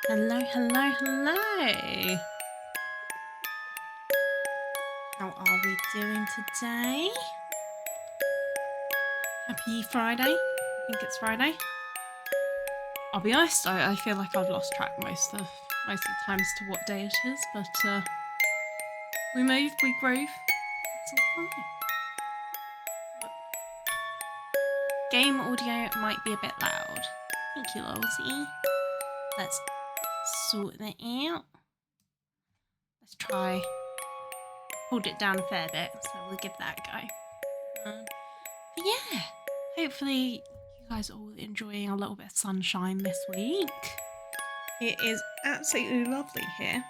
Hello, hello, hello. How are we doing today? Happy Friday. I think it's Friday. I'll be honest, I feel like I've lost track most of the time as to what day it is, but we move, we groove. It's all fine. Game audio might be a bit loud. Thank you, Lolsey. Let's sort that out. Let's try. Hold it down a fair bit, so we'll give that a go. But yeah, hopefully you guys are all enjoying a little bit of sunshine this week. It is absolutely lovely here,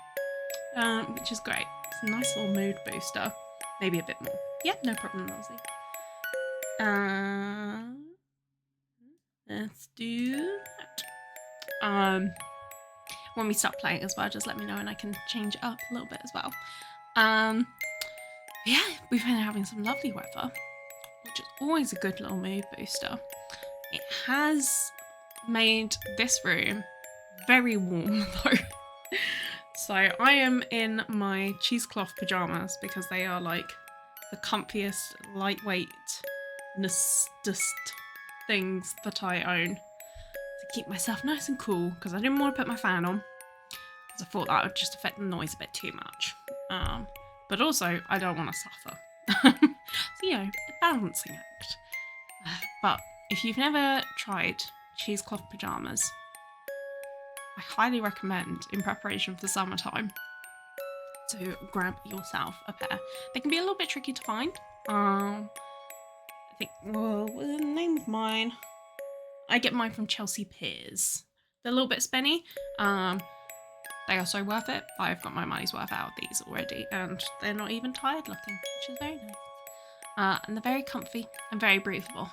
which is great. It's a nice little mood booster. Maybe a bit more. Yeah, no problem, Lolsey. Let's do that. When we start playing as well, just let me know and I can change it up a little bit as well. Yeah, we've been having some lovely weather, which is always a good little mood booster. It has made this room very warm though. So I am in my cheesecloth pajamas because they are like the comfiest, lightweight things that I own to keep myself nice and cool, because I didn't want to put my fan on because I thought that would just affect the noise a bit too much. But also I don't want to suffer. So, you know, a balancing act. But if you've never tried cheesecloth pajamas, I highly recommend, in preparation for summertime, to grab yourself a pair. They can be a little bit tricky to find. I think, well, what's the name of mine? I get mine from Chelsea Piers. They're a little bit spenny. They are so worth it. I've got my money's worth out of these already, and they're not even tired looking, which is very nice. And they're very comfy and very breathable. So,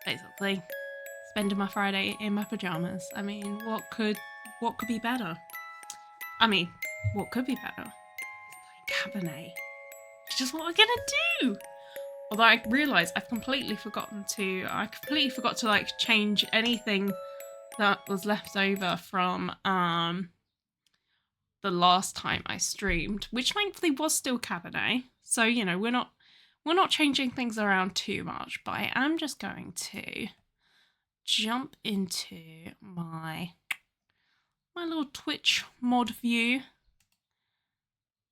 basically, spending my Friday in my pajamas. I mean, what could be better? I mean, what could be better? Playing Cabernet, which is what we're gonna do. Although I realise I completely forgot to like change anything that was left over from the last time I streamed, which thankfully was still Cabernet. So, you know, we're not changing things around too much, but I am just going to jump into my little Twitch mod view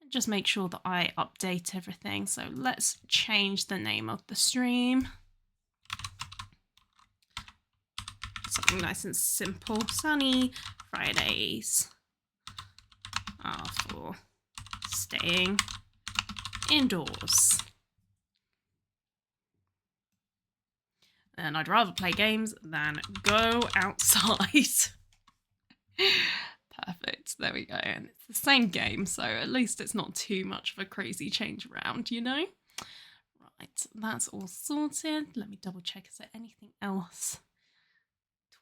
and just make sure that I update everything. So let's change the name of the stream. Something nice and simple. Sunny Fridays are for staying indoors. And I'd rather play games than go outside. Perfect, there we go. And it's the same game, so at least it's not too much of a crazy change around, you know? Right, that's all sorted. Let me double check, is there anything else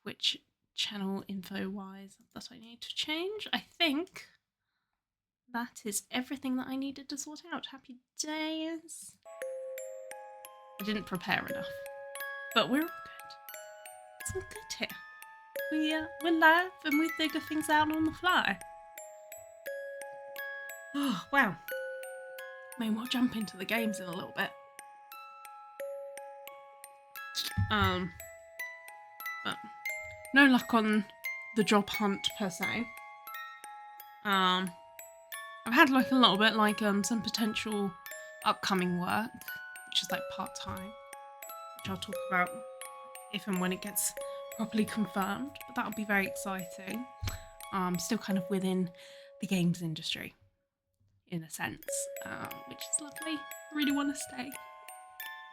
Twitch channel info wise that I need to change? I think that is everything that I needed to sort out. Happy days. I didn't prepare enough, but we're all good. It's all good here. We're live and we figure things out on the fly. Oh, wow. Maybe we'll jump into the games in a little bit. But no luck on the job hunt per se. I've had like a little bit like some potential upcoming work, which is like part-time, which I'll talk about if and when it gets properly confirmed, but that'll be very exciting. Still kind of within the games industry in a sense, which is lovely. I really want to stay.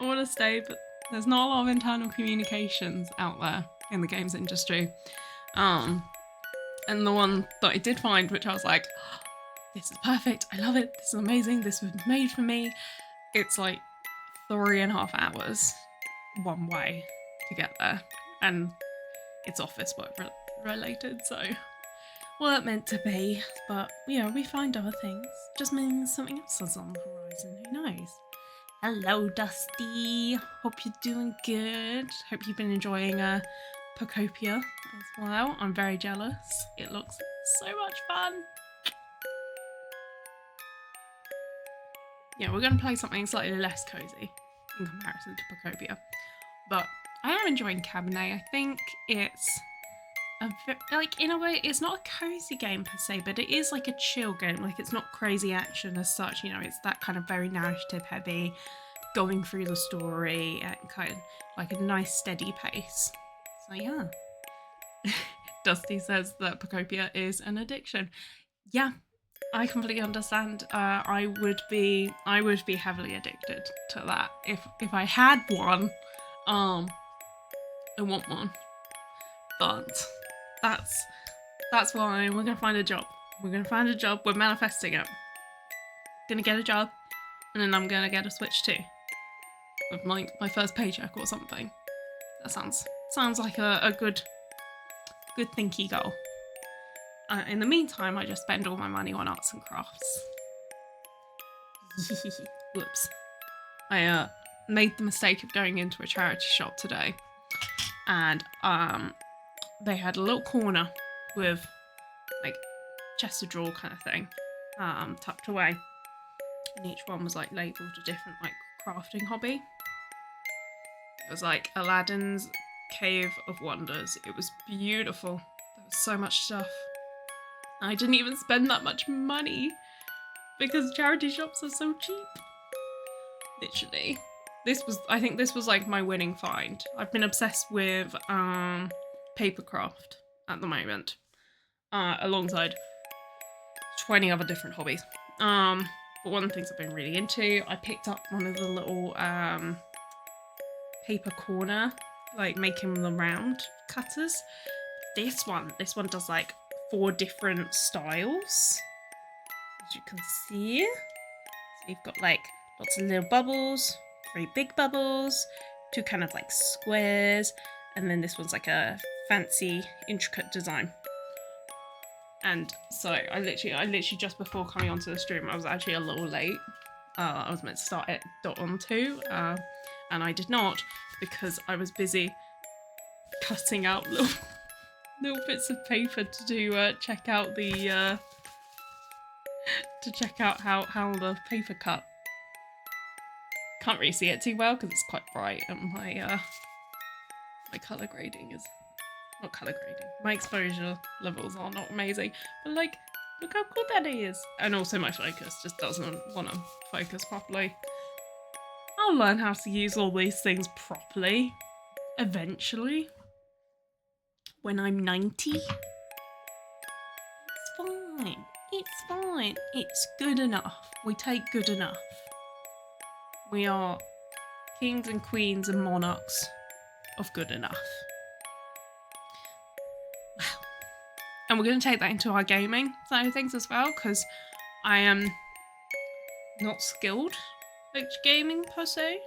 I want to stay, but there's not a lot of internal communications out there in the games industry. And the one that I did find, which I was like, oh, this is perfect, I love it, this is amazing, this was made for me. It's like 3.5 hours one way to get there, and it's office work related, so weren't meant to be. But yeah, we find other things. Just means something else is on the horizon, who knows? Hello Dusty, hope you're doing good. Hope you've been enjoying Pocopia as well. I'm very jealous. It looks so much fun. Yeah, we're going to play something slightly less cozy in comparison to Pocopia. But I am enjoying Cabernet. I think it's like, in a way, it's not a cozy game per se, but it is like a chill game. Like, it's not crazy action as such, you know, it's that kind of very narrative heavy, going through the story at kind of like a nice steady pace. So yeah. Dusty says that Pocopia is an addiction. Yeah, I completely understand. I would be heavily addicted to that if I had one. I want one, but that's why we're gonna find a job. We're gonna find a job. We're manifesting it. Gonna get a job, and then I'm gonna get a Switch too, with my first paycheck or something. That sounds like a good thinky goal. In the meantime, I just spend all my money on arts and crafts. Whoops. I made the mistake of going into a charity shop today, and they had a little corner with like chest of drawer kind of thing tucked away, and each one was like labelled a different like crafting hobby. It was like Aladdin's Cave of Wonders. It was beautiful. There was so much stuff. I didn't even spend that much money because charity shops are so cheap. Literally. I think this was like my winning find. I've been obsessed with papercraft at the moment, alongside 20 other different hobbies. But one of the things I've been really into, I picked up one of the little paper corner, like making them round cutters. This one does like 4 different styles, as you can see. So you've got like lots of little bubbles, 3 big bubbles, 2 kind of like squares, and then this one's like a fancy intricate design. And so I literally just before coming onto the stream, I was actually a little late. I was meant to start at .2, and I did not, because I was busy cutting out little bits of paper to check out the how the paper cut. Can't really see it too well because it's quite bright, and my color grading is not color grading. My exposure levels are not amazing, but like, look how cool that is. And also my focus just doesn't want to focus properly. I'll learn how to use all these things properly eventually. When I'm 90. It's fine. It's fine. It's good enough. We take good enough. We are kings and queens and monarchs of good enough. Wow. And we're going to take that into our gaming side of things as well, because I am not skilled at gaming per se,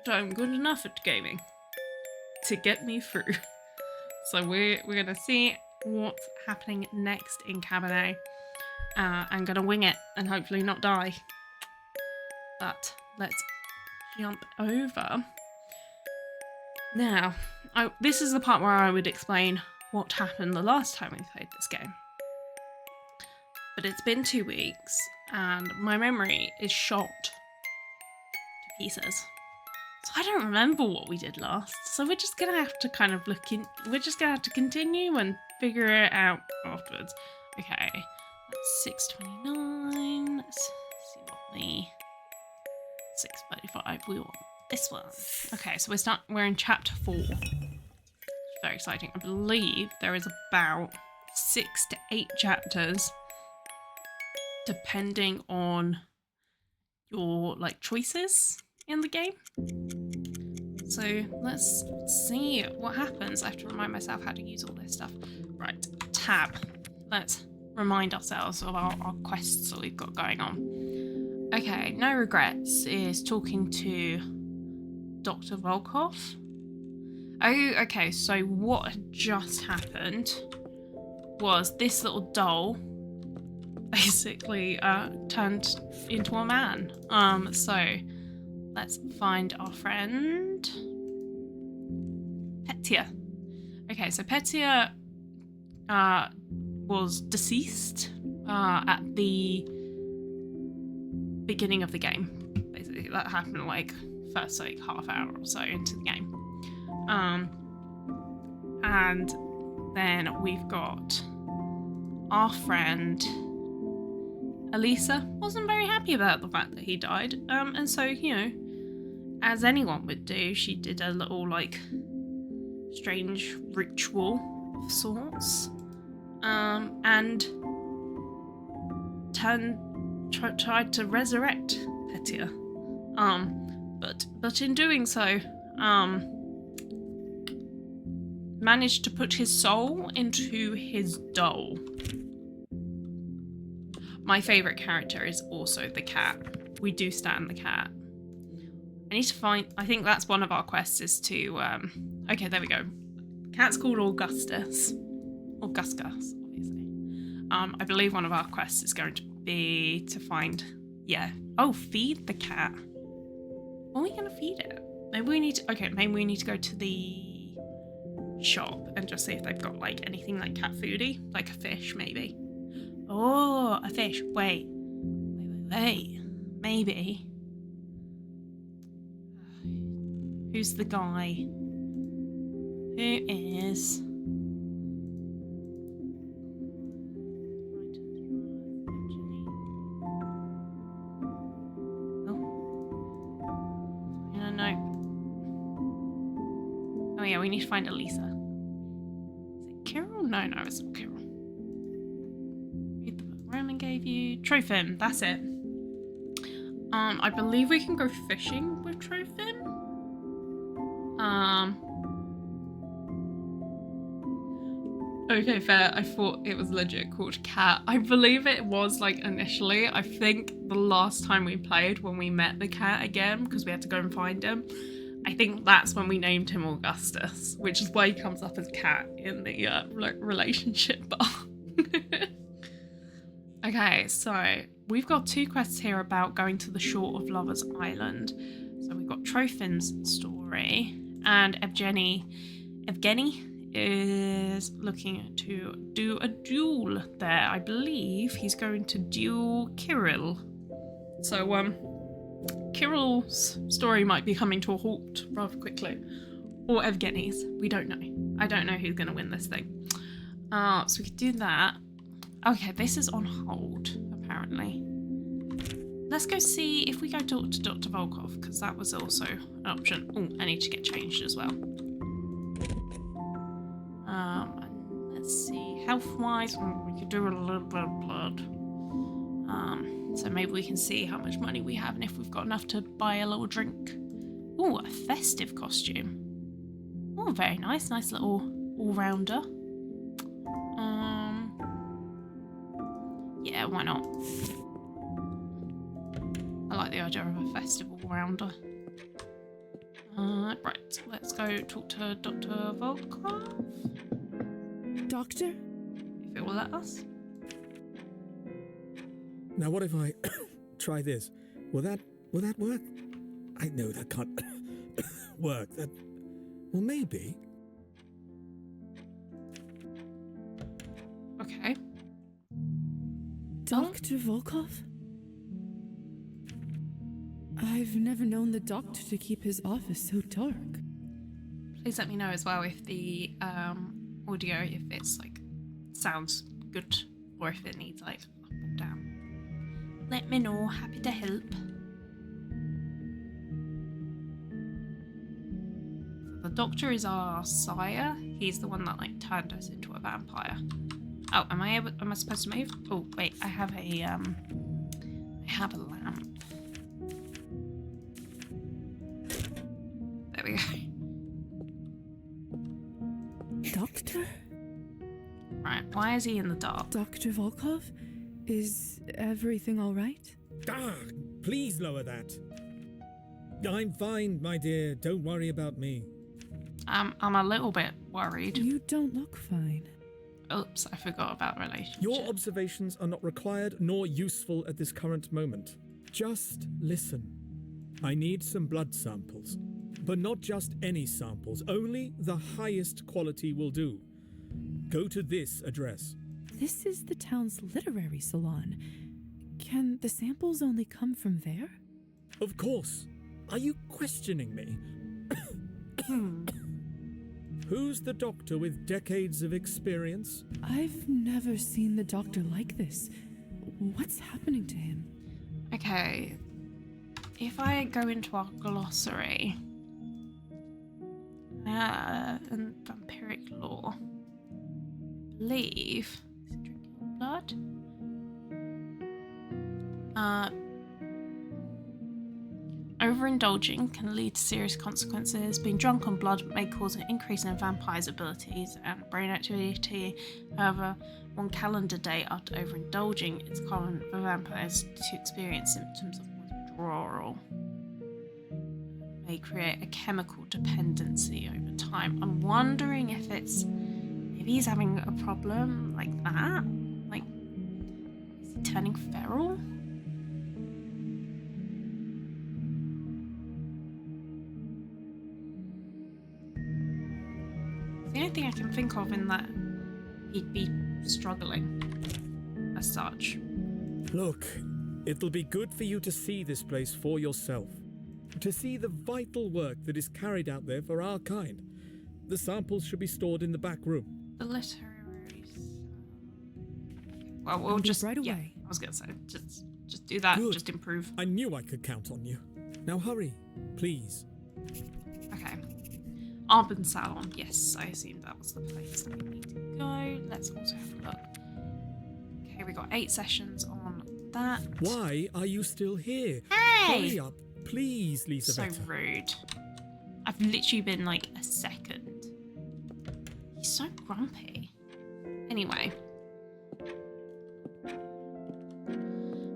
but I'm good enough at gaming to get me through. So we're going to see what's happening next in Cabernet. I'm going to wing it and hopefully not die. But let's jump over. Now, this is the part where I would explain what happened the last time we played this game. But it's been 2 weeks and my memory is shot to pieces. So I don't remember what we did last. So we're just going to have to kind of we're just going to have to continue and figure it out afterwards. Okay, that's 6:29. Let's see what the 6:35 we want. This one. Okay, so we're in chapter 4. Very exciting. I believe there is about 6 to 8 chapters, depending on your like choices in the game. So let's see what happens. I have to remind myself how to use all this stuff. Right, tab. Let's remind ourselves of our quests that we've got going on. Okay, no regrets is talking to Dr. Volkov. Oh, okay, so what had just happened was this little doll basically turned into a man. So let's find our friend Petia. Okay, so Petia was deceased at the beginning of the game. Basically, that happened like first like half hour or so into the game. And then we've got our friend Elisa wasn't very happy about the fact that he died. And so, you know, as anyone would do, she did a little like strange ritual of sorts. And tried to resurrect Petia. But in doing so, managed to put his soul into his doll. My favourite character is also the cat. We do stand the cat. I need to find... I think that's one of our quests is to... okay, there we go. Cat's called Augustus. Augustus, obviously. I believe one of our quests is going to be to find... Yeah. Oh, feed the cat. Are we going to feed it? Maybe we need to... Okay, maybe we need to go to the shop and just see if they've got, like, anything like cat foodie. Like a fish, maybe. Oh, a fish. Wait. Maybe. Who's the guy? Who is... Oh yeah, we need to find Elisa. Is it Carol? No, it's not Carol. Read the book Roman gave you. Trophin, that's it. I believe we can go fishing with Trophin. Okay, fair. I thought it was legit called Cat. I believe it was like initially. I think the last time we played when we met the cat again, because we had to go and find him. I think that's when we named him Augustus, which is why he comes up as Cat in the relationship bar. Okay, so we've got 2 quests here about going to the shore of Lovers Island. So we've got Trophin's story, and Evgeny is looking to do a duel there. I believe he's going to duel Kirill. So, Kirill's story might be coming to a halt rather quickly. Or Evgeny's. We don't know. I don't know who's going to win this thing. So we could do that. Okay, this is on hold, apparently. Let's go see if we go talk to Dr. Volkov, because that was also an option. Oh, I need to get changed as well. Let's see. Health-wise, we could do a little bit of blood. So maybe we can see how much money we have and if we've got enough to buy a little drink. Oh, a festive costume. Oh, very nice. Nice little all-rounder. Yeah, why not? I like the idea of a festive all-rounder. Right, let's go talk to Dr. Volkov. Doctor? If it will let us. Now what if I try this? Will that work? I know that can't work. Well, maybe. Okay. Dr. Volkov? I've never known the doctor to keep his office so dark. Please let me know as well if the audio, if it's like sounds good or if it needs like up or down. Let me know. Happy to help. So the doctor is our sire. He's the one that like turned us into a vampire. Oh, am I supposed to move? Oh wait, I have a lamp. There we go. Doctor? Right, why is he in the dark? Dr. Volkov? Is everything all right? Ah, please lower that. I'm fine, my dear. Don't worry about me. I'm a little bit worried. You don't look fine. Oops, I forgot about relationship. Your observations are not required nor useful at this current moment. Just listen. I need some blood samples. But not just any samples, only the highest quality will do. Go to this address. This is the town's literary salon. Can the samples only come from there? Of course. Are you questioning me? Who's the doctor with decades of experience? I've never seen the doctor like this. What's happening to him? Okay. If I go into our glossary and vampiric lore, I believe is it drinking blood? Overindulging can lead to serious consequences. Being drunk on blood may cause an increase in a vampire's abilities and brain activity. However, one calendar day after overindulging, it's common for vampires to experience symptoms of withdrawal. May create a chemical dependency over time. I'm wondering if it's maybe he's having a problem like that. Like, is he turning feral? The only thing I can think of in that he'd be struggling as such. Look, it'll be good for you to see this place for yourself. To see the vital work that is carried out there for our kind. The samples should be stored in the back room. The literary. Well, we'll I'll be just right yeah, away. I was gonna say just do that. Good. Just improve. I knew I could count on you. Now hurry, please. Okay. Arbon Salon. Yes, I assumed that was the place that we need to go. Let's also have a look. Okay, we got 8 sessions on that. Why are you still here? Hey! Hurry up, please, Lisa. So rude. I've literally been like a second. He's so grumpy. Anyway.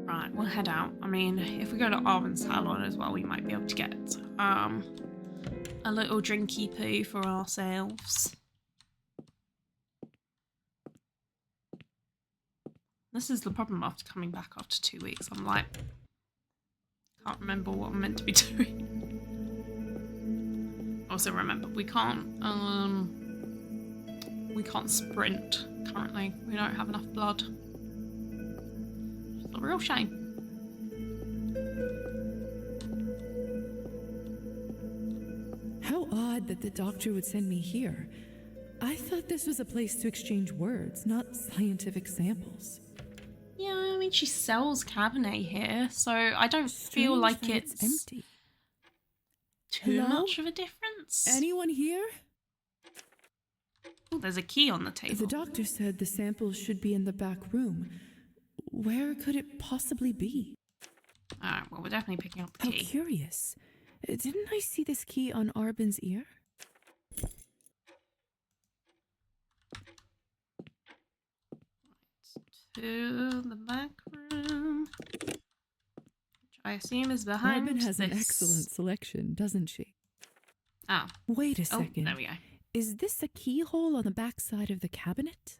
Right, we'll head out. I mean, if we go to Arbon Salon as well, we might be able to get a little drinky poo for ourselves. This is the problem after coming back after 2 weeks. I'm like, can't remember what I'm meant to be doing. Also remember, we can't sprint currently. We don't have enough blood. It's a real shame. How odd that the doctor would send me here. I thought this was a place to exchange words, not scientific samples. Yeah, I mean, she sells Cabernet here, so I don't feel Strange like that it's empty. too Hello? much of a difference. Anyone here? Oh, there's a key on the table. The doctor said the samples should be in the back room. Where could it possibly be? Alright, well, we're definitely picking up the How key. curious. Didn't I see this key on Arbon's ear? To the back room, which I assume is behind Arbon has this. an excellent selection, doesn't she? Ah, Wait a oh, second. there we go. Is this a keyhole on the back side of the cabinet?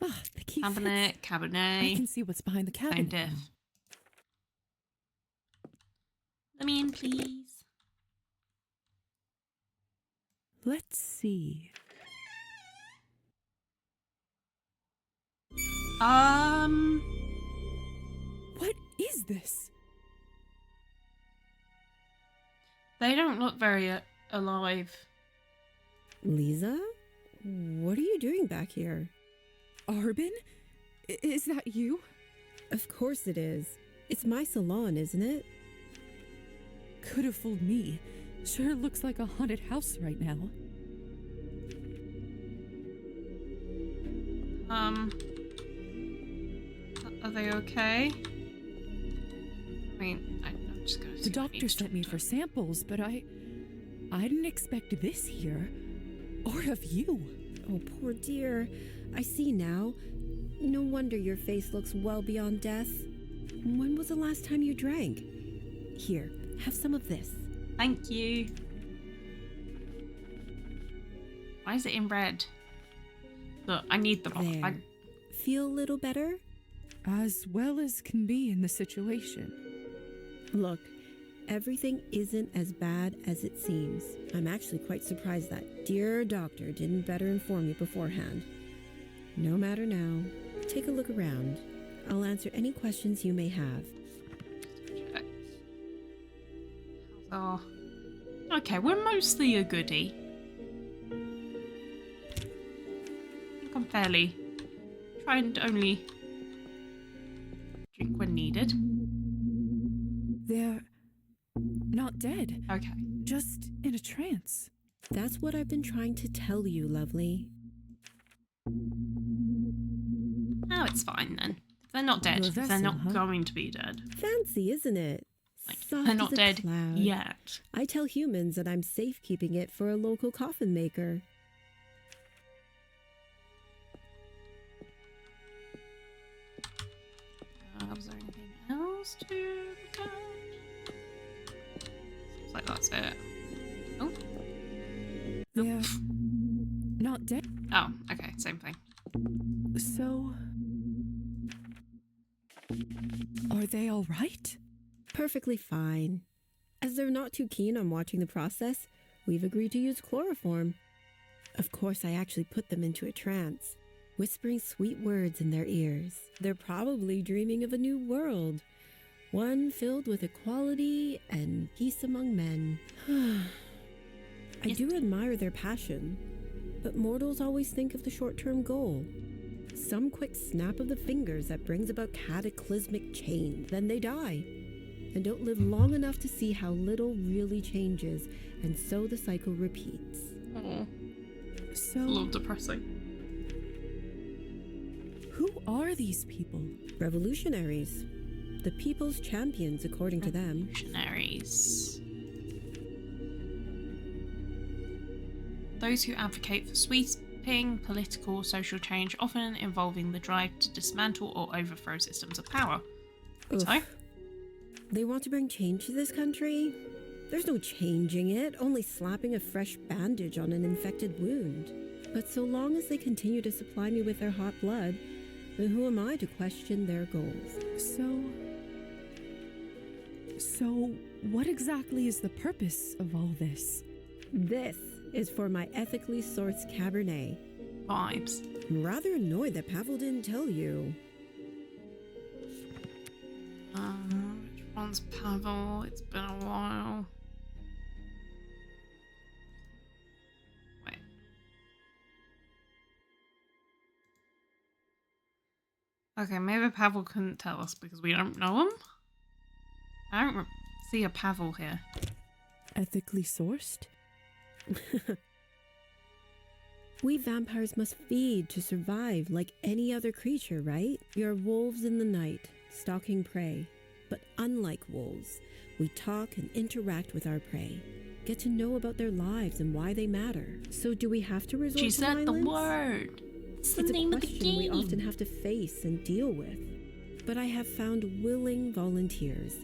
Ah, the key fits. I Cabernet. can see what's behind the Same cabinet. diff. now. Let me in, please. Let's see. What is this? They don't look very alive. Lisa? What are you doing back here? Arbon? Is that you? Of course it is. It's my salon, isn't it? Could have fooled me. Sure looks like a haunted house right now. Are they okay? I mean, I'm just gonna. The doctor sent me for samples, but I didn't expect this here. Or of you. Oh, poor dear. I see now. No wonder your face looks well beyond death. When was the last time you drank? Here, have some of this. Thank you. Why is it in red? Look, I need the bottle. There. Feel a little better? As well as can be in the situation. Look, everything isn't as bad as it seems. I'm actually quite surprised that dear doctor didn't better inform you beforehand. No matter now. Take a look around. I'll answer any questions you may have. Oh. Okay, we're mostly a goodie. I think I'm fairly trying to only drink when needed. They're not dead, Okay. just in a trance. That's what I've been trying to tell you, lovely. Oh, it's fine then. If they're not dead, Your if they're vessel, not huh? going to be dead. Fancy, isn't it? Like, Soft they're not as a dead cloud. yet. I tell humans that I'm safekeeping it for a local coffin maker. Was there anything else to look at? Seems like that's it. Oh. They're not dead. Oh, okay, same thing. So, are they all right? Perfectly fine. As they're not too keen on watching the process, we've agreed to use chloroform. Of course, I actually put them into a trance, whispering sweet words in their ears. They're probably dreaming of a new world, one filled with equality and peace among men. I do admire their passion, but mortals always think of the short-term goal. Some quick snap of the fingers that brings about cataclysmic change. Then they die, and don't live long enough to see how little really changes, and so the cycle repeats. Oh, So, a little depressing. who are these people? Revolutionaries. The people's champions, according to them. Revolutionaries. Those who advocate for sweeping political, social change, often involving the drive to dismantle or overthrow systems of power. Oof. So, They want to bring change to this country? There's no changing it, only slapping a fresh bandage on an infected wound. But so long as they continue to supply me with their hot blood, then who am I to question their goals? So, what exactly is the purpose of all this? This is for my ethically sourced Cabernet. vibes. I'm rather annoyed that Pavel didn't tell you. Which one's Pavel? It's been a while. Wait. Okay, maybe Pavel couldn't tell us because we don't know him. I don't see a Pavel here. Ethically sourced? We vampires must feed to survive like any other creature, right? We are wolves in the night, stalking prey. But unlike wolves, we talk and interact with our prey, get to know about their lives and why they matter. So do we have to resort She to said the violence? word. It's the It's a name of the question we game. often have to face and deal with. But I have found willing volunteers.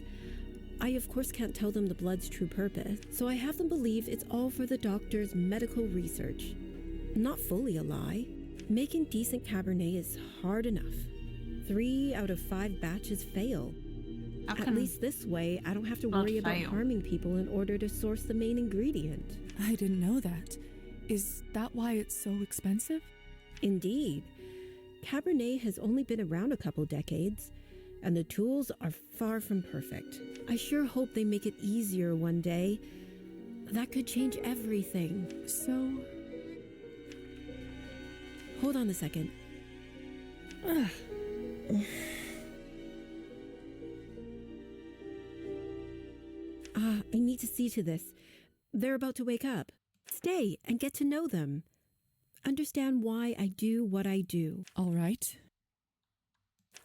I of course can't tell them the blood's true purpose, so I have them believe it's all for the doctor's medical research. Not fully a lie. Making decent Cabernet is hard enough. 3 out of 5 batches fail. How At can least this way, I don't have to blood worry about fail? harming people in order to source the main ingredient. I didn't know that. Is that why it's so expensive? Indeed. Cabernet has only been around a couple decades, and the tools are far from perfect. I sure hope they make it easier one day. That could change everything. So, Hold on a second. I need to see to this. They're about to wake up. Stay and get to know them. Understand why I do what I do. all right.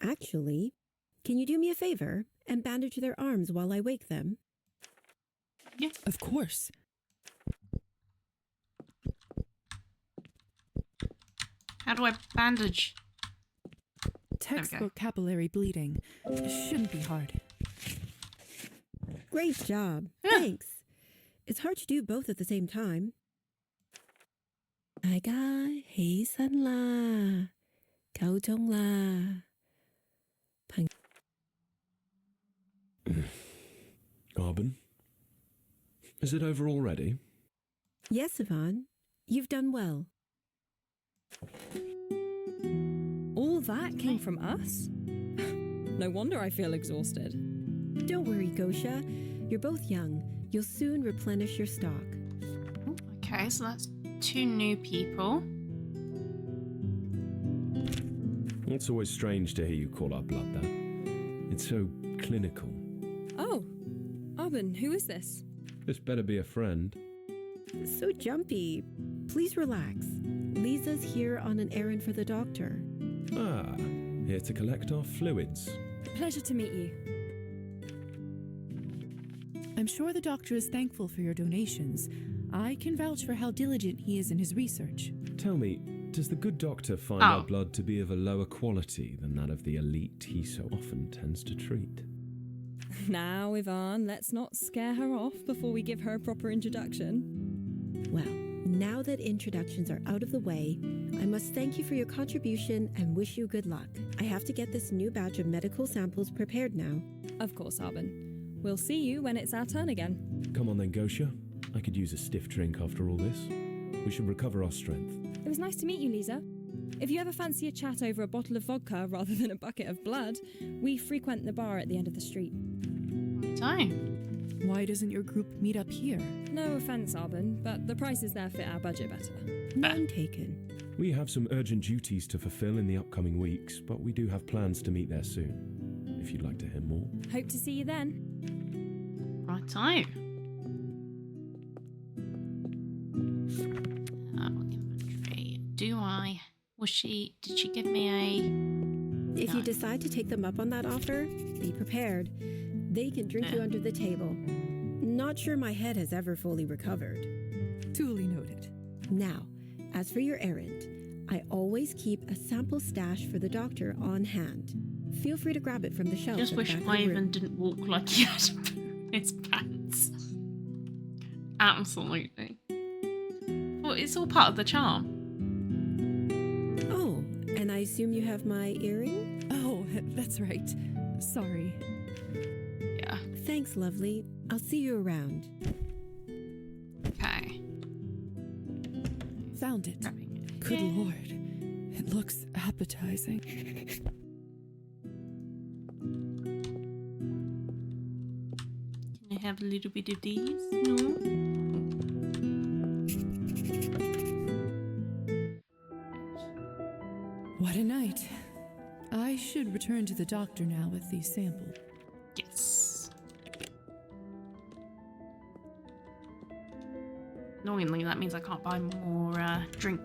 Actually, can you do me a favor and bandage their arms while I wake them? Of course. How do I bandage? Textbook capillary bleeding. Shouldn't be hard. Great job. Yeah. Thanks. It's hard to do both at the same time. I got 起身啦，夠鐘啦。 Carbon, Is it over already? Yes, Yvonne. You've done well. All that came from us? No wonder I feel exhausted. Don't worry, Gosha. You're both young. You'll soon replenish your stock. Okay, so that's 2 new people. It's always strange to hear you call our blood that. It's so clinical. Oh, Arbin, who is this? This better be a friend. So jumpy. Please relax. Lisa's here on an errand for the doctor. Ah, here to collect our fluids. Pleasure to meet you. I'm sure the doctor is thankful for your donations. I can vouch for how diligent he is in his research. Tell me, does the good doctor find our blood to be of a lower quality than that of the elite he so often tends to treat? Now, Yvonne, let's not scare her off before we give her a proper introduction. Well, now that introductions are out of the way, I must thank you for your contribution and wish you good luck. I have to get this new batch of medical samples prepared now. Of course, Arbin. We'll see you when it's our turn again. Come on then, Gosha. I could use a stiff drink after all this. We should recover our strength. It was nice to meet you, Lisa. If you ever fancy a chat over a bottle of vodka rather than a bucket of blood, we frequent the bar at the end of the street. Time. Why doesn't your group meet up here? No offence, Arbin, but the prices there fit our budget better. None taken. We have some urgent duties to fulfill in the upcoming weeks, but we do have plans to meet there soon. If you'd like to hear more. Hope to see you then. Right time. Inventory. Did she give me a... If you decide to take them up on that offer, be prepared. They can drink you under the table. Not sure my head has ever fully recovered. Duly noted. Now, as for your errand, I always keep a sample stash for the doctor on hand. Feel free to grab it from the shelf. Just wish Ivan didn't walk like he had his pants. Absolutely. Well, it's all part of the charm. Oh, and I assume you have my earring? Oh, that's right. Sorry. Yeah. Thanks, lovely. I'll see you around. Okay. Found it. Grabbing it. Good lord. It looks appetizing. Can I have a little bit of these? No? What a night. I should return to the doctor now with these samples. Yes. Annoyingly, that means I can't buy more drink.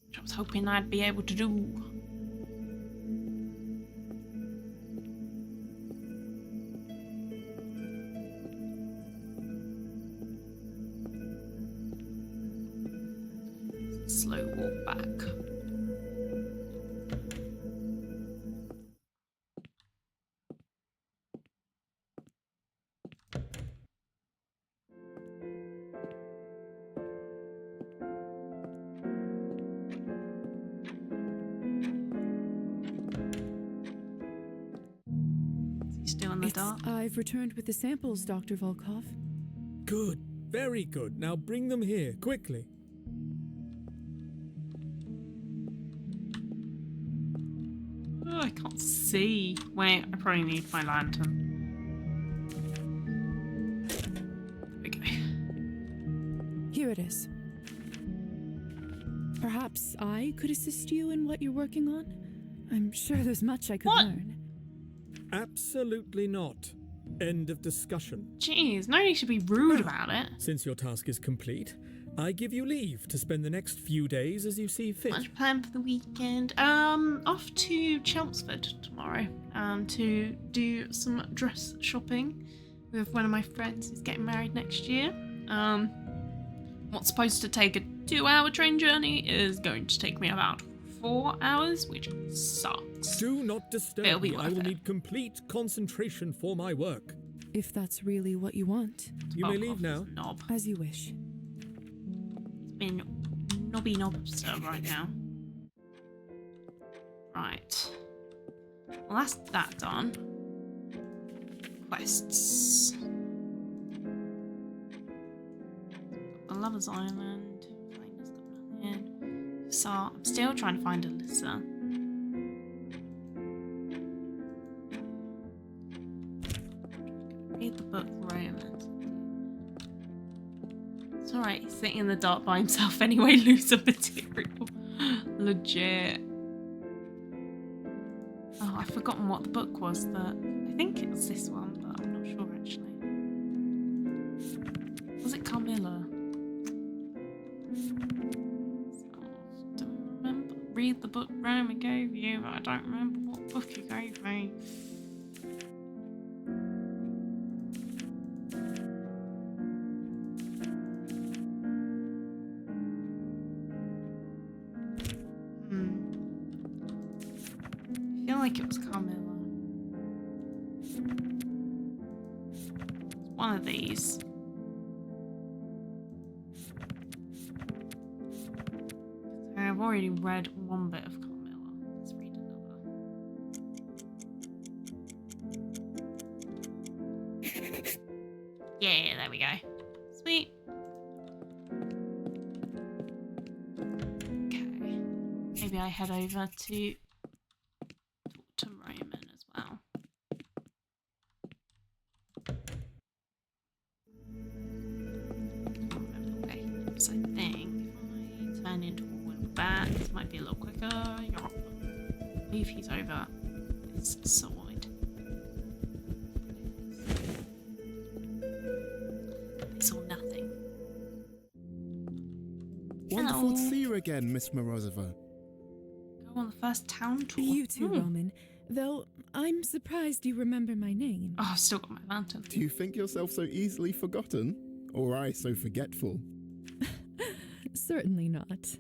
Which I was hoping I'd be able to do. Slow walk back. Still in the dark. I've returned with the samples, Dr. Volkov. Good. Very good. Now bring them here, quickly. Oh, I can't see. Wait, I probably need my lantern. There we go. Here it is. Perhaps I could assist you in what you're working on? I'm sure there's much I could learn. Absolutely not. End of discussion. Jeez, nobody should be rude about it. Since your task is complete, I give you leave to spend the next few days as you see fit. Much planned for the weekend. Off to Chelmsford tomorrow to do some dress shopping with one of my friends who's getting married next year. What's supposed to take a 2-hour train journey is going to take me about 4 hours, which sucks. Do not disturb It'll be me. I worth will it. need complete concentration for my work. If that's really what you want. You may Fuck leave off, now. Knob. As you wish. It's been knobby knobster right now. Right. Well, that's that done. Quests. Lover's Island. Finder's got nothing. So I'm still trying to find Alyssa. Read the book Romance. It's alright, he's sitting in the dark by himself anyway, loser material. Legit. Oh, I've forgotten what the book was that. I think it was this one, but I'm not sure actually. Was it Carmilla? Don't remember. Read the book Roman gave you, but I don't remember what book he gave me. I feel like it was Carmilla. It's one of these. I've already read one bit of Carmilla. Let's read another. Yeah, there we go. Sweet. Okay. Maybe I head over to talk to Roman as well. Okay, so I think if I turn into a little bat, this might be a little quicker. Yup. I believe he's over this side. I saw nothing. Wonderful Hello. to see you again, Miss Morozova. Go on the first town tour. You too, Roman. Though I'm surprised you remember my name. Oh, I've still got my lantern. Do you think yourself so easily forgotten? Or I so forgetful? Certainly not.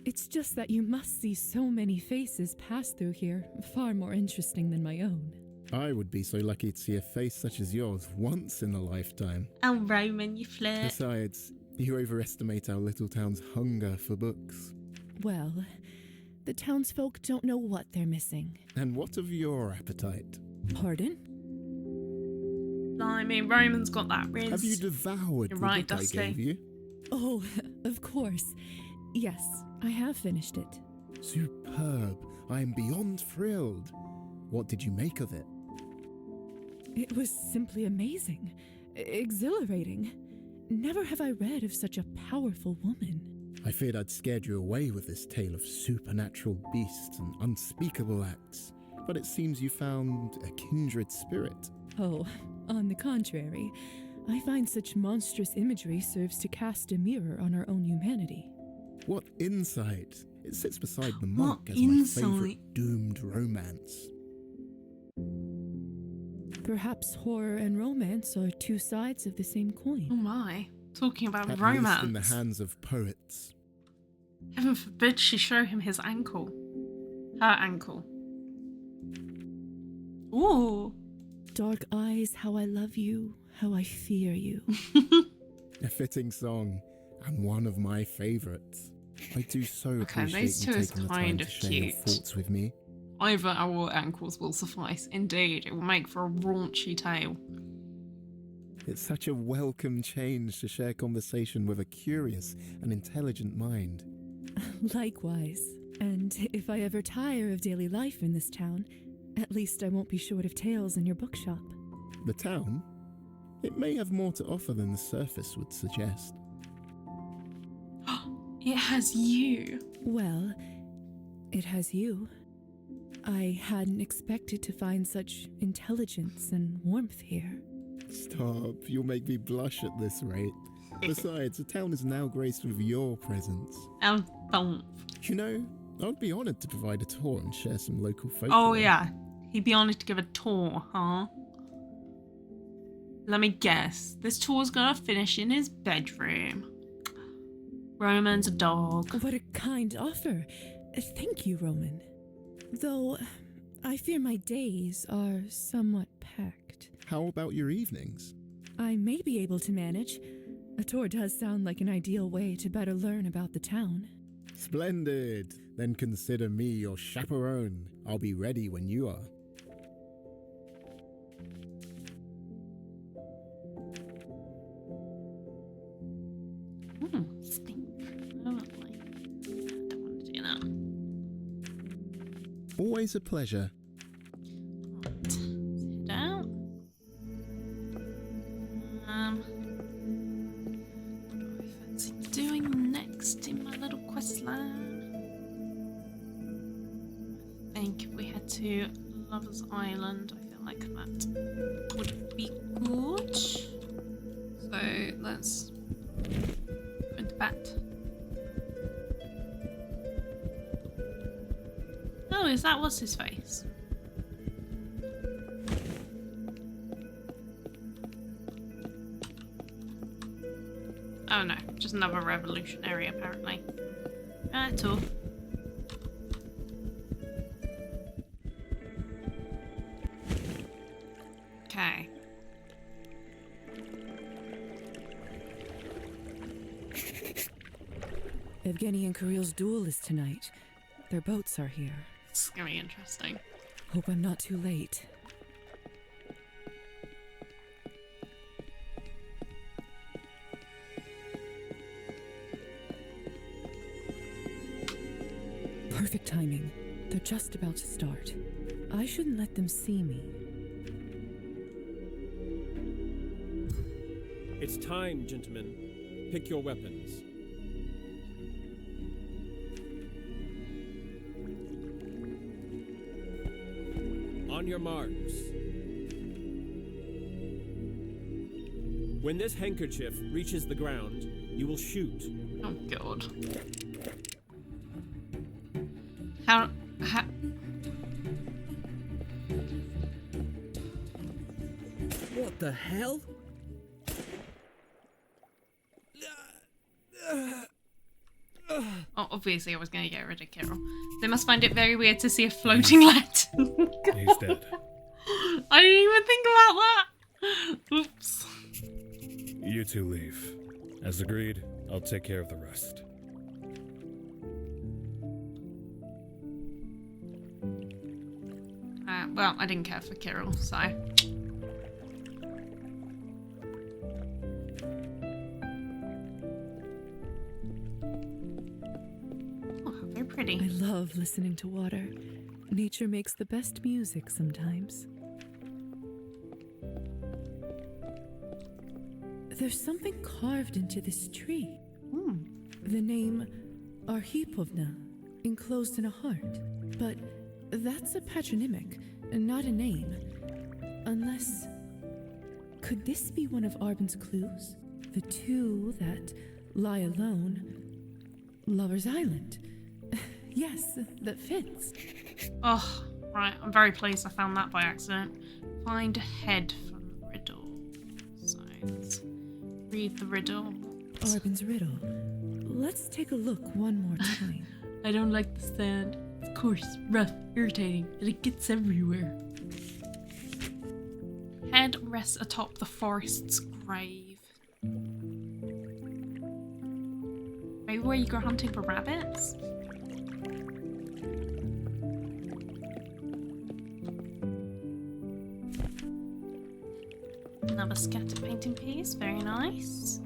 It's just that you must see so many faces pass through here, far more interesting than my own. I would be so lucky to see a face such as yours once in a lifetime. Oh, Roman, you flirt. Besides, you overestimate our little town's hunger for books. Well, the townsfolk don't know what they're missing. And what of your appetite? Pardon? Blimey, Roman's got that riz. Have you devoured You're the right, book Dusty. I gave you? Oh, of course. Yes, I have finished it. Superb. I am beyond thrilled. What did you make of it? It was simply amazing. Exhilarating. Never have I read of such a powerful woman. I feared I'd scared you away with this tale of supernatural beasts and unspeakable acts, but it seems you found a kindred spirit. Oh, on the contrary, I find such monstrous imagery serves to cast a mirror on our own humanity. What insight! It sits beside the What monk as my insight? favourite doomed romance. Perhaps horror and romance are two sides of the same Oh coin. my. Talking about At romance. least in the hands of poets. Heaven forbid she show him his ankle. Her ankle. Ooh. Dark eyes, how I love you, how I fear you. A fitting song, and one of my favourites. I do so Okay, appreciate those you two is taking the time kind to of share your cute. thoughts with me. Either our ankles will suffice. Indeed, it will make for a raunchy tale. It's such a welcome change to share conversation with a curious and intelligent mind. Likewise. And if I ever tire of daily life in this town, at least I won't be short of tales in your bookshop. The town? It may have more to offer than the surface would suggest. It has you. Well, it has you. I hadn't expected to find such intelligence and warmth here. Stop, you'll make me blush at this rate. Besides, the town is now graced with your presence. Don't. You know, I would be honoured to provide a tour and share some local folklore. Oh yeah. He'd be honoured to give a tour, huh? Let me guess. This tour's gonna finish in his bedroom. Roman's a dog. What a kind offer. Thank you, Roman. Though, I fear my days are somewhat packed. How about your evenings? I may be able to manage. A tour does sound like an ideal way to better learn about the town. Splendid! Then consider me your chaperone. I'll be ready when you are. Always a pleasure. Let's head out. What do I fancy doing next in my little quest line? I think if we head to Lover's Island, I feel like that would be good. So let's go into bat. Oh, is that what's his face? Oh no, just another revolutionary apparently. At all. Okay. Evgeny and Kirill's duel is tonight. Their boats are here. It's gonna be interesting. Hope I'm not too late. Perfect timing. They're just about to start. I shouldn't let them see me. It's time, gentlemen. Pick your weapons. On your marks. When this handkerchief reaches the ground, you will shoot. Oh god. How What the hell? Oh, obviously I was going to get rid of Kirill. They must find it very weird to see a floating lantern. He's dead. I didn't even think about that. Oops. You two leave. As agreed, I'll take care of the rest. Well, I didn't care for Kirill, so... Oh, very pretty. I love listening to water. Nature makes the best music sometimes. There's something carved into this tree. The name Arhipovna, enclosed in a heart. But that's a patronymic, not a name. Unless... Could this be one of Arbin's clues? The two that lie alone. Lover's Island. Yes, that fits. Oh, right. I'm very pleased I found that by accident. Find a head from the riddle. So, let's read the riddle. Arbin's riddle. Let's take a look one more time. I don't like the sand. It's coarse, rough, irritating, and it gets everywhere. Head rests atop the forest's grave. Maybe where you go hunting for rabbits? Another scattered painting piece, very nice.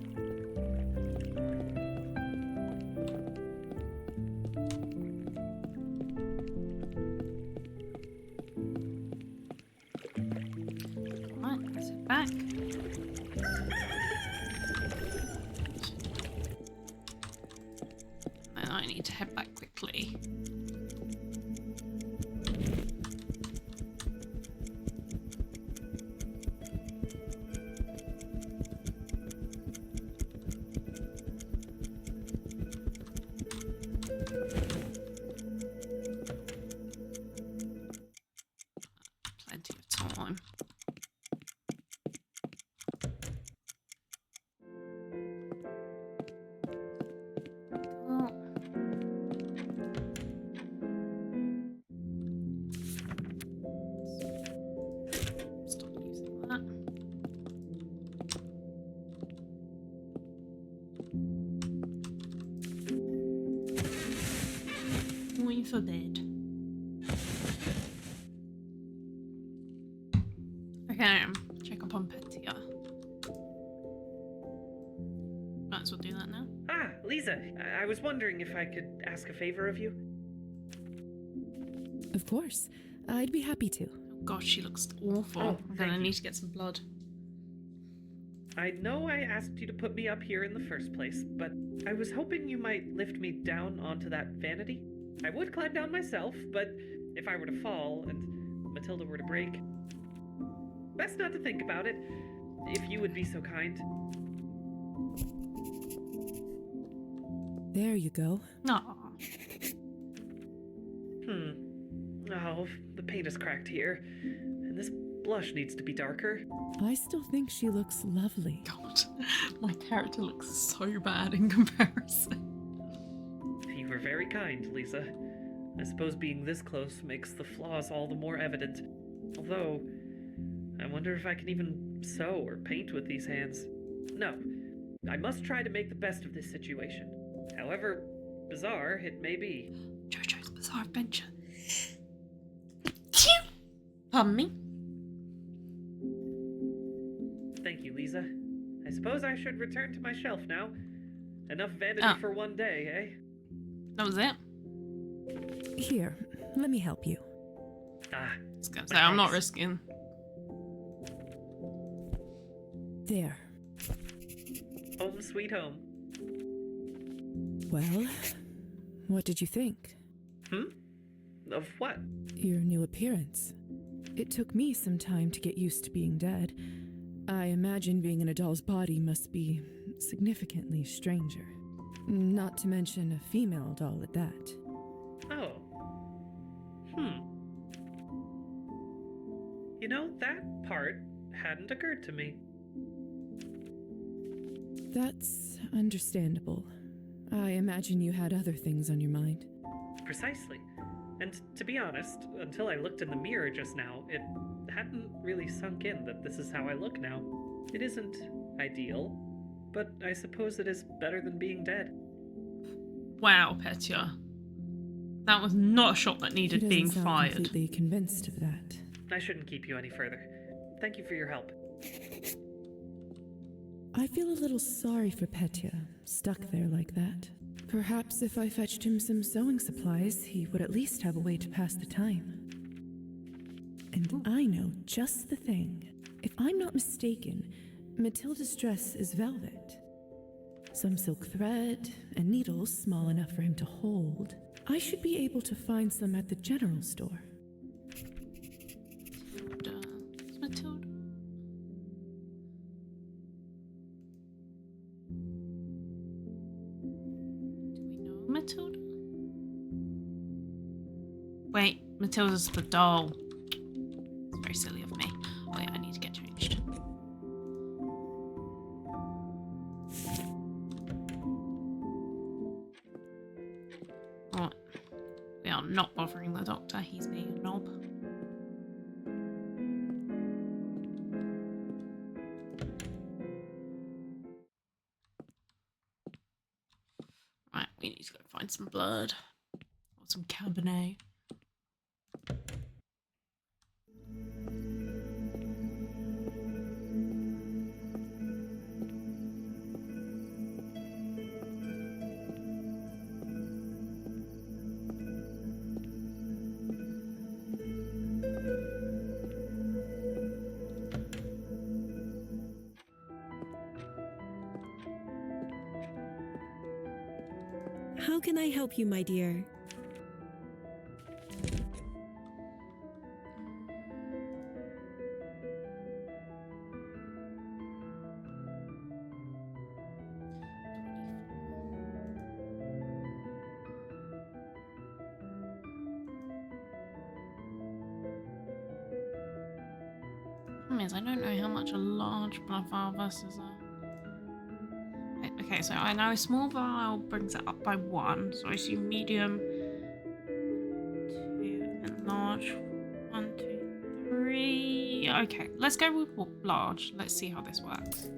Right, let's head back. And I need to head back quickly. Plenty of time. Oh. Stop using that. Going for bed. Okay, check up on Petia. Might as well do that now. Ah, Lisa, I was wondering if I could ask a favor of you. Of course. I'd be happy to. Oh gosh, she looks awful. Oh, I'm gonna thank need you. to get some blood. I know I asked you to put me up here in the first place, but I was hoping you might lift me down onto that vanity. I would climb down myself, but if I were to fall and Matilda were to break, best not to think about it, if you would be so kind. There you go. Aw. Oh, the paint is cracked here, and this blush needs to be darker. I still think she looks lovely. God, my character looks so bad in comparison. You were very kind, Lisa. I suppose being this close makes the flaws all the more evident. Although, I wonder if I can even sew or paint with these hands. No, I must try to make the best of this situation. However bizarre it may be. JoJo's Bizarre Adventure. Pardon me? Thank you, Lisa. I suppose I should return to my shelf now. Enough vanity Oh. for one day, eh? That was it? Here, let me help you. Ah, I was gonna say, I'm not thanks. risking. There. Home sweet home. Well, what did you think? Of what? Your new appearance. It took me some time to get used to being dead. I imagine being in a doll's body must be significantly stranger. Not to mention a female doll at that. Oh. You know, that part hadn't occurred to me. That's understandable. I imagine you had other things on your mind. Precisely. And to be honest, until I looked in the mirror just now, it hadn't really sunk in that this is how I look now. It isn't ideal, but I suppose it is better than being dead. Wow, Petya. That was not a shot that He needed doesn't being sound fired. completely convinced of that. I shouldn't keep you any further. Thank you for your help. I feel a little sorry for Petya, stuck there like that. Perhaps if I fetched him some sewing supplies, he would at least have a way to pass the time. And I know just the thing. If I'm not mistaken, Matilda's dress is velvet. Some silk thread and needles small enough for him to hold. I should be able to find some at the general store. It's Matilda. Do we know Matilda? Wait, Matilda's the doll. It's very silly of me. Oh yeah, I need to get changed. Right. We are not bothering the doctor. He's being a knob. Right, we need to go find some blood. Or some Cabernet. How can I help you, my dear? Problem is, I don't know how much a large blood vial versus a... Okay, so I know a small vial brings it up by 1, so I assume medium, 2, and large, 1, 2, 3. Okay, let's go with large. Let's see how this works.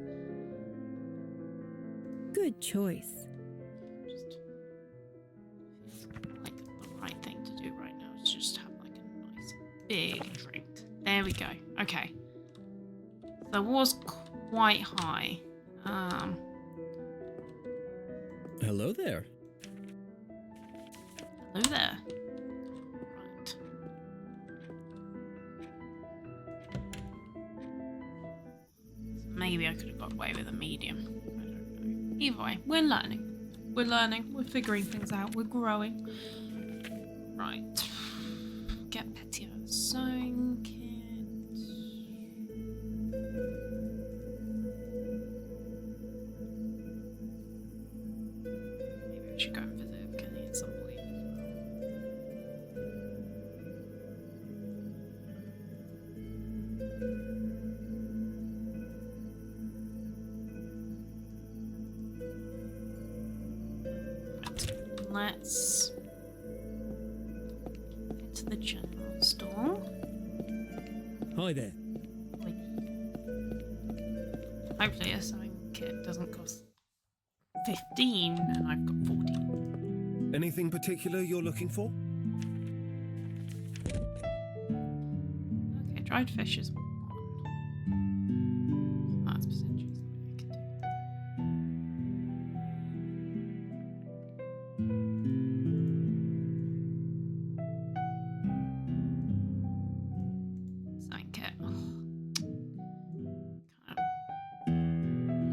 Good choice. Just like the right thing to do right now is just have like a nice big drink. There we go. Okay. So it was quite high. Hello there. Hello there. Right. Maybe I could have got away with a medium. I don't know. Either way, we're learning. We're learning. We're figuring things out. We're growing. Right. Get Petio sewing kit. Maybe we should go and visit Kenny at some point as well. Let's get to the general store. Hi there. Hopefully a sewing kit doesn't cost 15 and I've got 14. Anything particular you're looking for? Okay, dried fish is 1. That's potentially something I can do. Sewing kit.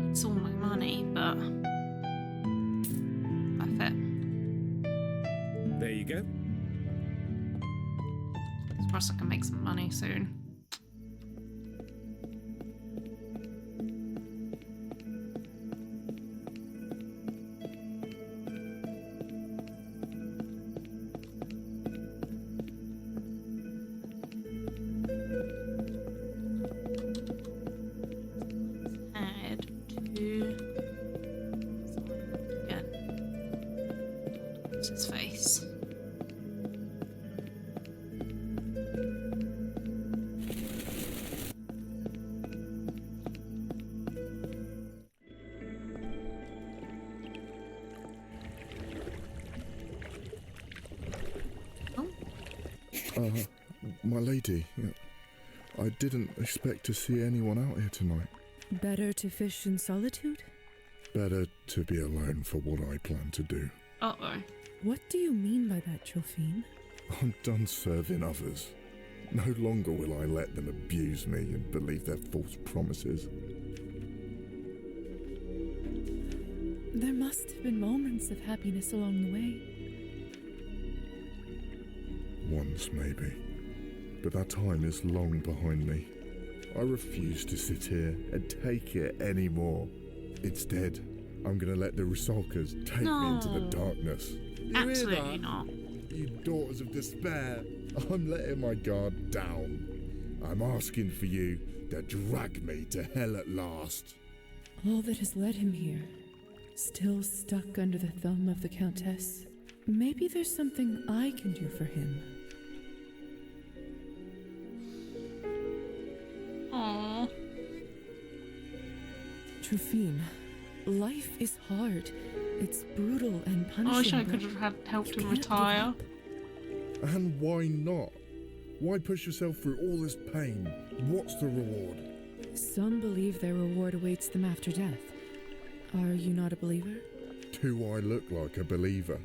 It's all my money, but worth it. There you go. Suppose I can make some money soon. Head to again. What's his face? My lady, I didn't expect to see anyone out here tonight. Better to fish in solitude? Better to be alone for what I plan to do. Uh-oh. What do you mean by that, Trophine? I'm done serving others. No longer will I let them abuse me and believe their false promises. There must have been moments of happiness along the way. Once, maybe. But that time is long behind me. I refuse to sit here and take it anymore. Instead, I'm going to let the Rusalkas take me into the darkness. Absolutely not. You daughters of despair, I'm letting my guard down. I'm asking for you to drag me to hell at last. All that has led him here, still stuck under the thumb of the Countess. Maybe there's something I can do for him. Aww. Trophine, life is hard. It's brutal and punishing. I wish I but could have helped you him can't give retire. up. And why not? Why push yourself through all this pain? What's the reward? Some believe their reward awaits them after death. Are you not a believer? Do I look like a believer?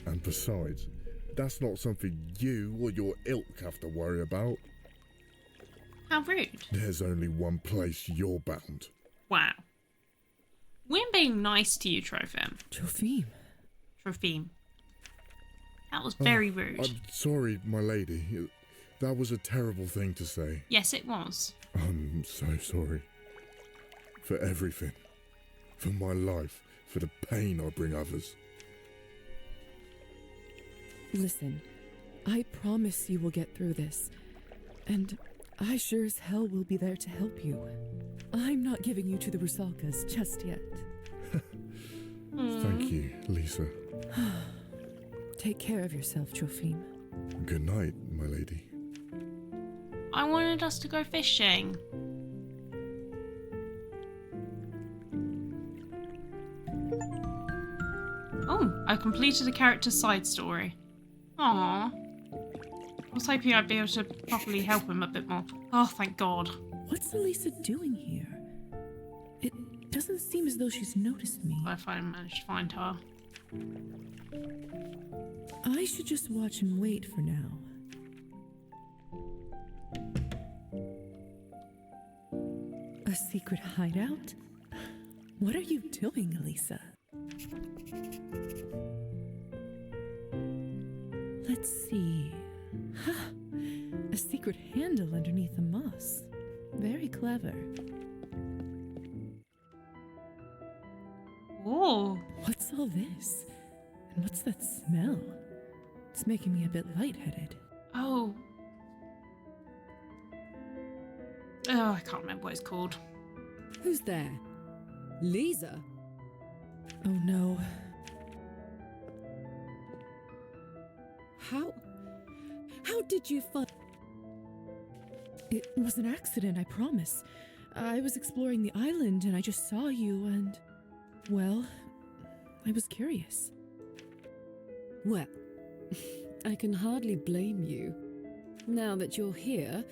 And besides, that's not something you or your ilk have to worry about. How rude. There's only one place you're bound. Wow. We're being nice to you, Trophim. Trophine. Trophim. That was very rude. I'm sorry, my lady. That was a terrible thing to say. Yes, it was. I'm so sorry. For everything. For my life. For the pain I bring others. Listen, I promise you will get through this. And I sure as hell will be there to help you. I'm not giving you to the Rusalkas just yet. Thank you, Lisa. Take care of yourself, Trophine. Good night, my lady. I wanted us to go fishing. Oh, I completed a character's side story. Aww. I was hoping I'd be able to properly help him a bit more. Oh, thank God. What's Elisa doing here? It doesn't seem as though she's noticed me. If I managed to find her. I should just watch and wait for now. A secret hideout? What are you doing, Elisa? Let's see. A secret handle underneath the moss. Very clever. Oh. What's all this? And what's that smell? It's making me a bit lightheaded. Oh. Oh, I can't remember what it's called. Who's there? Lisa? Oh no. How did you find... It was an accident, I promise. I was exploring the island and I just saw you and... Well, I was curious. Well, I can hardly blame you. Now that you're here,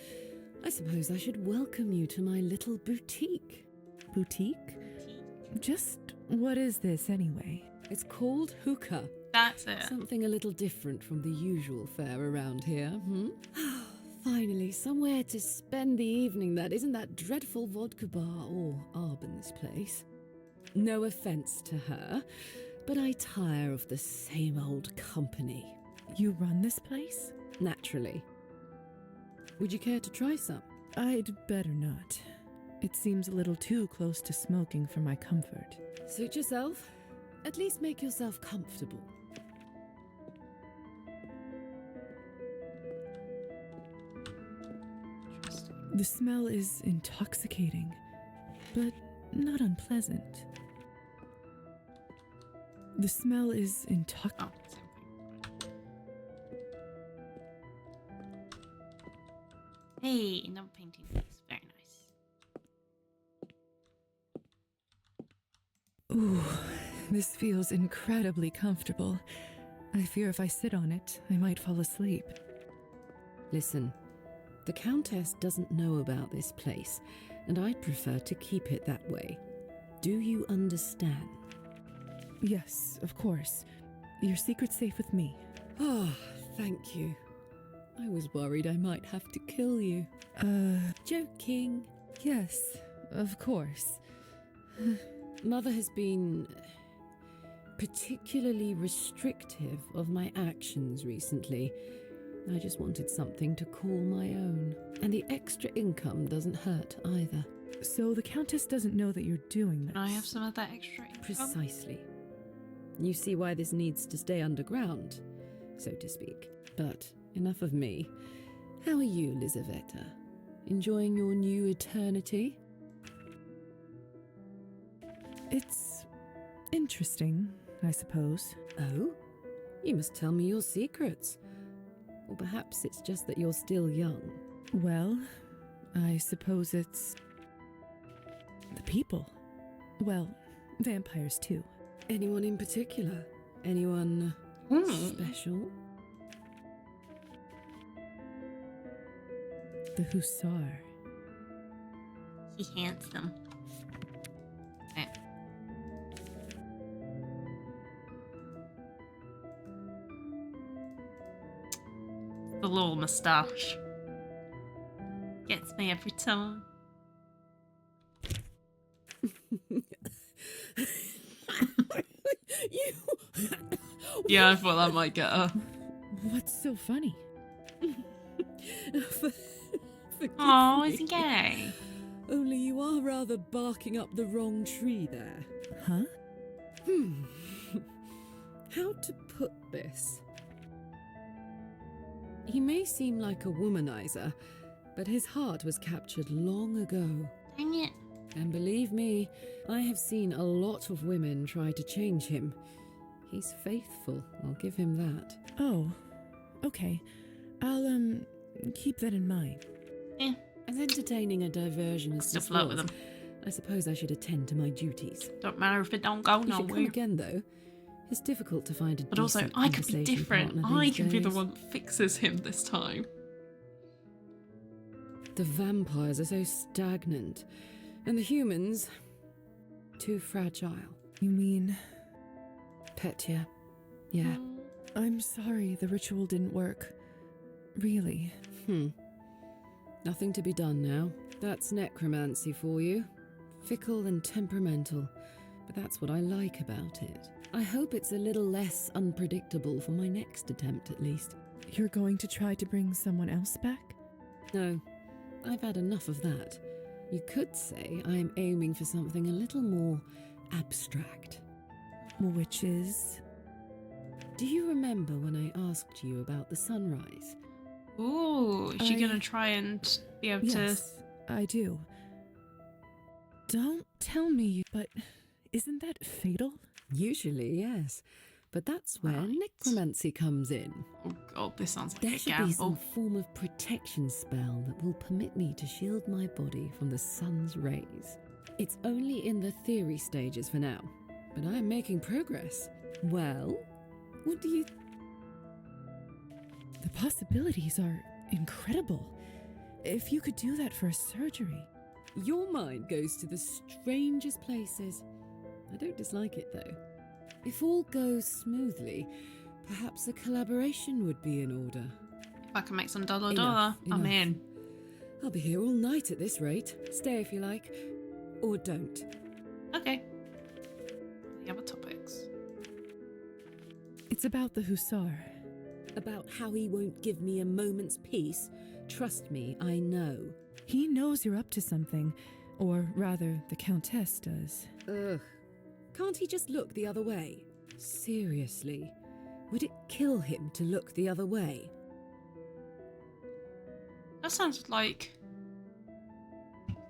I suppose I should welcome you to my little boutique. Boutique? Just what is this anyway? It's called Hookah. That's it. Something a little different from the usual fare around here, Finally, somewhere to spend the evening that isn't that dreadful vodka bar or arb in this place. No offense to her, but I tire of the same old company. You run this place? Naturally. Would you care to try some? I'd better not. It seems a little too close to smoking for my comfort. Suit yourself. At least make yourself comfortable. The smell is intoxicating, but not unpleasant. The smell is intoxicating. Hey, another painting piece. Very nice. Ooh, this feels incredibly comfortable. I fear if I sit on it, I might fall asleep. Listen, the Countess doesn't know about this place, and I'd prefer to keep it that way. Do you understand? Yes, of course. Your secret's safe with me. Ah, thank you. I was worried I might have to kill you. Joking. Yes, of course. Mother has been particularly restrictive of my actions recently. I just wanted something to call my own. And the extra income doesn't hurt either. So the Countess doesn't know that you're doing this? Can I have some of that extra income? Precisely. You see why this needs to stay underground, so to speak. But enough of me. How are you, Lizaveta? Enjoying your new eternity? It's interesting, I suppose. Oh? You must tell me your secrets. Or perhaps it's just that you're still young. Well, I suppose it's... the people. Well, vampires too. Anyone in particular? Anyone special? The Hussar. He handsome. Okay. The little moustache. Gets me every time. Yeah, I thought that might get her. What's so funny? Oh, is he gay? Only you are rather barking up the wrong tree there. Huh? How to put this? He may seem like a womanizer, but his heart was captured long ago. Dang it. And believe me, I have seen a lot of women try to change him. He's faithful, I'll give him that. Oh, okay. I'll, keep that in mind. Yeah. As entertaining a diversion as Still this flirt was, with him. I suppose I should attend to my duties. Don't matter if it don't go You should come nowhere. again, though. It's difficult to find a But also, decent I could be conversation different. partner I these can be the days. one that fixes him this time. The vampires are so stagnant, and the humans too fragile. You mean... Petya. Yeah. I'm sorry the ritual didn't work. Really. Nothing to be done now. That's necromancy for you. Fickle and temperamental, but that's what I like about it. I hope it's a little less unpredictable for my next attempt, at least. You're going to try to bring someone else back? No, I've had enough of that. You could say I'm aiming for something a little more abstract. Which is? Do you remember when I asked you about the sunrise? Ooh, is she gonna try and be able Yes, I do. Don't tell me, but isn't that fatal? Usually, yes. But that's where Right. necromancy comes in. Oh god, this sounds like There a should be some gamble. form of protection spell that will permit me to shield my body from the sun's rays. It's only in the theory stages for now, but I am making progress. Well, what do you... The possibilities are incredible. If you could do that for a surgery. Your mind goes to the strangest places. I don't dislike it, though. If all goes smoothly, perhaps a collaboration would be in order. If I can make some dollar, Enough, I'm enough. in. I'll be here all night at this rate. Stay if you like, or don't. Okay. The other topics. It's about the Hussar. About how he won't give me a moment's peace? Trust me, I know. He knows you're up to something, or rather, the Countess does. Ugh. Can't he just look the other way? Seriously, would it kill him to look the other way? That sounds like...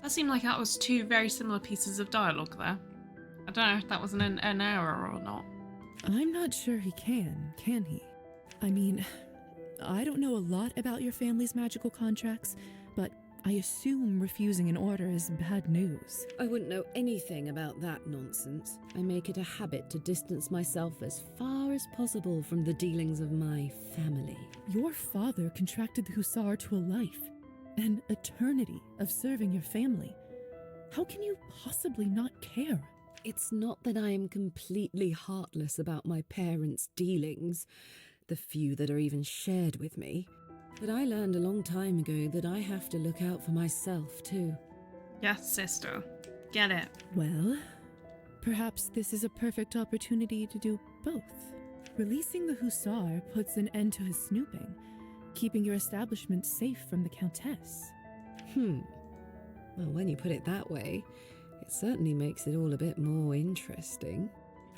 That seemed like that was two very similar pieces of dialogue there. I don't know if that was an error or not. I'm not sure he can he? I mean, I don't know a lot about your family's magical contracts, but I assume refusing an order is bad news. I wouldn't know anything about that nonsense. I make it a habit to distance myself as far as possible from the dealings of my family. Your father contracted the Hussar to a life, an eternity of serving your family. How can you possibly not care? It's not that I am completely heartless about my parents' dealings, the few that are even shared with me. But I learned a long time ago that I have to look out for myself too. Yes, sister. Get it. Well, perhaps this is a perfect opportunity to do both. Releasing the Hussar puts an end to his snooping, keeping your establishment safe from the Countess. Well, when you put it that way, it certainly makes it all a bit more interesting.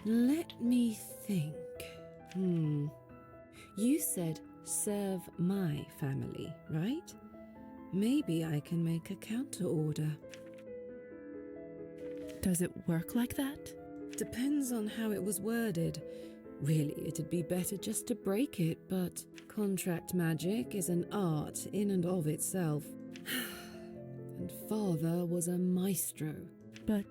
Let me think. You said serve my family, right? Maybe I can make a counter order. Does it work like that? Depends on how it was worded. Really, it'd be better just to break it, but contract magic is an art in and of itself. And father was a maestro. But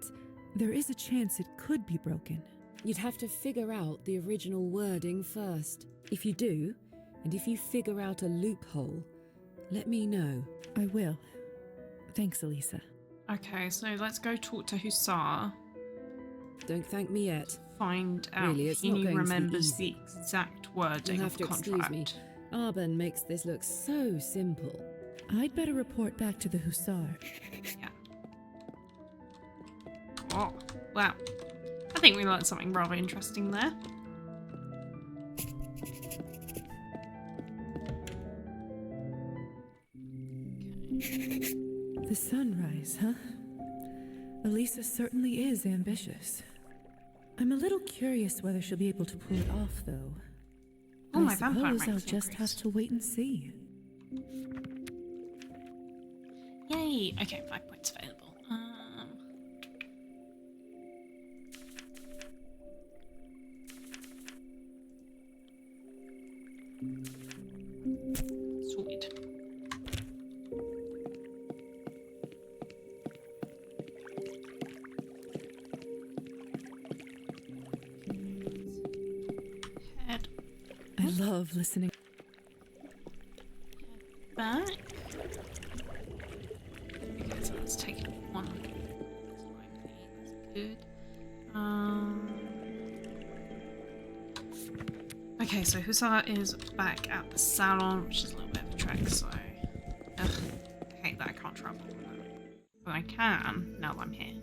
there is a chance it could be broken. You'd have to figure out the original wording first. If you do, and if you figure out a loophole, let me know. I will. Thanks, Elisa. Okay, so let's go talk to Hussar. Don't thank me yet. Find out Really, if it's he not going to be remembers the easy. exact wording You'll have of to the excuse contract. me. Arben makes this look so simple. I'd better report back to the Hussar. Yeah. Oh, wow. I think we learned something rather interesting there. The sunrise, huh? Elisa certainly is ambitious. I'm a little curious whether she'll be able to pull it off, though. Oh, my vampire suppose rank I'll has just have increased. to wait and see. Yay! Okay, 5 points available. Sorted. Head I love listening. back. Okay, so let's take it one. That's good. Okay, so Hussar is back at the salon, which is a little bit of a trek, so... Ugh, I hate that I can't travel. But I can now that I'm here.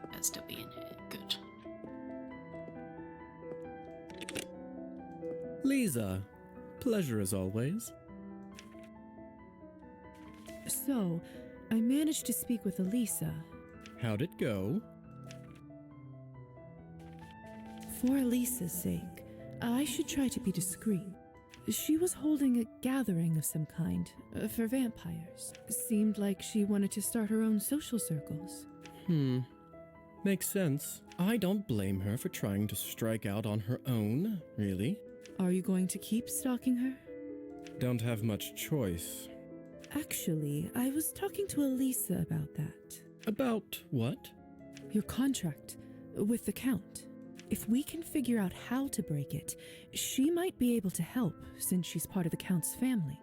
Better still be in here. Good. Lisa, pleasure as always. So, I managed to speak with Elisa. How'd it go? For Elisa's sake, I should try to be discreet. She was holding a gathering of some kind for vampires. Seemed like she wanted to start her own social circles. Makes sense. I don't blame her for trying to strike out on her own, really. Are you going to keep stalking her? Don't have much choice. Actually, I was talking to Elisa about that. About what? Your contract with the Count. If we can figure out how to break it, she might be able to help since she's part of the Count's family.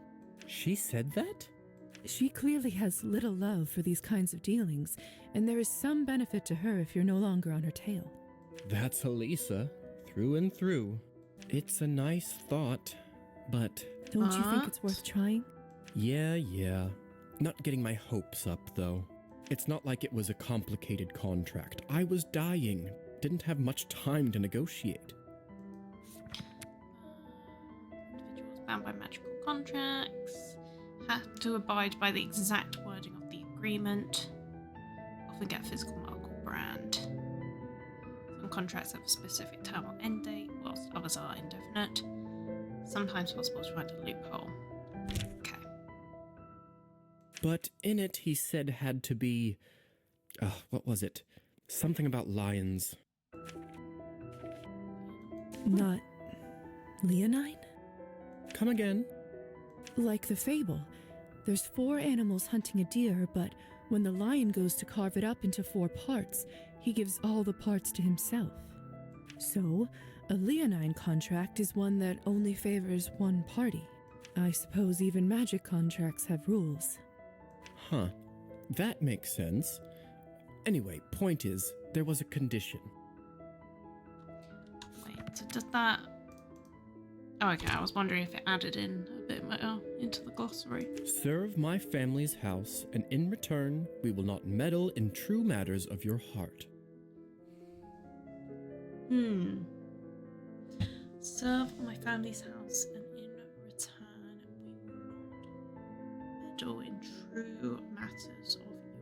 She said that? She clearly has little love for these kinds of dealings, and there is some benefit to her if you're no longer on her tail. That's Elisa, through and through. It's a nice thought, but... Don't you think it's worth trying? Yeah. Not getting my hopes up, though. It's not like it was a complicated contract. I was dying. Didn't have much time to negotiate. Individuals bound by magical contracts have to abide by the exact wording of the agreement. Often get physical mark or brand. Some contracts have a specific term or end date, whilst others are indefinite. Sometimes possible to find a loophole. Okay. But in it, he said had to be... what was it? Something about lions. Not leonine? Come again? Like the fable. There's 4 animals hunting a deer, but when the lion goes to carve it up into 4 parts, he gives all the parts to himself. So, a leonine contract is one that only favors one party. I suppose even magic contracts have rules. Huh. That makes sense. Anyway, point is, there was a condition. Wait, so does that... Oh, okay, I was wondering if it added in a bit more into the glossary. Serve my family's house, and in return, we will not meddle in true matters of your heart. Serve my family's house, and in return, we will not meddle in true matters of your heart.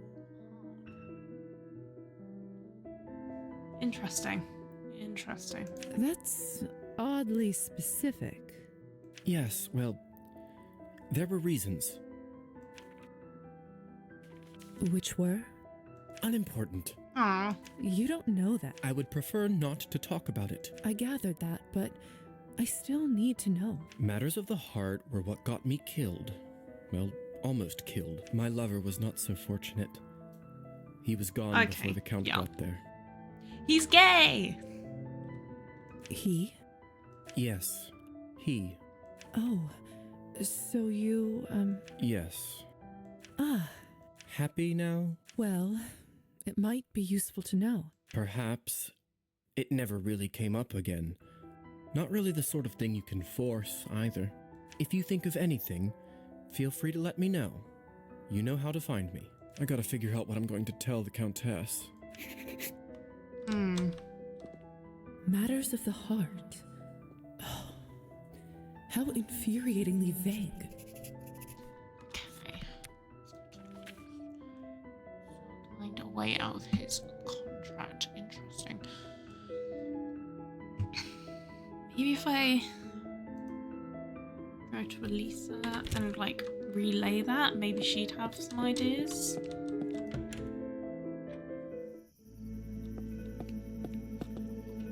Interesting. That's oddly specific. Yes, well, there were reasons. Which were? Unimportant. Aw. You don't know that. I would prefer not to talk about it. I gathered that, but I still need to know. Matters of the heart were what got me killed. Well, almost killed. My lover was not so fortunate. He was gone before the Count got there. He's gay! He? Yes, he. Oh, so you, Yes. Ah. Happy now? Well, it might be useful to know. Perhaps. It never really came up again. Not really the sort of thing you can force, either. If you think of anything, feel free to let me know. You know how to find me. I gotta figure out what I'm going to tell the Countess. Matters of the heart. Oh, how infuriatingly vague. Okay. Find a way out of his contract. Interesting. Maybe if I go to Elisa and like relay that, maybe she'd have some ideas.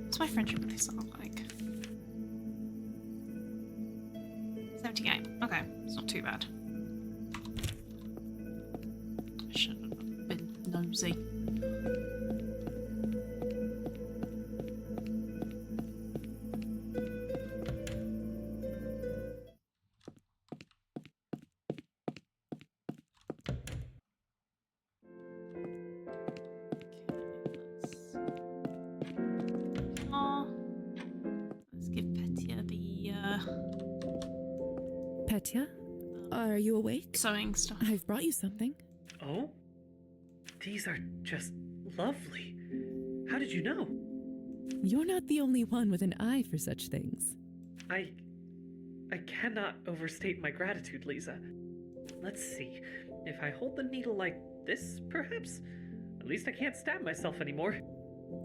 What's my friendship with Elisa look like? 78. Okay, it's not too bad. I shouldn't have been nosy. Petya, are you awake? Sewing stuff. I've brought you something. Oh? These are just lovely. How did you know? You're not the only one with an eye for such things. I cannot overstate my gratitude, Lisa. Let's see. If I hold the needle like this, perhaps? At least I can't stab myself anymore.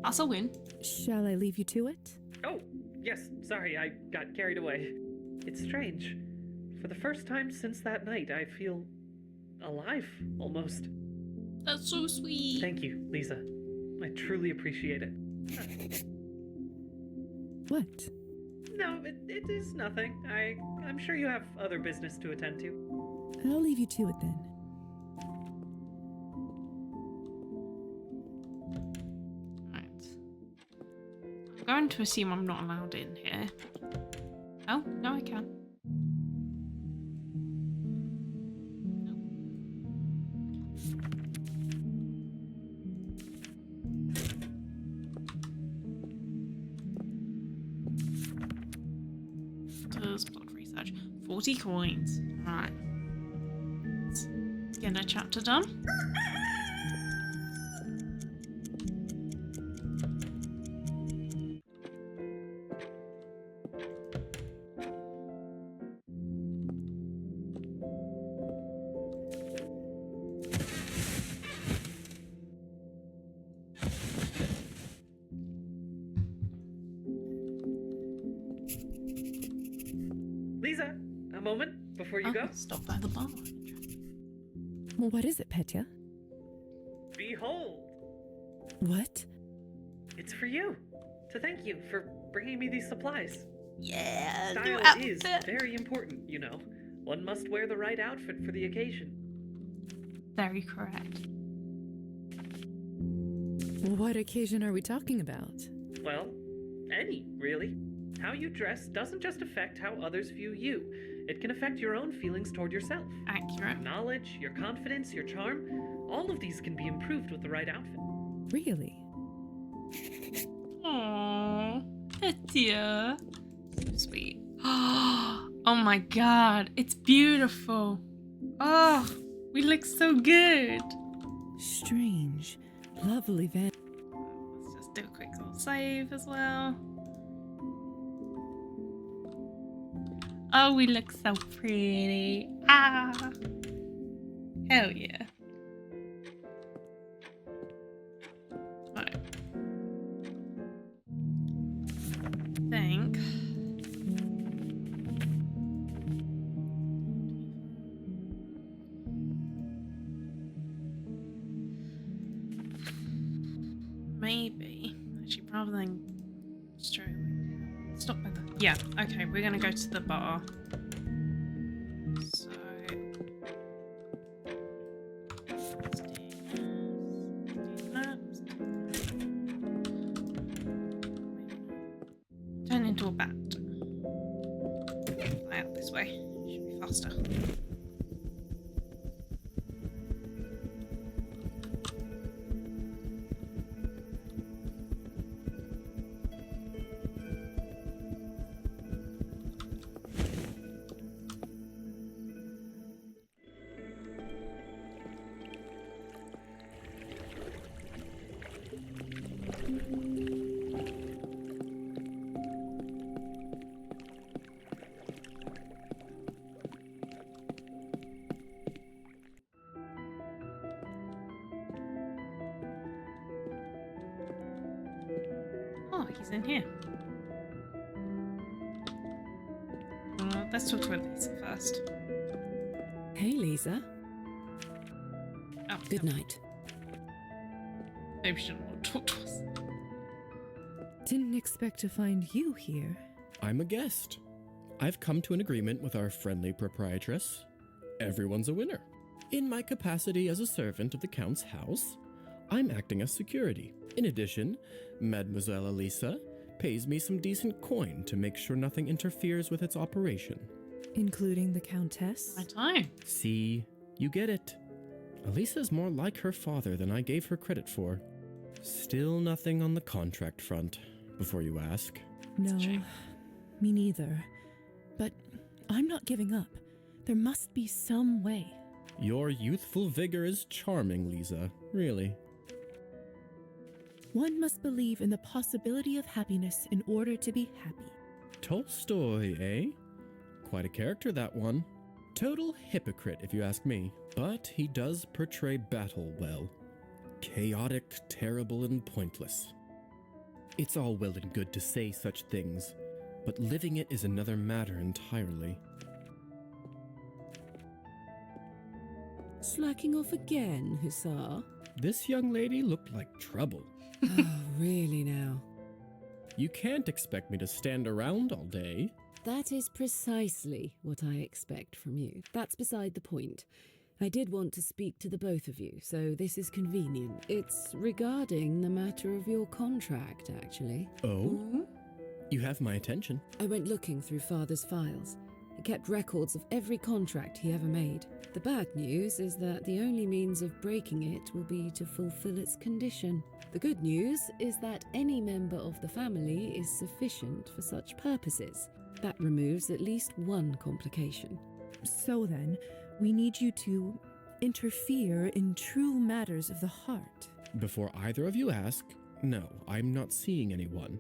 That's a win. Shall I leave you to it? Oh, yes, sorry, I got carried away. It's strange. For the first time since that night, I feel alive, almost. That's so sweet. Thank you, Lisa. I truly appreciate it. What? No, it is nothing. I'm sure you have other business to attend to. I'll leave you to it then. Right. I'm going to assume I'm not allowed in here. Oh, no, I can. Plot research. 40 coins. Right. Let's get a chapter done. Lisa, a moment before you go. Stop by the bar. Well, what is it, Petya? Behold! What? It's for you. To thank you for bringing me these supplies. Yeah, Style is very important, you know. One must wear the right outfit for the occasion. Very correct. What occasion are we talking about? Well, any, really. How you dress doesn't just affect how others view you. It can affect your own feelings toward yourself. Accurate. Your knowledge, your confidence, your charm, all of these can be improved with the right outfit. Really? Aww, Petya. So sweet. Oh my god, it's beautiful. Oh, we look so good. Strange. Lovely van. Let's just do a quick little save as well. Oh, we look so pretty. Ah. Hell yeah. Right. I think. Maybe. Actually, rather than straight away. Stop by the. Yeah, okay, we're gonna go to the bar. So. Let's do that. Turn into a bat. Fly out this way. Should be faster. Oh, he's in here. Let's talk to Elisa first. Hey, Lisa. Oh, Good night. maybe she didn't want to talk to us. Didn't expect to find you here. I'm a guest. I've come to an agreement with our friendly proprietress. Everyone's a winner. In my capacity as a servant of the Count's house, I'm acting as security. In addition, Mademoiselle Elisa pays me some decent coin to make sure nothing interferes with its operation. Including the Countess? My time. See, you get it. Elisa's more like her father than I gave her credit for. Still nothing on the contract front, before you ask. No, shame. me neither. But I'm not giving up. There must be some way. Your youthful vigor is charming, Lisa. Really. One must believe in the possibility of happiness in order to be happy. Tolstoy, eh? Quite a character, that one. Total hypocrite, if you ask me. But he does portray battle well. Chaotic, terrible, and pointless. It's all well and good to say such things, but living it is another matter entirely. Slacking off again, Hussar? This young lady looked like trouble. Oh, really now? You can't expect me to stand around all day. That is precisely what I expect from you. That's beside the point. I did want to speak to the both of you, so this is convenient. It's regarding the matter of your contract, actually. Oh? You have my attention. I went looking through Father's files. He kept records of every contract he ever made. The bad news is that the only means of breaking it will be to fulfill its condition. The good news is that any member of the family is sufficient for such purposes. That removes at least one complication. So then, we need you to interfere in true matters of the heart. Before either of you ask, no, I'm not seeing anyone.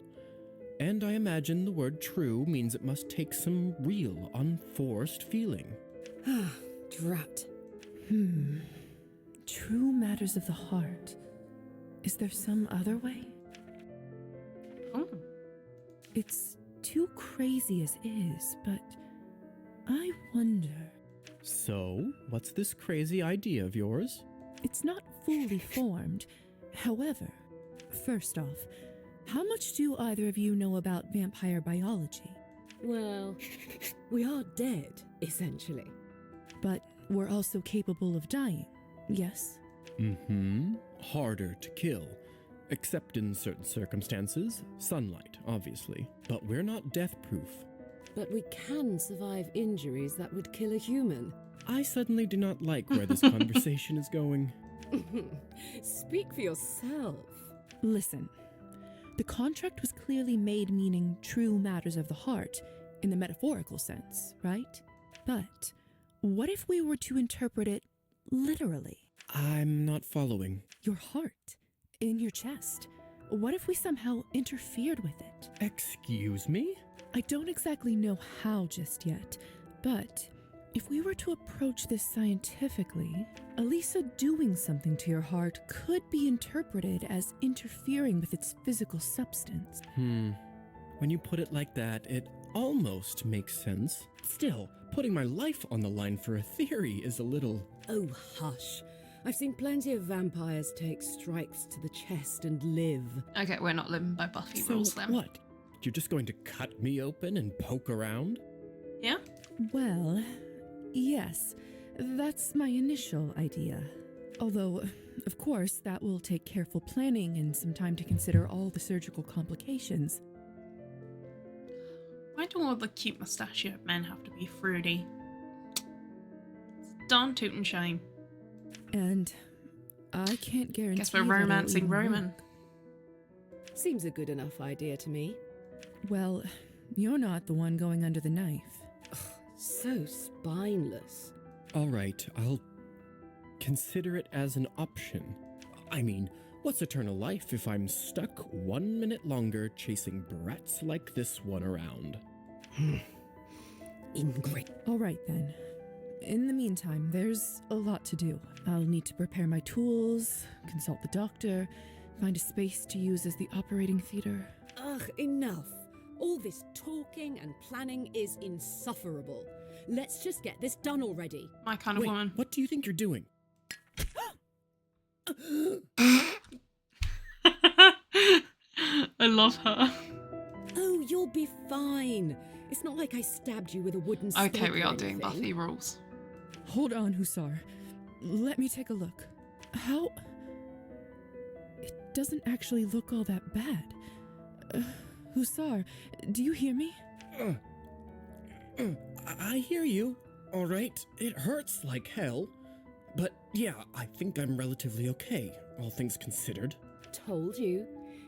And I imagine the word true means it must take some real, unforced feeling. Ah, drat. True matters of the heart. Is there some other way? Oh. It's too crazy as is, but I wonder. So, what's this crazy idea of yours? It's not fully formed. However, first off, how much do either of you know about vampire biology? Well, we are dead, essentially. But we're also capable of dying, yes? Harder to kill. Except in certain circumstances. Sunlight, obviously. But we're not death-proof. But we can survive injuries that would kill a human. I suddenly do not like where this conversation is going. Speak for yourself. Listen, the contract was clearly made meaning true matters of the heart, in the metaphorical sense, right? But what if we were to interpret it literally? I'm not following. Your heart, in your chest. What if we somehow interfered with it? Excuse me? I don't exactly know how just yet, but if we were to approach this scientifically, Elisa doing something to your heart could be interpreted as interfering with its physical substance. When you put it like that, it almost makes sense. Still, putting my life on the line for a theory is a little... Oh, hush. I've seen plenty of vampires take strikes to the chest and live. Okay, we're not living by Buffy rules then. What? You're just going to cut me open and poke around? Yeah? Well, yes, that's my initial idea. Although, of course, that will take careful planning and some time to consider all the surgical complications. Why do all the cute mustachioed men have to be fruity? It's darn tootin' shame. And I can't guarantee. Guess we're that it'll romancing even Roman. work. Seems a good enough idea to me. Well, you're not the one going under the knife. So spineless. All right, I'll consider it as an option. I mean, what's eternal life if I'm stuck 1 minute longer chasing brats like this one around? Ingrid. All right then. In the meantime, there's a lot to do. I'll need to prepare my tools, consult the doctor, find a space to use as the operating theater. Ugh, enough. All this talking and planning is insufferable. Let's just get this done already. My kind of Wait, woman. what do you think you're doing? I love her. Oh, you'll be fine. It's not like I stabbed you with a wooden stake. Okay, we or are doing anything. Buffy rules. Hold on, Hussar. Let me take a look. How? It doesn't actually look all that bad. Hussar, do you hear me? I hear you. All right, it hurts like hell. But yeah, I think I'm relatively okay, all things considered. Told you.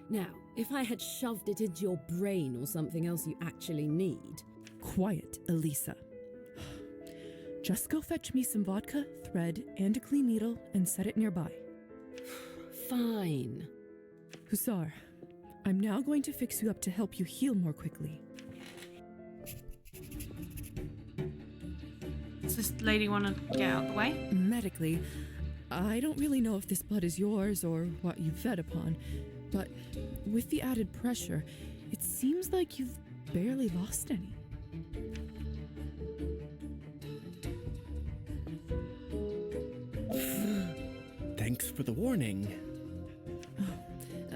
Now, if I had shoved it into your brain or something else you actually need. Quiet, Elisa. Just go fetch me some vodka, thread, and a clean needle and set it nearby. Fine. Hussar, I'm now going to fix you up to help you heal more quickly. Does this lady want to get out of the way? Medically, I don't really know if this blood is yours or what you fed upon, but with the added pressure, it seems like you've barely lost any. Thanks for the warning.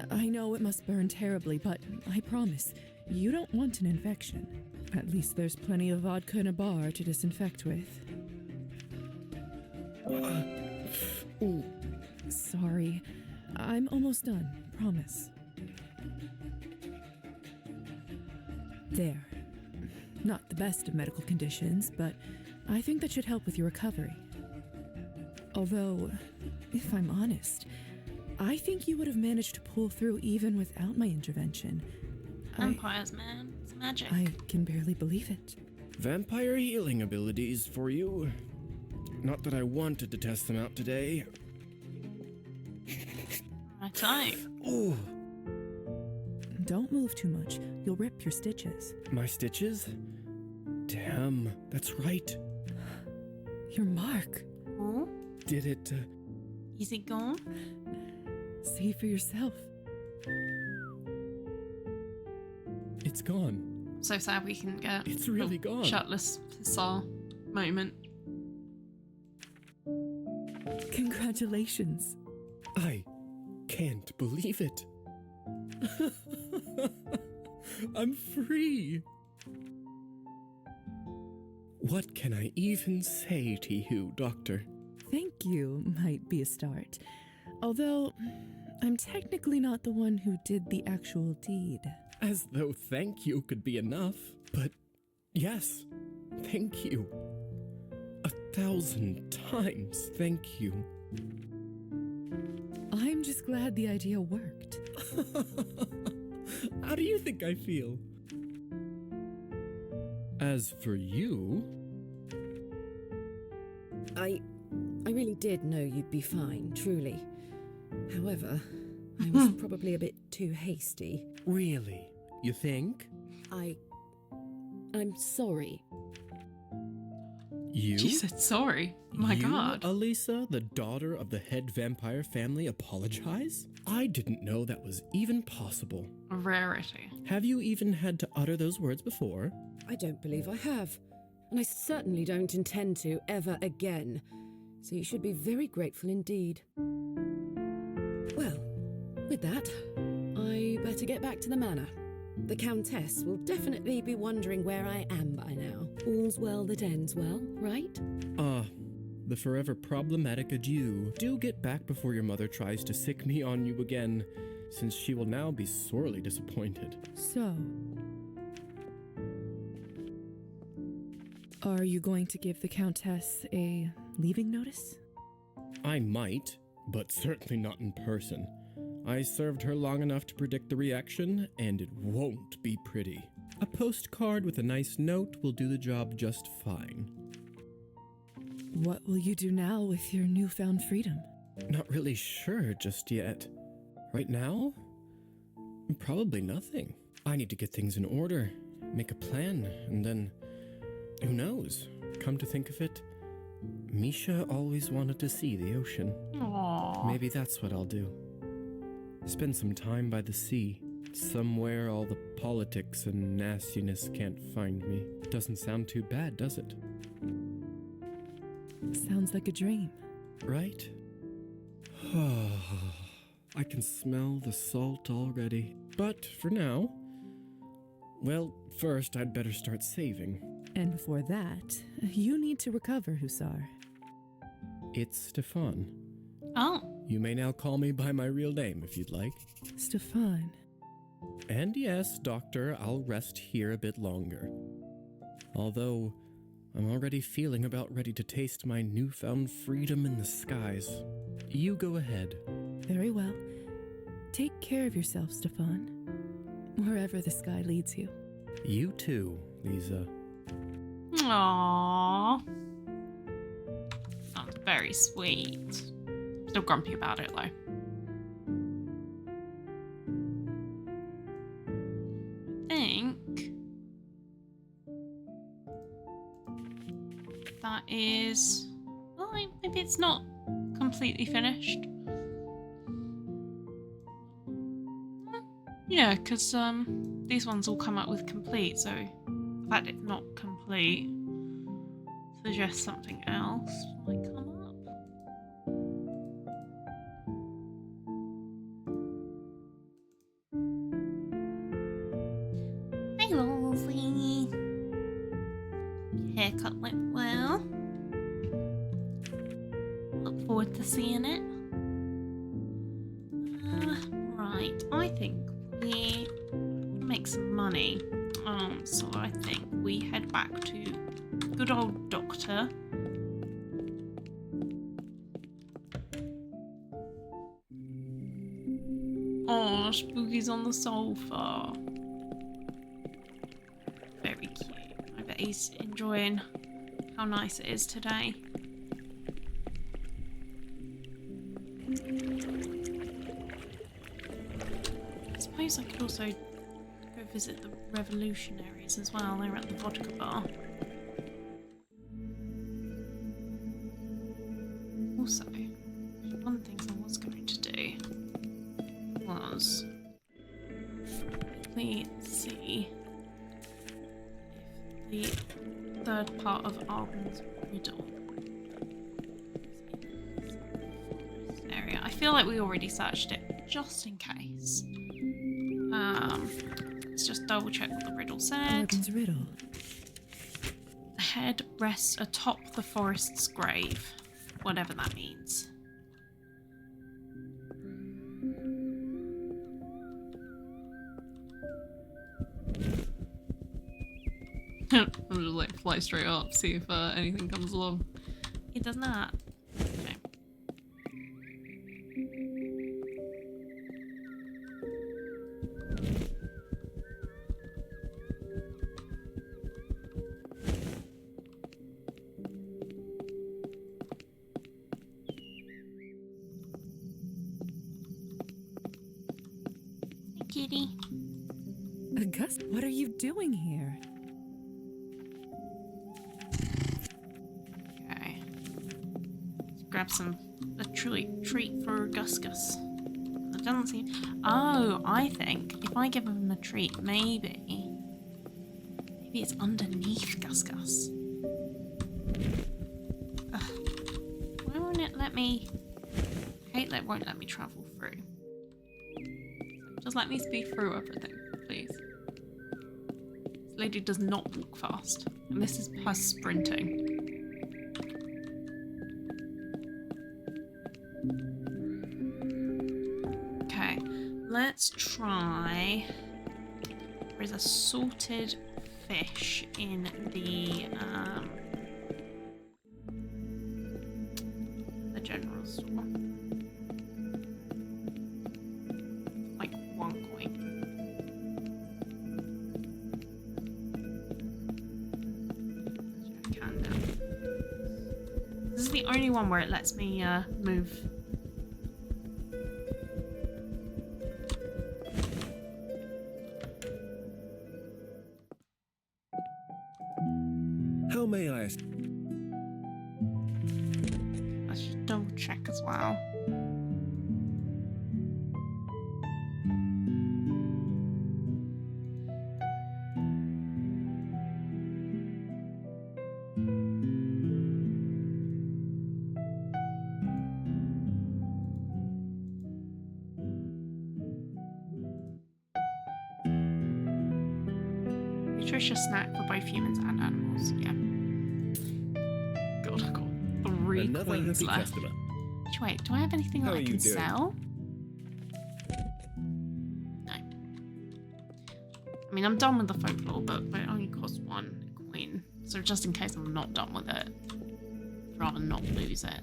I know it must burn terribly, but I promise, you don't want an infection. At least there's plenty of vodka in a bar to disinfect with. Sorry, I'm almost done, promise. There. Not the best of medical conditions, but I think that should help with your recovery. Although, if I'm honest, I think you would have managed to pull through even without my intervention. Vampires, man. It's magic. I can barely believe it. Vampire healing abilities for you. Not that I wanted to test them out today. Right. Oh, Don't move too much. You'll rip your stitches. my stitches? Damn, that's right. Your mark. Oh, Did it, is it gone? See for yourself. it's gone. So sad we can get It's really a gone. shirtless Hussar moment. Congratulations. I can't believe it. I'm free. What can I even say to you, Doctor? Thank you might be a start. Although, I'm technically not the one who did the actual deed. As though thank you could be enough. But yes, thank you. 1,000 times thank you. I'm just glad the idea worked. How do you think I feel? As for you, I really did know you'd be fine, truly. However, I was probably a bit too hasty. really, you think? I'm sorry. You? She said sorry. My you, God. Elisa, the daughter of the head vampire family, apologize? I didn't know that was even possible. A rarity. Have you even had to utter those words before? I don't believe I have. And I certainly don't intend to ever again. So you should be very grateful indeed. Well, with that, I better get back to the manor. The Countess will definitely be wondering where I am by now. All's well that ends well, right? The forever problematic adieu. Do get back before your mother tries to sick me on you again, since she will now be sorely disappointed. So, are you going to give the Countess a leaving notice? I might, but certainly not in person. I served her long enough to predict the reaction, and it won't be pretty. A postcard with a nice note will do the job just fine. What will you do now with your newfound freedom? Not really sure just yet. Right now? Probably nothing. I need to get things in order, make a plan, and then, who knows? Come to think of it, Misha always wanted to see the ocean. Aww. Maybe that's what I'll do. Spend some time by the sea, somewhere all the politics and nastiness can't find me. Doesn't sound too bad, does it? Sounds like a dream. Right? I can smell the salt already. But for now, well, first I'd better start saving. And before that, you need to recover, Hussar. It's Stefan. Oh. You may now call me by my real name if you'd like. Stefan. And yes, Doctor, I'll rest here a bit longer. Although, I'm already feeling about ready to taste my newfound freedom in the skies. You go ahead. Very well. Take care of yourself, Stefan. Wherever the sky leads you. You too, Lisa. Aww. very sweet. Still grumpy about it though. I think that is. Well, maybe it's not completely finished. Yeah, because these ones all come up with complete, so the fact it's not complete suggests something else might come up. Hey, Lolsey. Your haircut went well. Look forward to seeing it. Right, I think we make some money. So I think we head back to good old doctor. Oh, Spooky's on the sofa. Very cute. I bet he's enjoying how nice it is today. I suppose I could also go visit the revolutionaries as well. They're at the vodka bar. Also, one of the things I was going to do was quickly see if the third part of Arden's riddle is in this area. I feel like we already searched it, just in case. Let's just double check what the riddle said. Arden's riddle. The head rests atop the forest's grave, whatever that means. I'll just like fly straight up, see if anything comes along. It does not. Okay. Hey, kitty. Augusta, what are you doing here? Okay. Let's grab a treat for Gus Gus. It doesn't seem. Oh, I think if I give him a treat, maybe it's underneath Gus Gus. Ugh. Why won't it let me? I hate that it won't let me travel through. Just let me speed through everything, please. This lady does not walk fast, and this is her sprinting. Okay, let's try. There is a salted fish in the general store. Like 1 coin. I can now. This is the only one where it lets me move. How may I ask? I should double check as well. Nutritious snack for both humans and animals. Yeah. God, I've got 3 Another coins happy left. customer. Wait, do I have anything How that are I you can doing? sell? No. I mean, I'm done with the folklore, but it only costs 1 coin. So just in case I'm not done with it, I'd rather not lose it.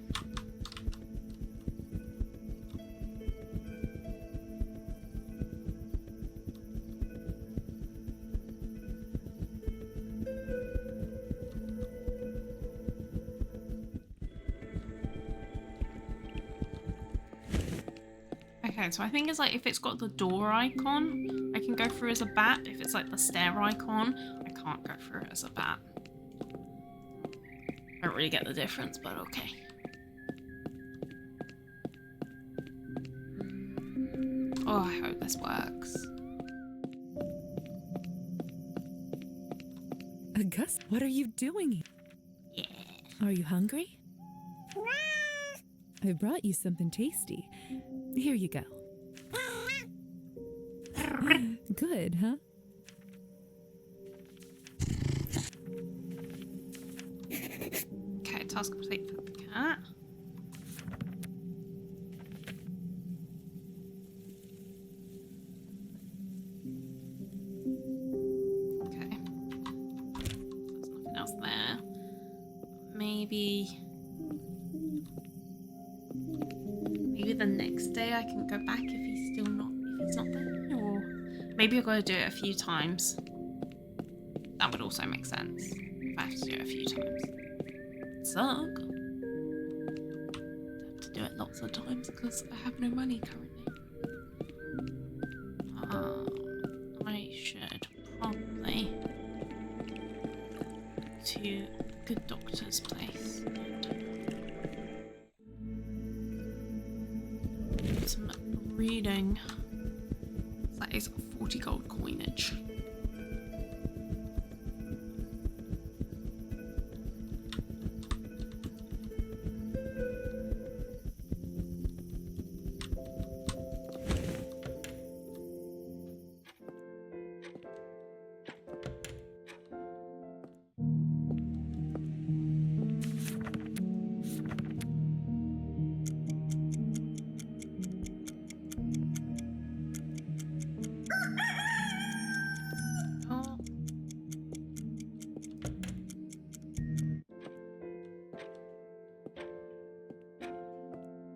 Okay, so I think it's like if it's got the door icon, I can go through as a bat. If it's like the stair icon, I can't go through as a bat. I don't really get the difference, but okay. Oh, I hope this works. Gus, what are you doing? Yeah. Are you hungry? I brought you something tasty. Here you go. Good, huh? Okay, task complete for the cat. Okay. There's nothing else there. Maybe the next day I can go back if he's not there, or maybe I've got to do it a few times. That would also make sense if I have to do it a few times. It'd suck. I have to do it lots of times because I have no money currently. I should probably to the good doctor's place. Some reading. That is 40 gold coinage.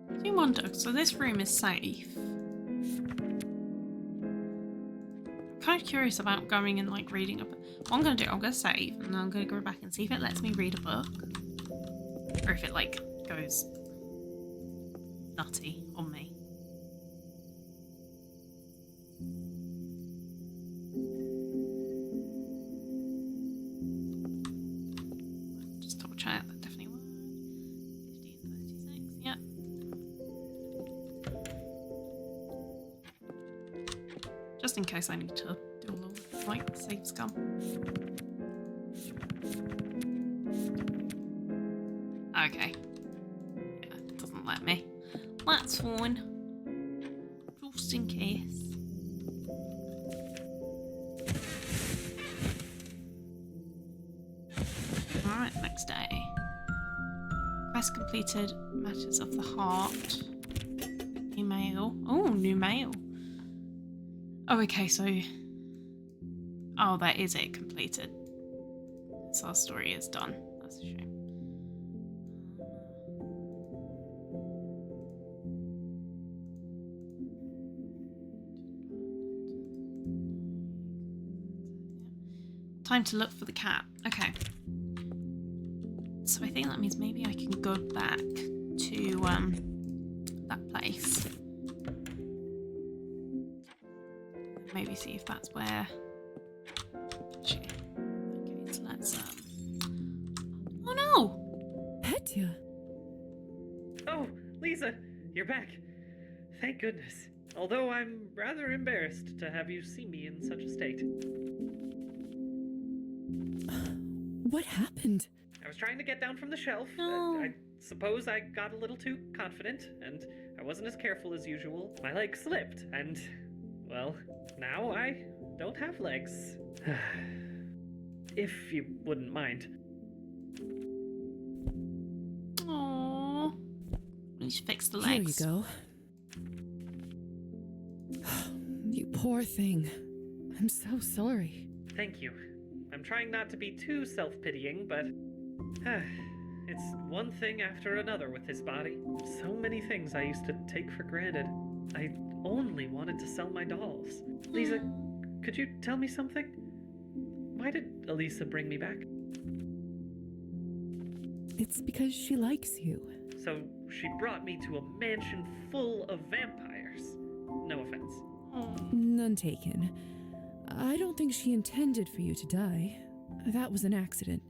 I do wonder, so this room is safe. I'm kind of curious about going and like reading a book. What I'm going to do, I'm going to save and then I'm going to go back and see if it lets me read a book. Or if it like goes nutty on me. Just double check, that definitely worked. 1536, yep. Just in case I need to do a little like save scum. Okay. Yeah, it doesn't let me. That's fine. Just in case. Alright, next day. Quest completed. Matters of the heart. New mail. Oh, new mail. Oh, okay, so... Oh, that is it completed. So our story is done. That's a shame. Time to look for the cat. Okay. So I think that means maybe I can go back to that place. Maybe see if that's where. Actually, okay, so let's Oh no! Petya! Oh, Lisa, you're back. Thank goodness. Although I'm rather embarrassed to have you see me in such a state. What happened? I was trying to get down from the shelf. No. I suppose I got a little too confident, and I wasn't as careful as usual. My leg slipped, and, well, now I don't have legs. If you wouldn't mind. Aww. Let's fix the legs. Here you go. You poor thing. I'm so sorry. Thank you. I'm trying not to be too self-pitying, but it's one thing after another with this body. So many things I used to take for granted. I only wanted to sell my dolls. Lisa, could you tell me something? Why did Elisa bring me back? It's because she likes you. So she brought me to a mansion full of vampires. No offense. None taken. I don't think she intended for you to die. That was an accident,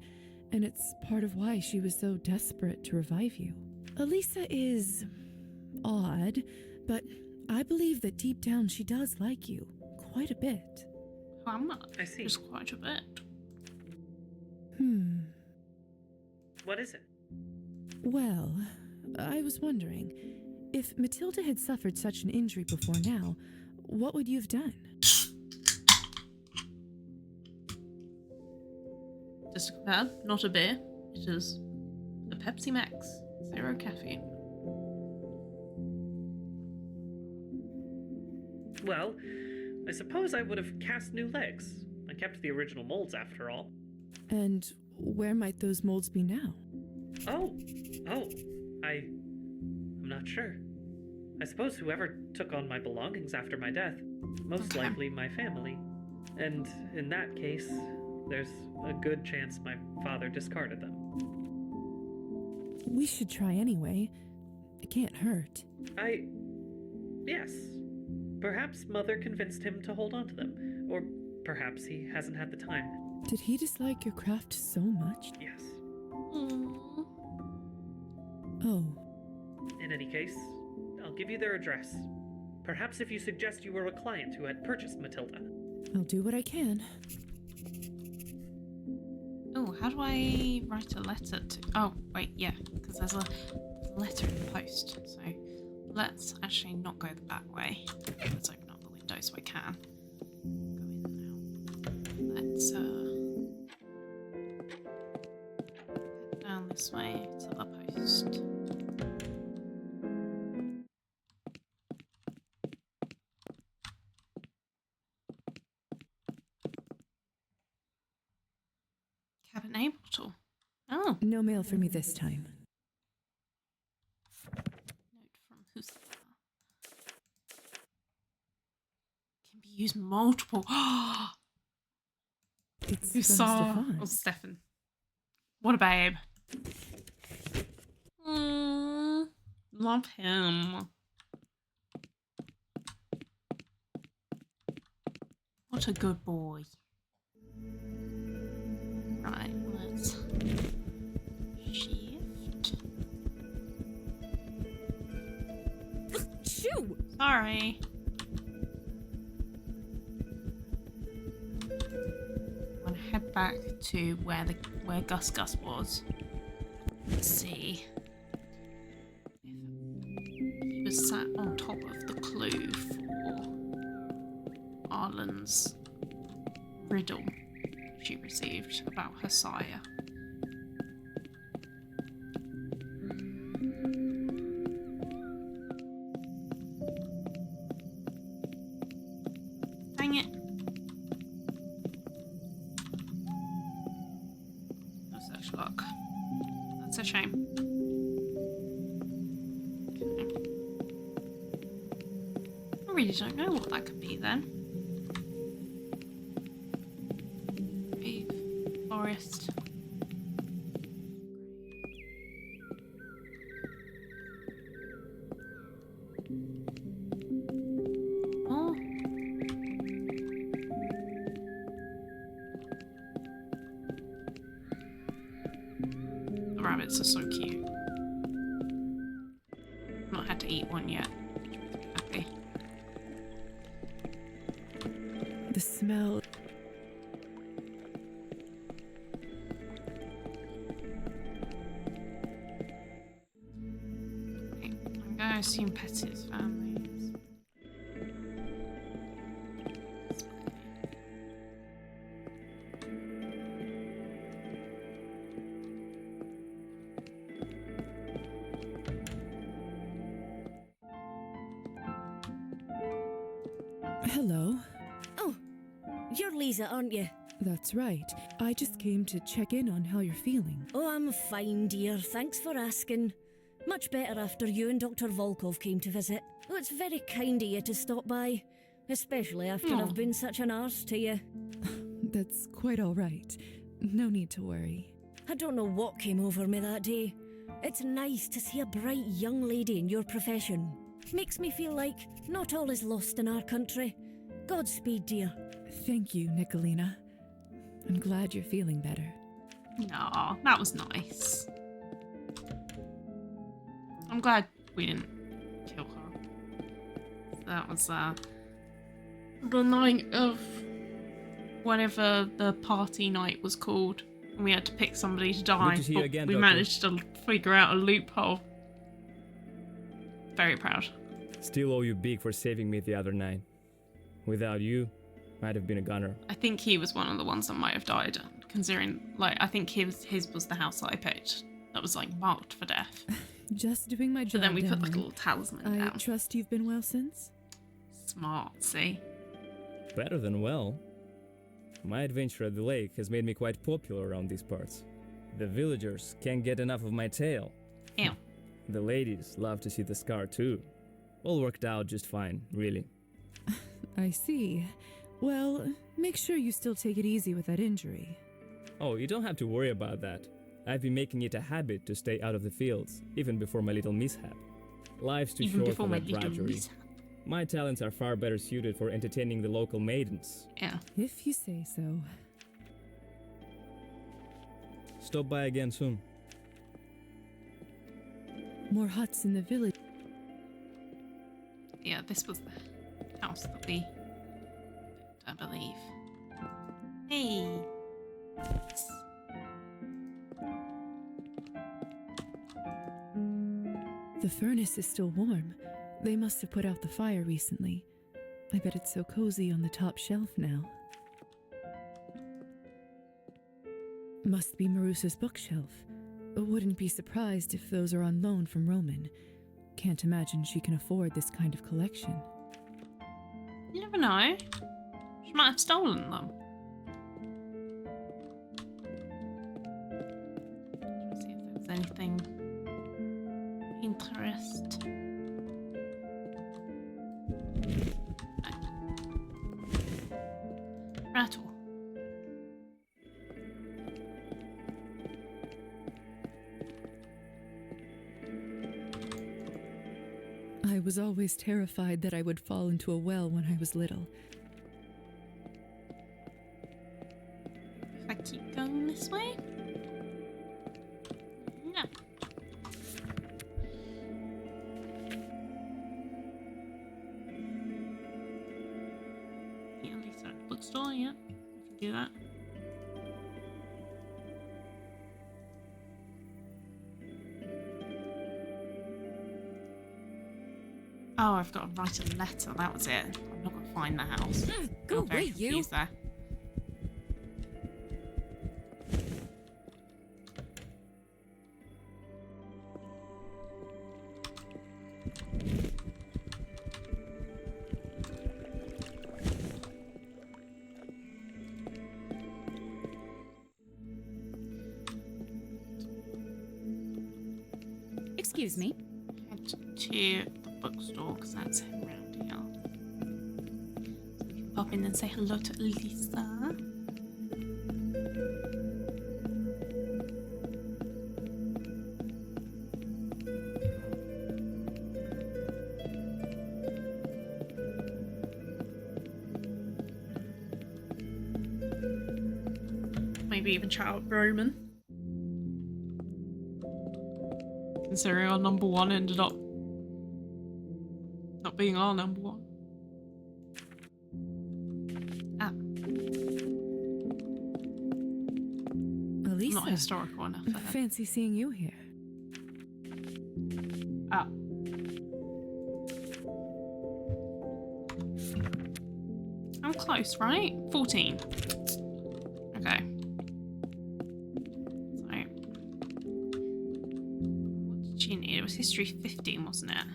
and it's part of why she was so desperate to revive you. Elisa is odd, but I believe that deep down she does like you quite a bit. How much? I see. Just quite a bit. What is it? Well, I was wondering, if Matilda had suffered such an injury before now, what would you have done? Just to confirm, not a beer. It is a Pepsi Max, 0 caffeine. Well, I suppose I would have cast new legs. I kept the original molds after all. And where might those molds be now? I'm not sure. I suppose whoever took on my belongings after my death, most likely my family. And in that case, there's a good chance my father discarded them. We should try anyway. It can't hurt. Yes. Perhaps Mother convinced him to hold on to them. Or perhaps he hasn't had the time. Did he dislike your craft so much? Yes. Oh. In any case, I'll give you their address. Perhaps if you suggest you were a client who had purchased Matilda. I'll do what I can. Oh, how do I write a letter to... Oh, wait, yeah, because there's a letter in the post. So let's actually not go that way. Let's open up the window so I can go in now. Let's head down this way to the post. Cabernet bottle. Oh. No mail for me this time. Note from Hussar. Can be used multiple. It's Hussar. from Stefan. Oh, Stefan. What a babe. Love him. What a good boy. Right, let's shift. Shoo! Sorry. I'm gonna head back to where Gus was. Let's see if he was sat on top of the clue for Arlen's riddle she received about her sire. Dang it. No such luck. That's a shame. Okay. I really don't know what that could be then. Forest. Oh. The rabbits are so cute. Not had to eat one yet. Happy. The smell. I assume Petit's family is. Hello. Oh, you're Lisa, aren't you? That's right. I just came to check in on how you're feeling. Oh, I'm fine, dear. Thanks for asking. Much better after you and Dr. Volkov came to visit. Oh, it's very kind of you to stop by, especially after I've been such an arse to you. That's quite all right. No need to worry. I don't know what came over me that day. It's nice to see a bright young lady in your profession. Makes me feel like not all is lost in our country. Godspeed, dear. Thank you, Nicolina. I'm glad you're feeling better. Aw, that was nice. I'm glad we didn't kill her. That was the night of whatever the party night was called. And we had to pick somebody to die. Good to see you but again, we Doctor. managed to figure out a loophole. Very proud. Still owe you big for saving me the other night. Without you, I'd have been a gunner. I think he was one of the ones that might have died, considering, like, I think his was the house that I picked that was, like, marked for death. Just doing my job. But then we put, like, a Emily. little talisman I down. trust you've been well since? Smart, see? Better than well. My adventure at the lake has made me quite popular around these parts. The villagers can't get enough of my tale. Ew. The ladies love to see the scar too. All worked out just fine, really. I see. Well, make sure you still take it easy with that injury. Oh, you don't have to worry about that. I've been making it a habit to stay out of the fields, even before my little mishap. Life's too Even short before for my that little drudgery. mishap. My talents are far better suited for entertaining the local maidens. Yeah. If you say so. Stop by again soon. More huts in the village. Yeah, this was the house that we picked, I believe. Hey! The furnace is still warm. They must have put out the fire recently. I bet it's so cozy on the top shelf now. Must be Marusa's bookshelf. Wouldn't be surprised if those are on loan from Roman. Can't imagine she can afford this kind of collection. You never know. She might have stolen them. Let's see if there's anything interest. No. Rattle. I was always terrified that I would fall into a well when I was little. If I keep going this way? No. Yeah, at least at the bookstore, yeah. We can do that. Oh, I've got to write a letter. That was it. I'm not going to find the house. Go I'm very away, you. confused there. Excuse me. Head to the bookstore because that's around here. So we can pop in and say hello to Lisa. Maybe even chat with Roman. Considering our number one ended up not being our number one. Ah. Elisa, Not historical enough for her. fancy seeing you here. Ah. I'm close, right? 14. Okay. So, what did she need? It was history 15, wasn't it?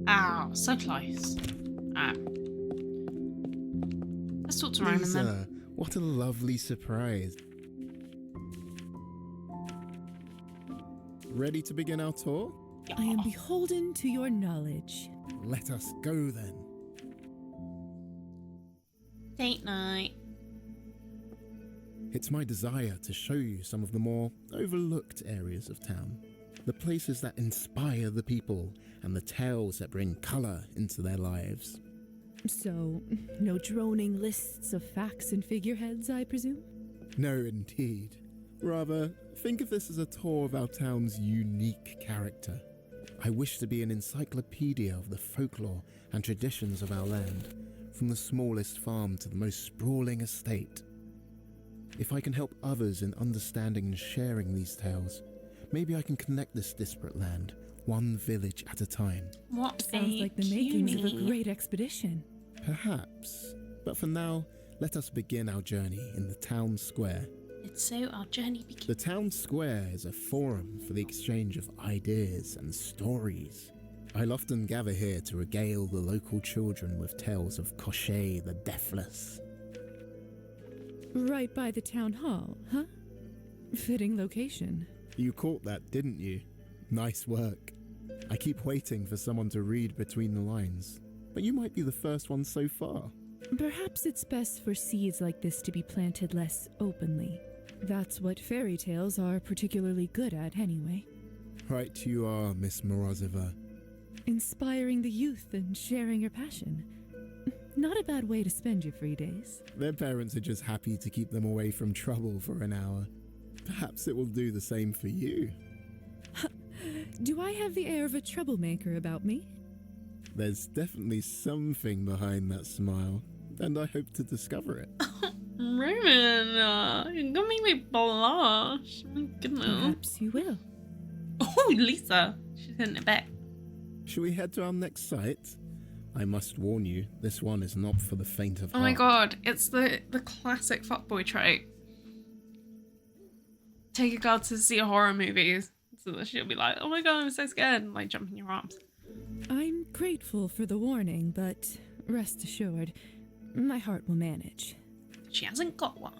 Ow, so close. Let's talk to Roman then. Lisa, what a lovely surprise. Ready to begin our tour? I am beholden to your knowledge. Let us go then. Date night. It's my desire to show you some of the more overlooked areas of town. The places that inspire the people and the tales that bring colour into their lives. So, no droning lists of facts and figureheads, I presume? No, indeed. Rather, think of this as a tour of our town's unique character. I wish to be an encyclopedia of the folklore and traditions of our land, from the smallest farm to the most sprawling estate. If I can help others in understanding and sharing these tales, maybe I can connect this disparate land, one village at a time. What Sounds like the makings of a great expedition. Perhaps, but for now, let us begin our journey in the town square. And so our journey begins. The town square is a forum for the exchange of ideas and stories. I'll often gather here to regale the local children with tales of Cochet the Deathless. Right by the town hall, huh? Fitting location. You caught that, didn't you? Nice work. I keep waiting for someone to read between the lines, but you might be the first one so far. Perhaps it's best for seeds like this to be planted less openly. That's what fairy tales are particularly good at anyway. Right you are, Miss Morozova. Inspiring the youth and sharing your passion. Not a bad way to spend your free days. Their parents are just happy to keep them away from trouble for an hour. Perhaps it will do the same for you. Do I have the air of a troublemaker about me? There's definitely something behind that smile, and I hope to discover it. Roman, you're gonna make me blush. Oh my goodness. Perhaps you will. Oh, Lisa. She's hitting it back. Shall we head to our next site? I must warn you, this one is not for the faint of heart. Oh my god, it's the classic fuckboy trait. Take a girl to see horror movies, so that she'll be like, oh my god, I'm so scared, and like jump in your arms. I'm grateful for the warning, but rest assured, my heart will manage. She hasn't got one.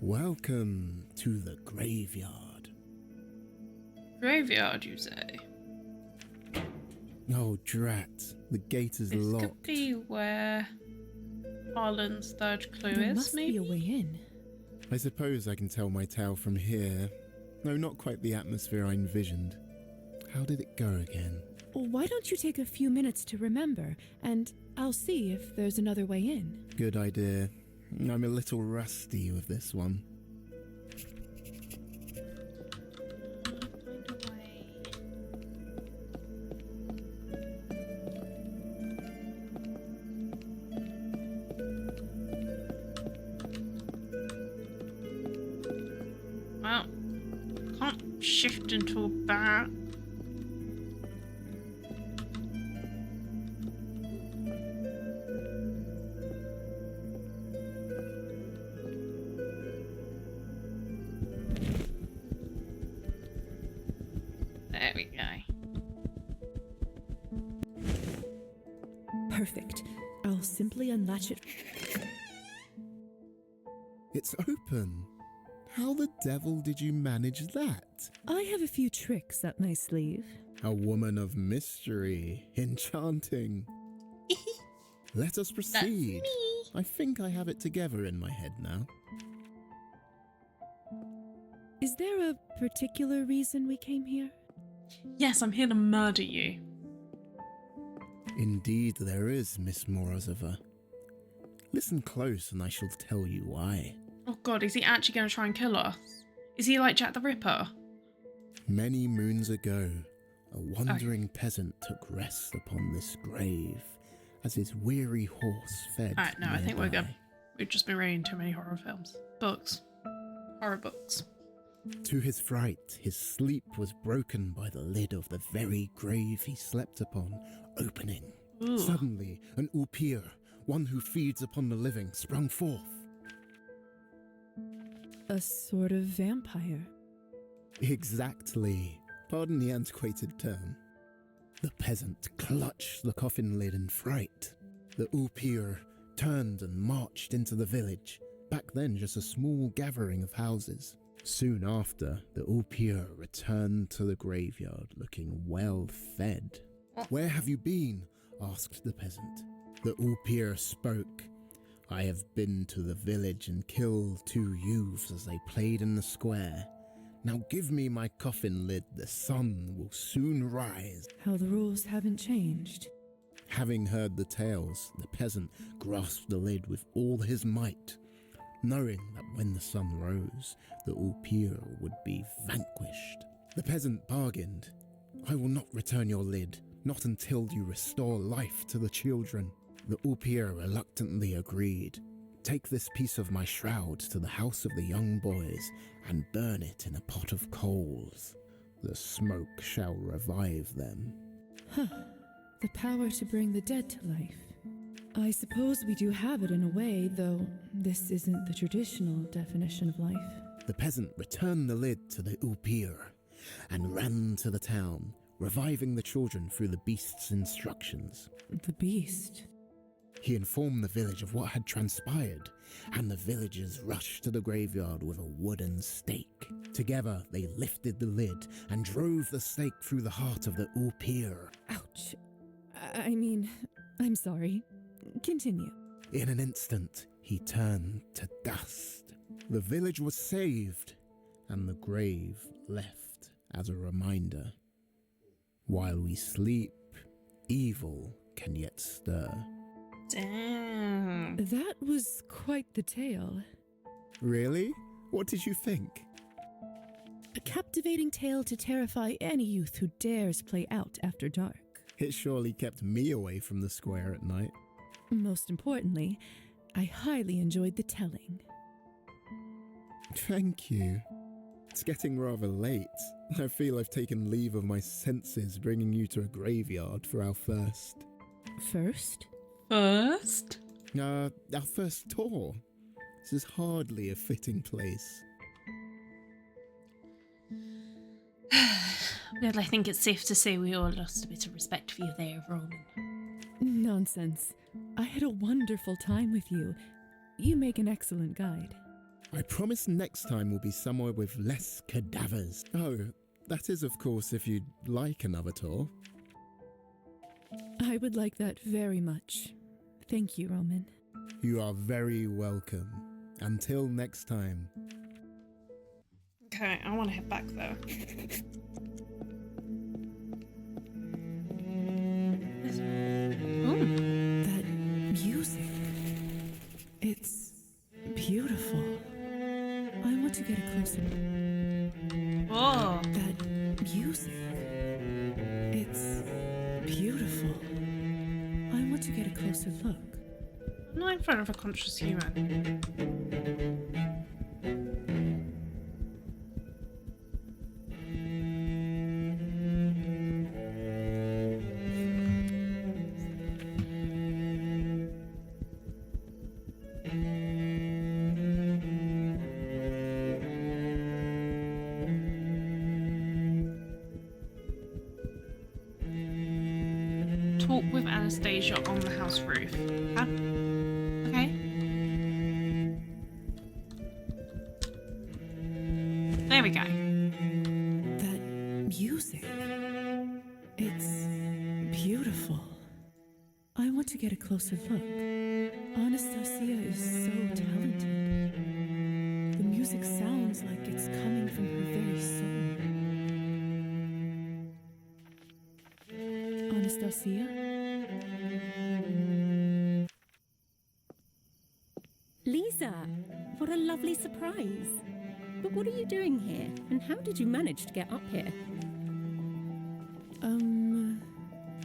Welcome to the graveyard. Graveyard, you say? Oh, drat. The gate is This locked. could be where Harlan's third clue There is, must maybe? be a way in. I suppose I can tell my tale from here. No, not quite the atmosphere I envisioned. How did it go again? Why don't you take a few minutes to remember, and I'll see if there's another way in. Good idea. I'm a little rusty with this one. Well, can't shift into a bat. There we go. Perfect. I'll simply unlatch it. It's open. How the devil did you manage that? I have a few tricks up my sleeve. A woman of mystery. Enchanting. Let us proceed. I think I have it together in my head now. Is there a particular reason we came here? Yes, I'm here to murder you. Indeed there is, Miss Morozova. Listen close and I shall tell you why. Oh god, is he actually going to try and kill us? Is he like Jack the Ripper? Many moons ago, a wandering peasant took rest upon this grave as his weary horse fed. Alright, no, I think nearby. we've just been reading too many horror films. Books. Horror books. To his fright, his sleep was broken by the lid of the very grave he slept upon, opening. Ooh. Suddenly, an oupir, one who feeds upon the living, sprung forth. A sort of vampire. Exactly. Pardon the antiquated term. The peasant clutched the coffin lid in fright. The oupir turned and marched into the village, back then just a small gathering of houses. Soon after, the oupir returned to the graveyard looking well fed. "Where have you been?" asked the peasant. The oupir spoke. I have been to the village and killed 2 youths as they played in the square. Now give me my coffin lid, the sun will soon rise. How the rules haven't changed. Having heard the tales, the peasant grasped the lid with all his might, knowing that when the sun rose, the Ulpir would be vanquished. The peasant bargained, I will not return your lid, not until you restore life to the children. The Ulpir reluctantly agreed. Take this piece of my shroud to the house of the young boys and burn it in a pot of coals. The smoke shall revive them. Huh. The power to bring the dead to life. I suppose we do have it in a way, though this isn't the traditional definition of life. The peasant returned the lid to the Ulpir and ran to the town, reviving the children through the beast's instructions. The beast? He informed the village of what had transpired, and the villagers rushed to the graveyard with a wooden stake. Together, they lifted the lid and drove the stake through the heart of the Ulpir. Ouch. I mean, I'm sorry. Continue. In an instant, he turned to dust. The village was saved, and the grave left as a reminder. While we sleep, evil can yet stir. Damn. That was quite the tale. Really? What did you think? A captivating tale to terrify any youth who dares play out after dark. It surely kept me away from the square at night. Most importantly, I highly enjoyed the telling. Thank you. It's getting rather late. I feel I've taken leave of my senses bringing you to a graveyard for our first... First? Our first tour. This is hardly a fitting place. Well, I think it's safe to say we all lost a bit of respect for you there, Roman. Nonsense. I had a wonderful time with you. You make an excellent guide. I promise next time will be somewhere with less cadavers. Oh, that is of course if you'd like another tour. I would like that very much. Thank you, Roman. You are very welcome. Until next time. Okay, I want to head back though. That music. It's beautiful. I want to get a closer look. Whoa. That music. It's beautiful. I want to get a closer look. I'm not in front of a conscious human. Talk with Anastasia on the house roof. Huh? Okay. There we go. That music. It's beautiful. I want to get a closer look. Anastasia is so talented. The music sounds like it's coming from her very soul. Anastasia? Lisa, what a lovely surprise. But what are you doing here? And how did you manage to get up here?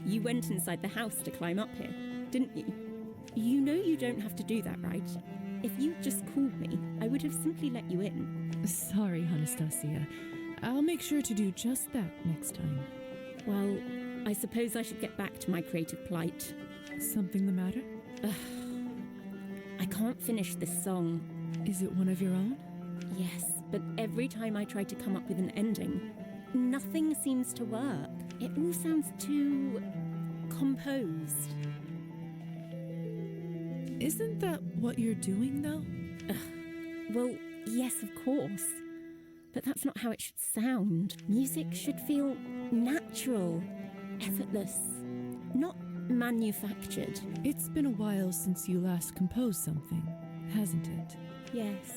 You went inside the house to climb up here, didn't you? You know you don't have to do that, right? If you just called me, I would have simply let you in. Sorry, Anastasia. I'll make sure to do just that next time. Well, I suppose I should get back to my creative plight. Something the matter? I can't finish this song. Is it one of your own? Yes, but every time I try to come up with an ending, nothing seems to work. It all sounds too composed. Isn't that what you're doing, though? Well, yes, of course. But that's not how it should sound. Music should feel natural, effortless, not manufactured. It's been a while since you last composed something, hasn't it? Yes.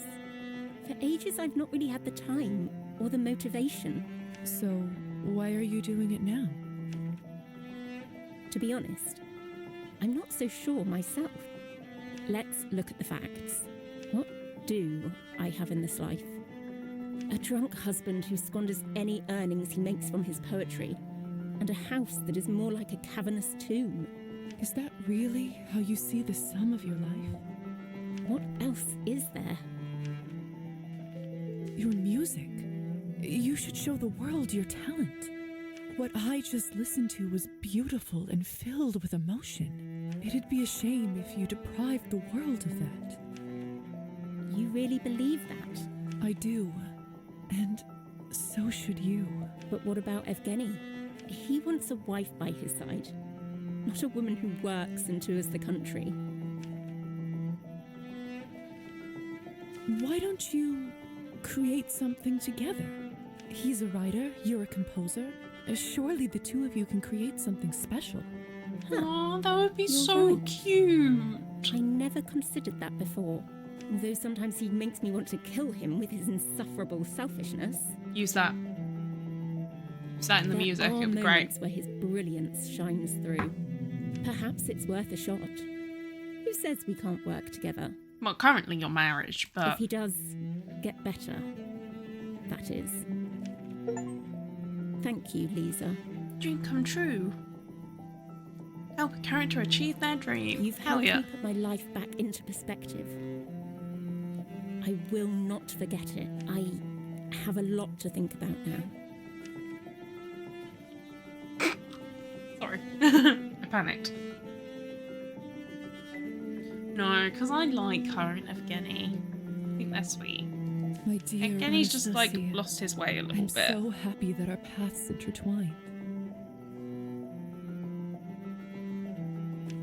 For ages, I've not really had the time or the motivation. So, why are you doing it now? To be honest, I'm not so sure myself. Let's look at the facts. What do I have in this life? A drunk husband who squanders any earnings he makes from his poetry, and a house that is more like a cavernous tomb. Is that really how you see the sum of your life? What else is there? Your music. You should show the world your talent. What I just listened to was beautiful and filled with emotion. It'd be a shame if you deprived the world of that. You really believe that? I do. And so should you. But what about Evgeny? He wants a wife by his side, not a woman who works and tours the country. Why don't you create something together? He's a writer, you're a composer. Surely the two of you can create something special. Oh, that would be You're so right. cute. I never considered that before. Although sometimes he makes me want to kill him with his insufferable selfishness. Use that. Use that in the There music. are It'd be great. moments where his brilliance shines through. Perhaps it's worth a shot. Who says we can't work together? Well, currently you're married, If but he does get better, that is. Thank you, Lisa. dream come true. Help a character achieve their dream. You've Hell helped yeah. me put my life back into perspective. I will not forget it. I have a lot to think about now. Sorry. I panicked. No, because I like her and Evgeny. I think they're sweet. My dear Evgeny's just like Anastasia, lost his way a little I'm bit. so happy that our paths intertwined.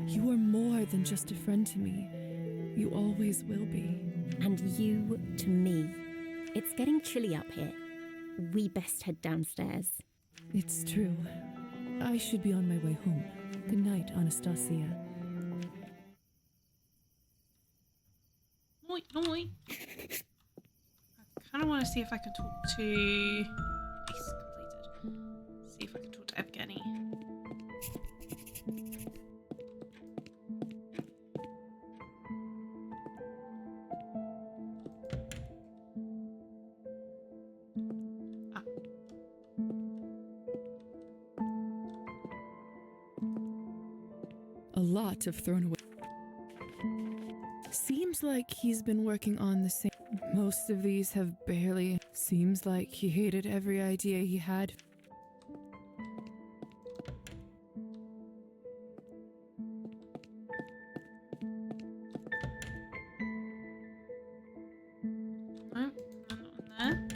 You are more than just a friend to me. You always will be. And you to me. It's getting chilly up here. We best head downstairs. It's true. I should be on my way home. Good night, Anastasia. Oi, oi. I kind of want to see if I can talk to... Piece completed. See if I can talk to Evgeny. A lot have thrown away. Seems like he's been working on the same. Most of these have barely. Seems like he hated every idea he had. No, not on there.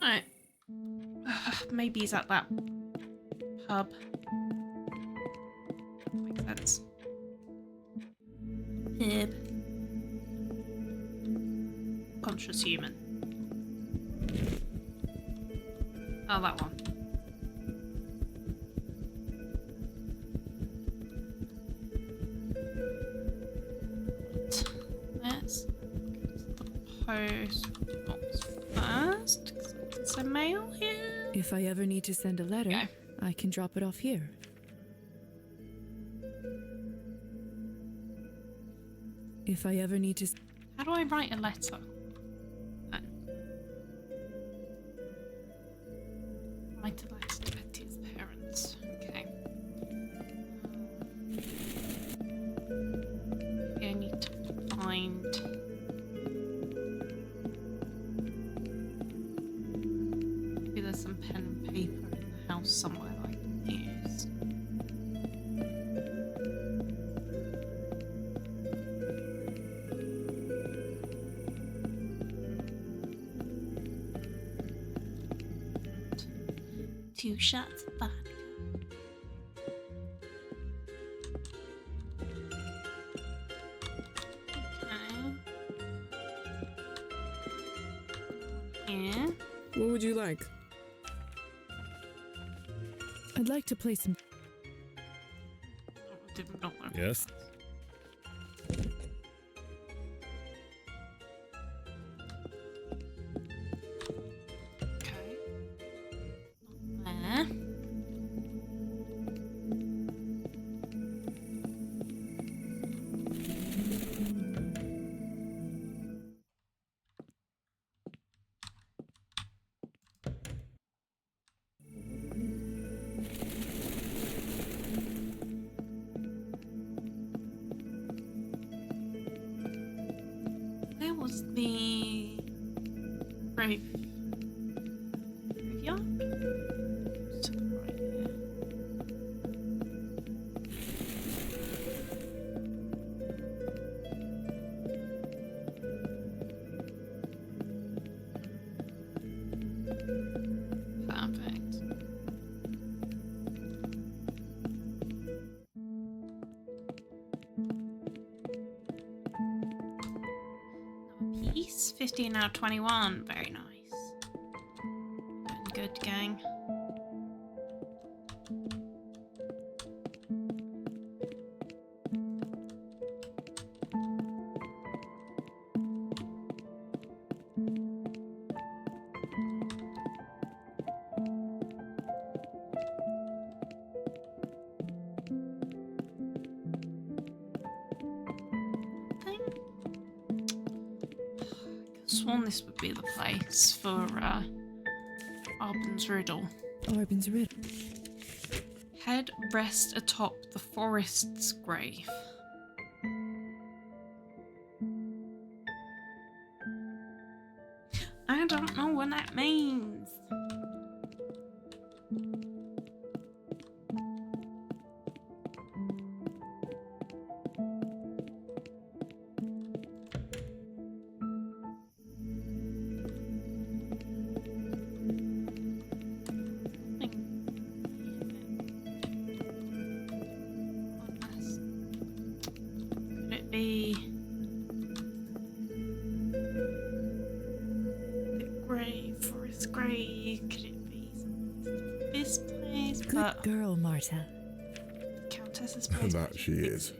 Alright. Maybe he's at that pub. Makes sense. Pub. Conscious human. Oh, that one. Let's go to the post box first. 'Cause it's a mail here. If I ever need to send a letter, Okay. I can drop it off here. If I ever need to. How do I write a letter? Write a letter to Betty's parents. Okay. I need to find. Maybe there's some pen and paper in the house somewhere that I can use. Two shots of vodka. Yeah. What would you like? I'd like to play some. Did not know. Yes. Okay. Not there. Where was the graveyard? To the right here. Perfect. Piece 15 out of 21. Very nice. Doing good, gang. Sworn this would be the place for Arbin's Riddle. Arbin's Riddle. Head rest atop the forest's grave. I don't know what that means. Could it be the grave, forest grave? Could it be this place? Good But girl, Marta. Countess's place. That she is.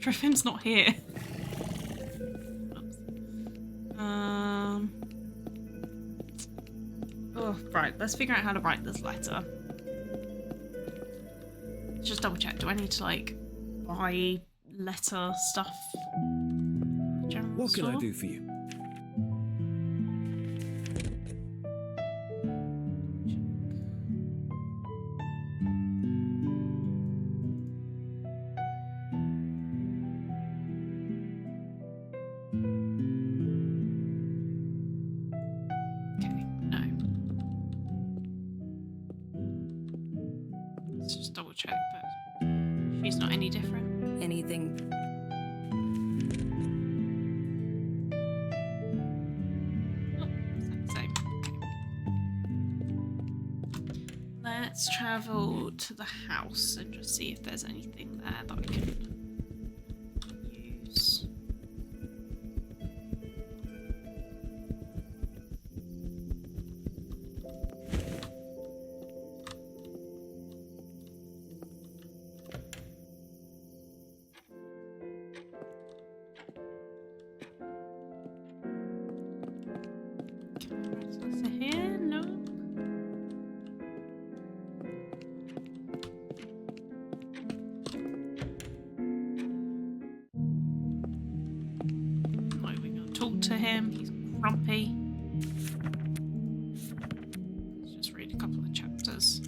Triffin's not here. Oh, right. Let's figure out how to write this letter. Just double check. Do I need to like buy letter stuff? General What can I store? do for you? No. Let's just double check, but she's not any different. Anything. Same. Okay. Let's travel to the house and just see if there's anything there that I can use. What's here? No. Like we're gonna talk to him. He's grumpy. Let's just read a couple of chapters.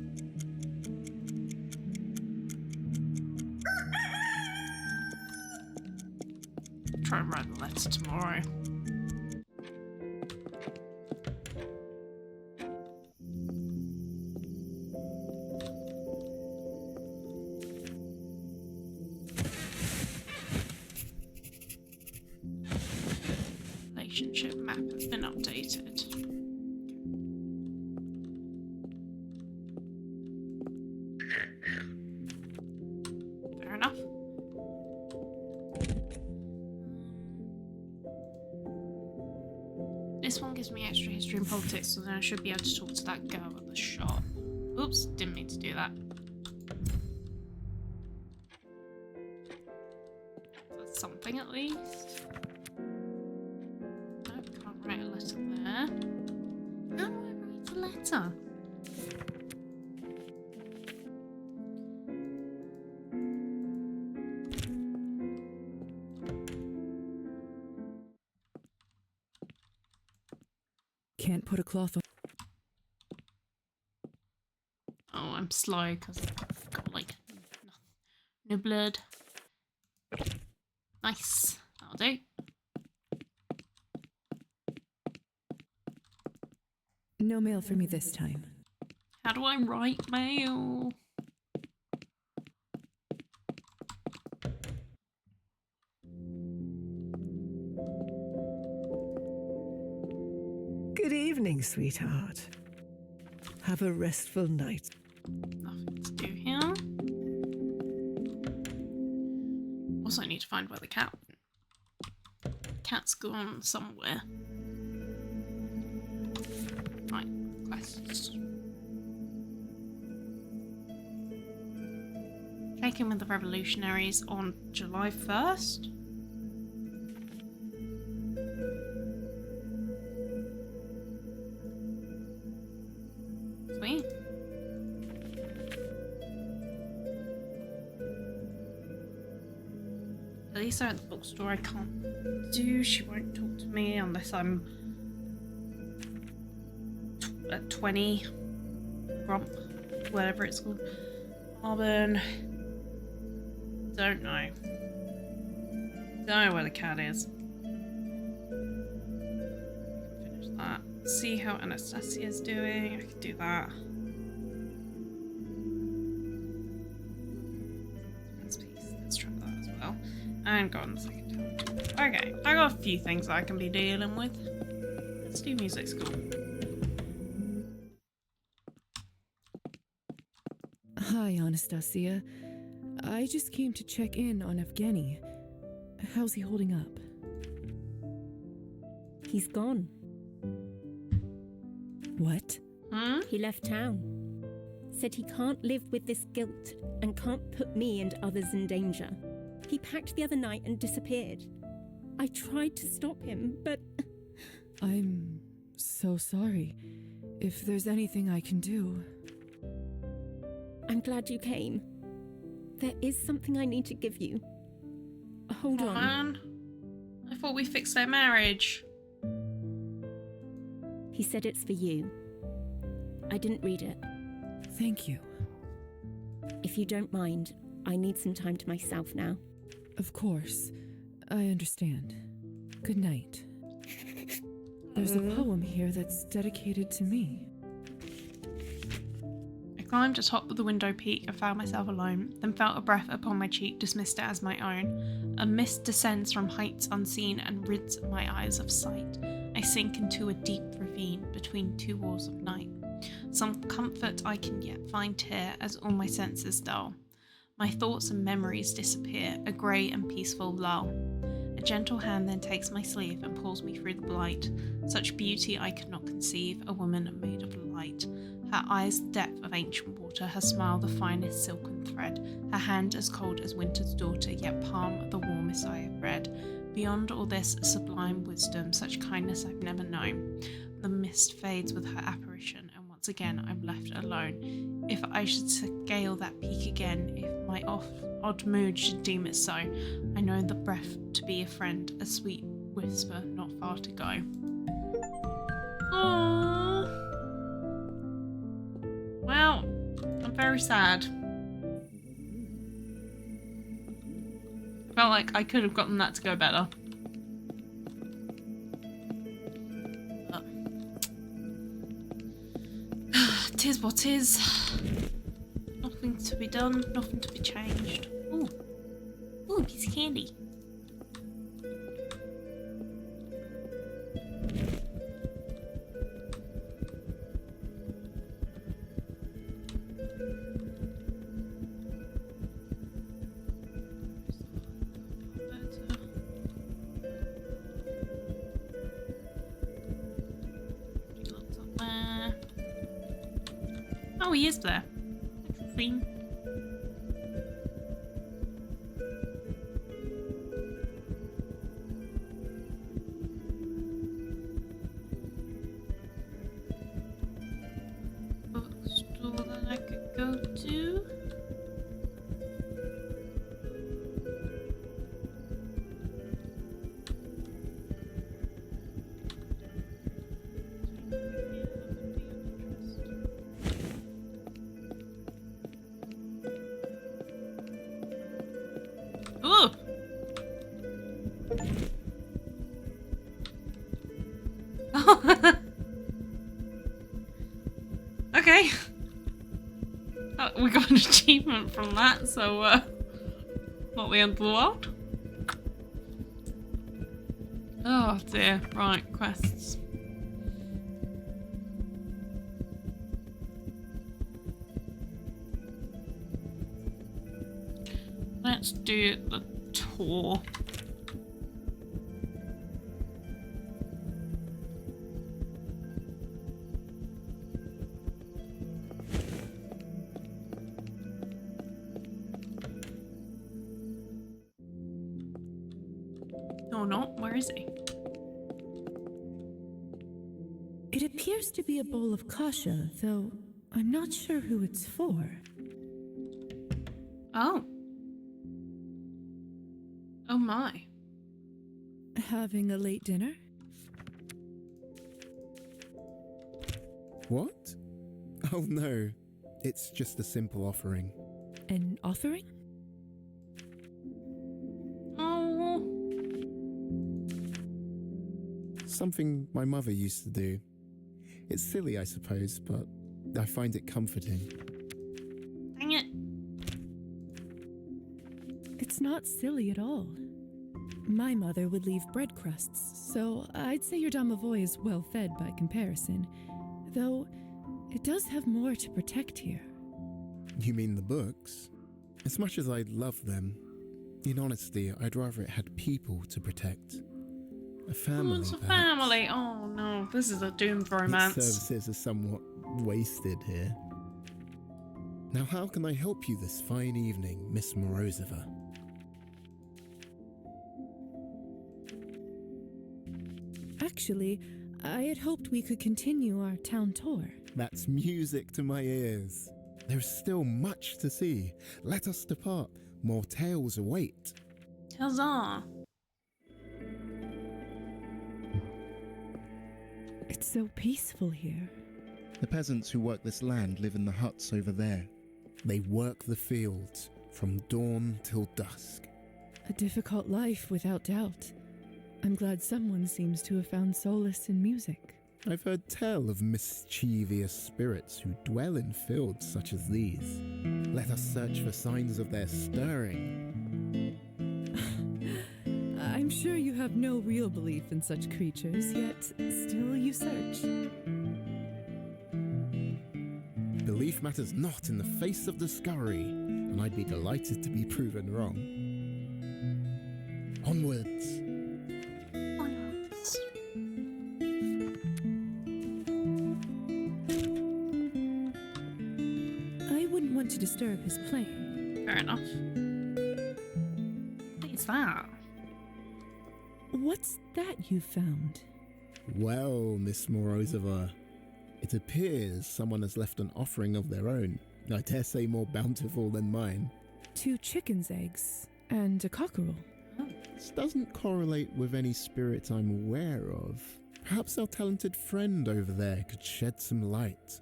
Try and write the letter tomorrow. Relationship map has been updated. Fair enough. This this one gives me extra history and politics, so then I should be able to talk to that girl at the shop. Oops, didn't mean to do that. That's something at least. Nope, can't write a letter there. How do I write a letter? Can't put a cloth on. Oh, I'm slow because I've got like no blood. Nice. That'll do. No mail for me this time. How do I write mail? Good evening, sweetheart. Have a restful night. Nothing to do here. Also, I need to find where the cat went. Cat's gone somewhere. Right, quests. Check in with the revolutionaries on July 1st. Sweet. Lisa at the bookstore I can't do. She won't talk to me unless I'm at 20 Grump, whatever it's called. Auburn. Don't know. Don't know where the cat is. Finish that. See how Anastasia's doing. I can do that. Let's try that as well. And go on the second time. Okay, I got a few things I can be dealing with. Let's do music school. Hi, Anastasia. I just came to check in on Evgeny. How's he holding up? He's gone. What? He left town. Said he can't live with this guilt and can't put me and others in danger. He packed the other night and disappeared. I tried to stop him, but... I'm so sorry. If there's anything I can do... I'm glad you came. There is something I need to give you. Hold on. Man. I thought we fixed their marriage. He said it's for you. I didn't read it. Thank you. If you don't mind, I need some time to myself now. Of course. I understand. Good night. There's a poem here that's dedicated to me. I climbed atop the window peak and found myself alone, then felt a breath upon my cheek, dismissed it as my own. A mist descends from heights unseen and rids my eyes of sight. I sink into a deep ravine between two walls of night. Some comfort I can yet find here as all my senses dull. My thoughts and memories disappear, a grey and peaceful lull. A gentle hand then takes my sleeve and pulls me through the blight. Such beauty I could not conceive, a woman made of light. Her eyes the depth of ancient water, her smile the finest silken thread, her hand as cold as winter's daughter, yet palm the warmest I have read. Beyond all this sublime wisdom, such kindness I've never known. The mist fades with her apparition, and once again I'm left alone. If I should scale that peak again, if my odd mood should deem it so, I know the breath to be a friend, a sweet whisper not far to go. Aww. Well, I'm very sad. Felt like I could have gotten that to go better. But tis what is. Nothing to be done, nothing to be changed. Ooh. Ooh, a piece of candy. he is there. Theme. Bookstore that I could go to. Ooh. Okay. We got an achievement from that, so not the end of the world. Oh dear. Right, quests. Let's do the tour. No, not. Where is he? It appears to be a bowl of kasha, though I'm not sure who it's for. Oh. Oh my. Having a late dinner? What? Oh no, it's just a simple offering. An offering? Oh. Something my mother used to do. It's silly, I suppose, but I find it comforting. Dang it. It's not silly at all. My mother would leave bread crusts, so I'd say your domovoi is well fed by comparison. Though, it does have more to protect here. You mean the books? As much as I love them, in honesty, I'd rather it had people to protect. A family, Oh, it's a perhaps. family. Oh no, this is a doomed romance. Its services are somewhat wasted here. Now how can I help you this fine evening, Miss Morozova? Actually, I had hoped we could continue our town tour. That's music to my ears. There's still much to see. Let us depart. More tales await. Huzzah. It's so peaceful here. The peasants who work this land live in the huts over there. They work the fields from dawn till dusk. A difficult life, without doubt. I'm glad someone seems to have found solace in music. I've heard tell of mischievous spirits who dwell in fields such as these. Let us search for signs of their stirring. I'm sure you have no real belief in such creatures, yet still you search. Belief matters not in the face of discovery, and I'd be delighted to be proven wrong. Onwards. I wouldn't want to disturb his playing. Fair enough. What is that? What's that you found? Well, Miss Morozova, it appears someone has left an offering of their own. I dare say more bountiful than mine. 2 chicken's eggs and a cockerel. This doesn't correlate with any spirit I'm aware of. Perhaps our talented friend over there could shed some light.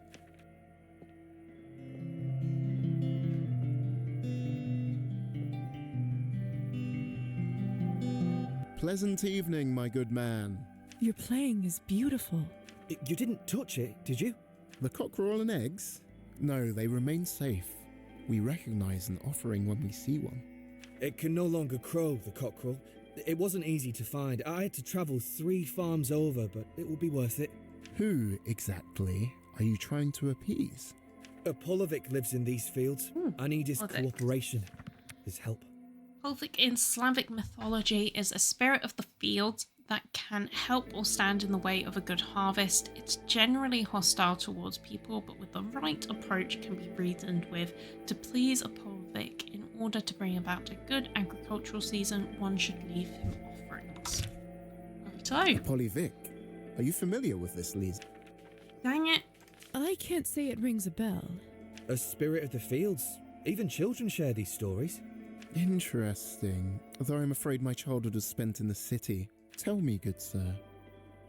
Pleasant evening, my good man. Your playing is beautiful. You didn't touch it, did you? The cockerel and eggs? No, they remain safe. We recognize an offering when we see one. It can no longer crow, the cockerel. It wasn't easy to find. I had to travel 3 farms over, but it will be worth it. Who, exactly, are you trying to appease? A Polovic lives in these fields. I need his cooperation, his help. Polvic in Slavic mythology is a spirit of the fields, that can help or stand in the way of a good harvest. It's generally hostile towards people, but with the right approach can be reasoned with. To please a Polvic, in order to bring about a good agricultural season, one should leave him offerings. Righto. Polyvic. Are you familiar with this, Lisa? Dang it. I can't say it rings a bell. A spirit of the fields. Even children share these stories. Interesting. Although I'm afraid my childhood was spent in the city. Tell me, good sir,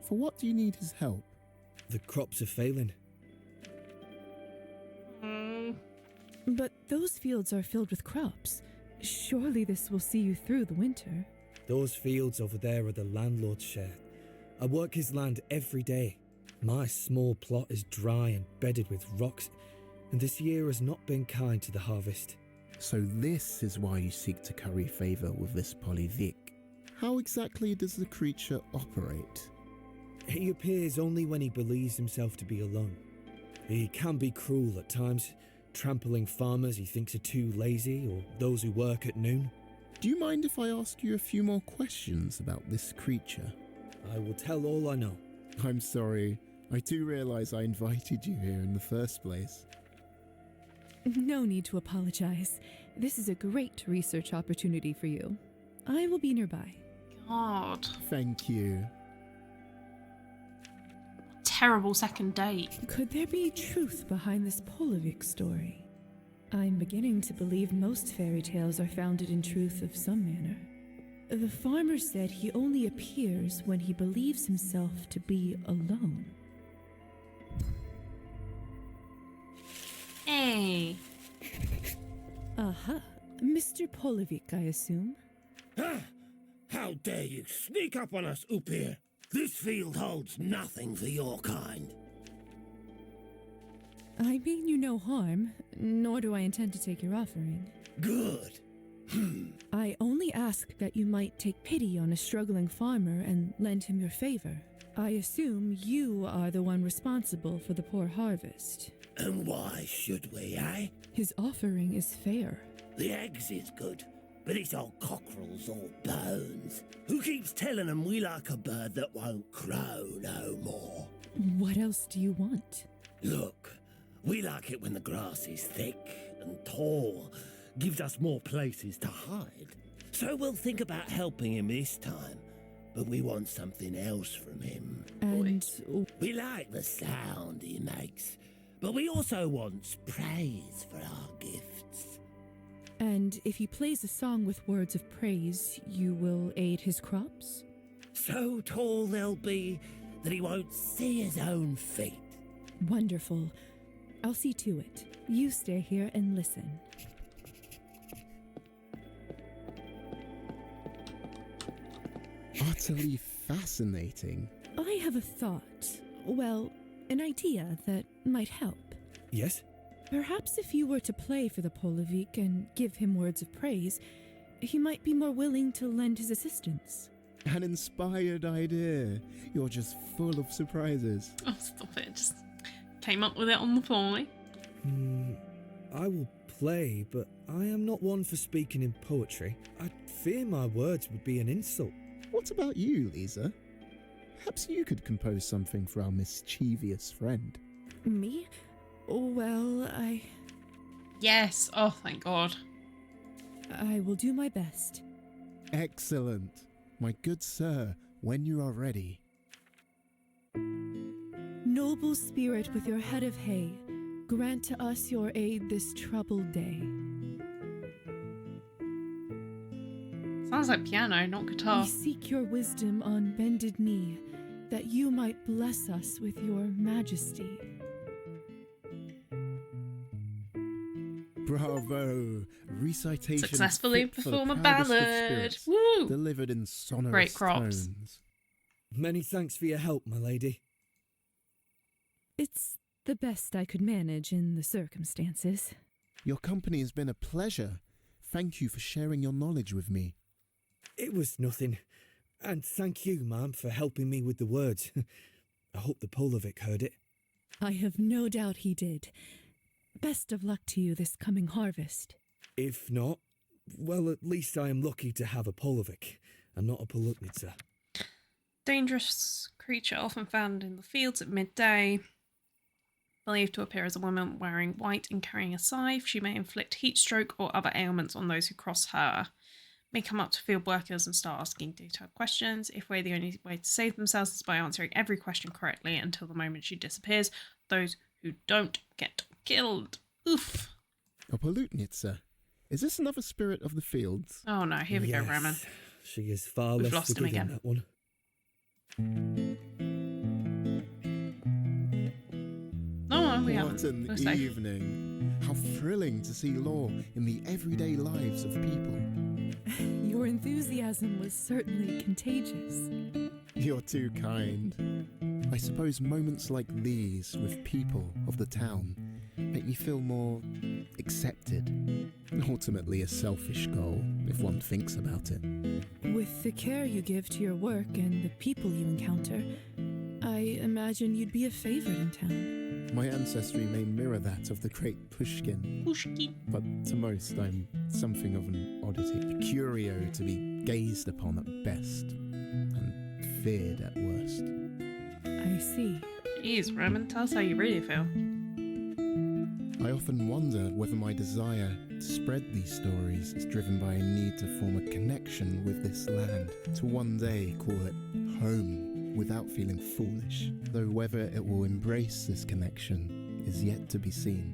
for what do you need his help? The crops are failing. But those fields are filled with crops. Surely this will see you through the winter. Those fields over there are the landlord's share. I work his land every day. My small plot is dry and bedded with rocks, and this year has not been kind to the harvest. So this is why you seek to curry favour with this Polyvic. How exactly does the creature operate? He appears only when he believes himself to be alone. He can be cruel at times, trampling farmers he thinks are too lazy or those who work at noon. Do you mind if I ask you a few more questions about this creature? I will tell all I know. I'm sorry. I do realise I invited you here in the first place. No need to apologize. This is a great research opportunity for you. I will be nearby. God. Thank you. Terrible second date. Could there be truth behind this Polovic story? I'm beginning to believe most fairy tales are founded in truth of some manner. The farmer said he only appears when he believes himself to be alone. Hey. Aha. Mr. Polovic, I assume? Ah, how dare you sneak up on us, Upir? This field holds nothing for your kind. I mean you no harm, nor do I intend to take your offering. Good. I only ask that you might take pity on a struggling farmer and lend him your favor. I assume you are the one responsible for the poor harvest. And why should we, eh? His offering is fair. The eggs is good, but it's all cockerels or bones. Who keeps telling them we like a bird that won't crow no more? What else do you want? Look, we like it when the grass is thick and tall, gives us more places to hide. So we'll think about helping him this time, but we want something else from him. And we like the sound he makes, but we also want praise for our gifts. And if he plays a song with words of praise, you will aid his crops? So tall they'll be that he won't see his own feet. Wonderful. I'll see to it. You stay here and listen. Utterly fascinating. I have a thought. Well, an idea that might help. Yes? Perhaps if you were to play for the Polovic and give him words of praise, he might be more willing to lend his assistance. An inspired idea. You're just full of surprises. Oh, stop it. Just came up with it on the fly. I will play, but I am not one for speaking in poetry. I fear my words would be an insult. What about you, Lisa? Perhaps you could compose something for our mischievous friend. Me? Well, Yes. Oh, thank God. I will do my best. Excellent. My good sir, when you are ready. Noble spirit with your head of hay, grant to us your aid this troubled day. Sounds like piano, not guitar. We seek your wisdom on bended knee, that you might bless us with your majesty. Bravo! Recitation Successfully fit for perform the a proudest of ballad. spirits, Woo! delivered in sonorous Great crops. tones. Many thanks for your help, my lady. It's the best I could manage in the circumstances. Your company has been a pleasure. Thank you for sharing your knowledge with me. It was nothing. And thank you, ma'am, for helping me with the words. I hope the Polovic heard it. I have no doubt he did. Best of luck to you this coming harvest. If not, well, at least I am lucky to have a Polovic and not a Polutnitsa. dangerous creature often found in the fields at midday. Believed to appear as a woman wearing white and carrying a scythe. She may inflict heat stroke or other ailments on those who cross her. May come up to field workers and start asking detailed questions. If the only way to save themselves is by answering every question correctly until the moment she disappears. Those who don't get killed. Oof. A Polutnitsa. Is this another spirit of the fields? Oh no, here we go, Roman. She is far We've less lost him forgiving, again. that one. Oh, we What haven't. an evening. How thrilling to see law in the everyday lives of people. Your enthusiasm was certainly contagious. You're too kind. I suppose moments like these with people of the town make me feel more accepted. Ultimately a selfish goal, if one thinks about it. With the care you give to your work and the people you encounter, I imagine you'd be a favorite in town. My ancestry may mirror that of the great Pushkin. But to most, I'm something of an oddity. A curio to be gazed upon at best, and feared at worst. I see. Jeez, Roman, tell us how you really feel. I often wonder whether my desire to spread these stories is driven by a need to form a connection with this land, to one day call it home without feeling foolish, though whether it will embrace this connection is yet to be seen.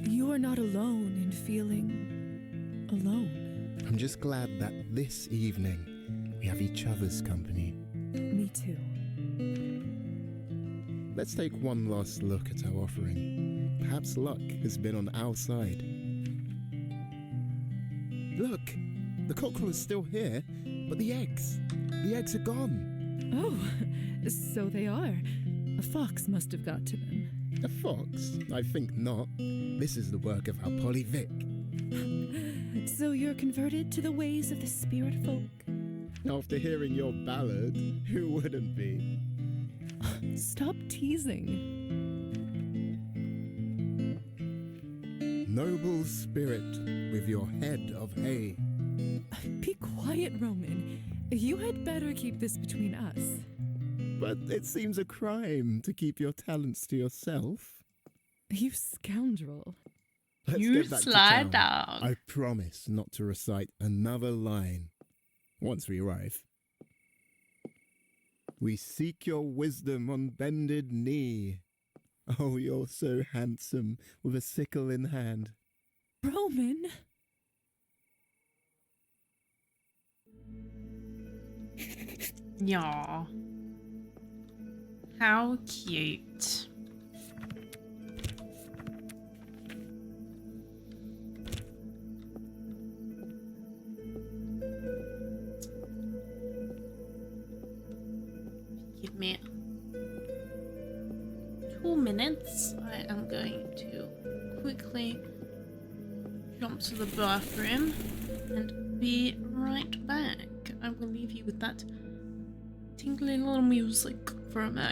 You are not alone in feeling alone. I'm just glad that this evening we have each other's company. Me too. Let's take one last look at our offering. Perhaps luck has been on our side. Look! The cockerel is still here, but the eggs are gone. Oh, so they are. A fox must have got to them. A fox? I think not. This is the work of our Polly Vic. So you're converted to the ways of the spirit folk? After hearing your ballad, who wouldn't be? Stop teasing. Noble spirit with your head of hay. Be quiet, Roman. You had better keep this between us. But it seems a crime to keep your talents to yourself. You scoundrel. Let's You get back sly to town. dog. I promise not to recite another line once we arrive. We seek your wisdom on bended knee. Oh, you're so handsome with a sickle in hand. Roman! Yaw. How cute. Give me 2 minutes. I am going to quickly jump to the bathroom and be right back. I will leave you with that tingly little music for a mo.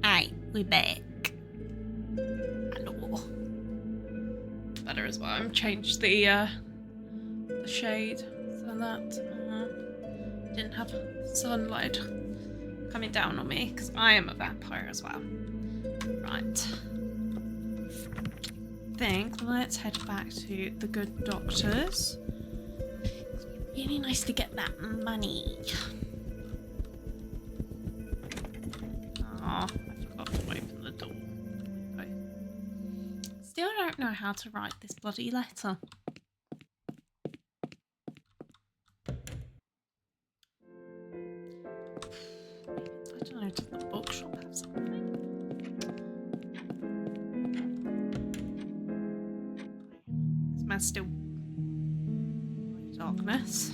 Hey, we're back. Hello. Better as well. I've changed the shade so that didn't have sunlight coming down on me because I am a vampire as well. Right. Let's head back to the good doctors. It's really nice to get that money. Oh, I forgot to open the door. Okay. Still don't know how to write this bloody letter. I don't know, does the bookshop have something? This man's still in darkness.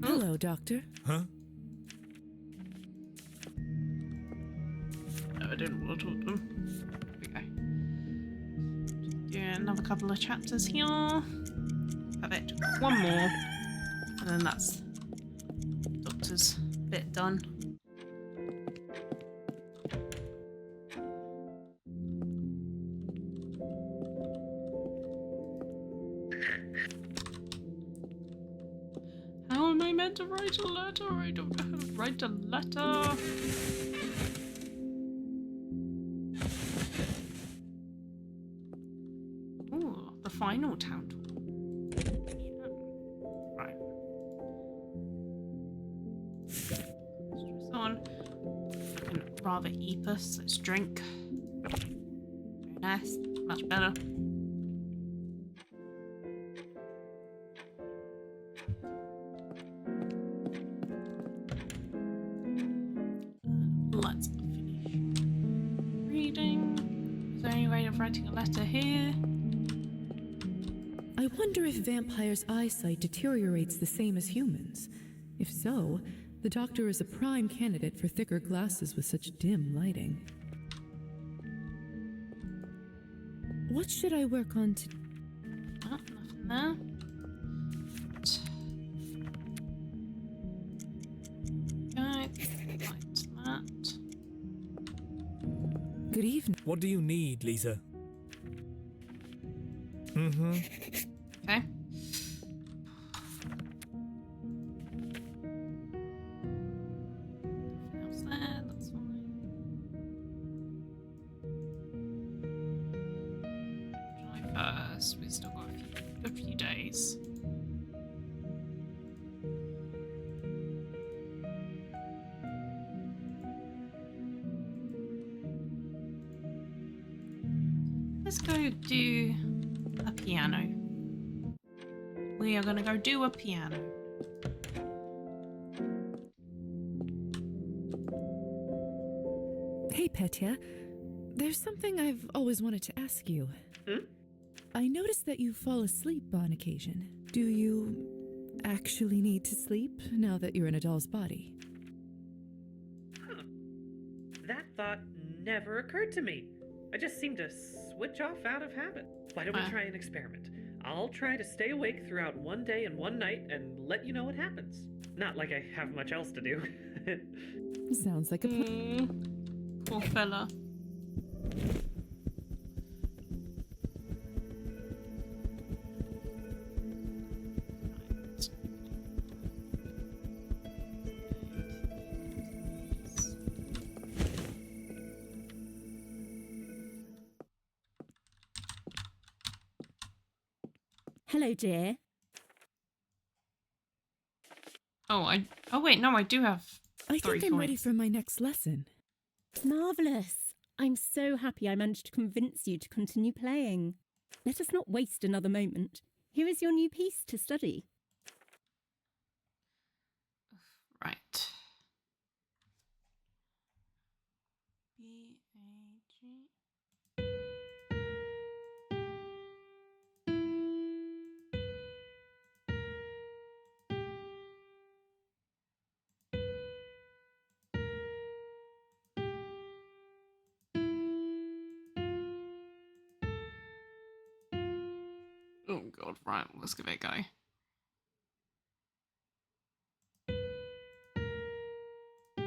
Hello, Doctor. Huh? No, I didn't want to talk to them. There we go. Do another couple of chapters here. Perfect. One more. And then that's Doctor's bit done. How am I meant to write a letter? I don't know how to write a letter. Ooh, the final town talk. Yeah. Right. Let's on. Looking rather epus. Let's drink. Very nice. Much better. Let's finish reading. Is there any way of writing a letter here? I wonder if vampires' eyesight deteriorates the same as humans. If so, the Doctor is a prime candidate for thicker glasses with such dim lighting. What should I work on to... Oh, nothing there. Good evening. What do you need, Lisa? Mm-hmm. Okay. How's that? That's fine. Try first. We've still got a good few days. Let's go do a piano. We are gonna go do a piano. Hey, Petya. There's something I've always wanted to ask you. I noticed that you fall asleep on occasion. Do you actually need to sleep now that you're in a doll's body? Huh. That thought never occurred to me. I just seem to switch off out of habit. Why don't we try an experiment? I'll try to stay awake throughout one day and one night and let you know what happens. Not like I have much else to do. Sounds like a plan. Poor fella. Hello, dear. Oh wait, no, I do have I 3 think I'm ready coins. for my next lesson. Marvellous. I'm so happy I managed to convince you to continue playing. Let us not waste another moment. Here is your new piece to study. Right. B-A-G. Oh god, right, let's give it a go.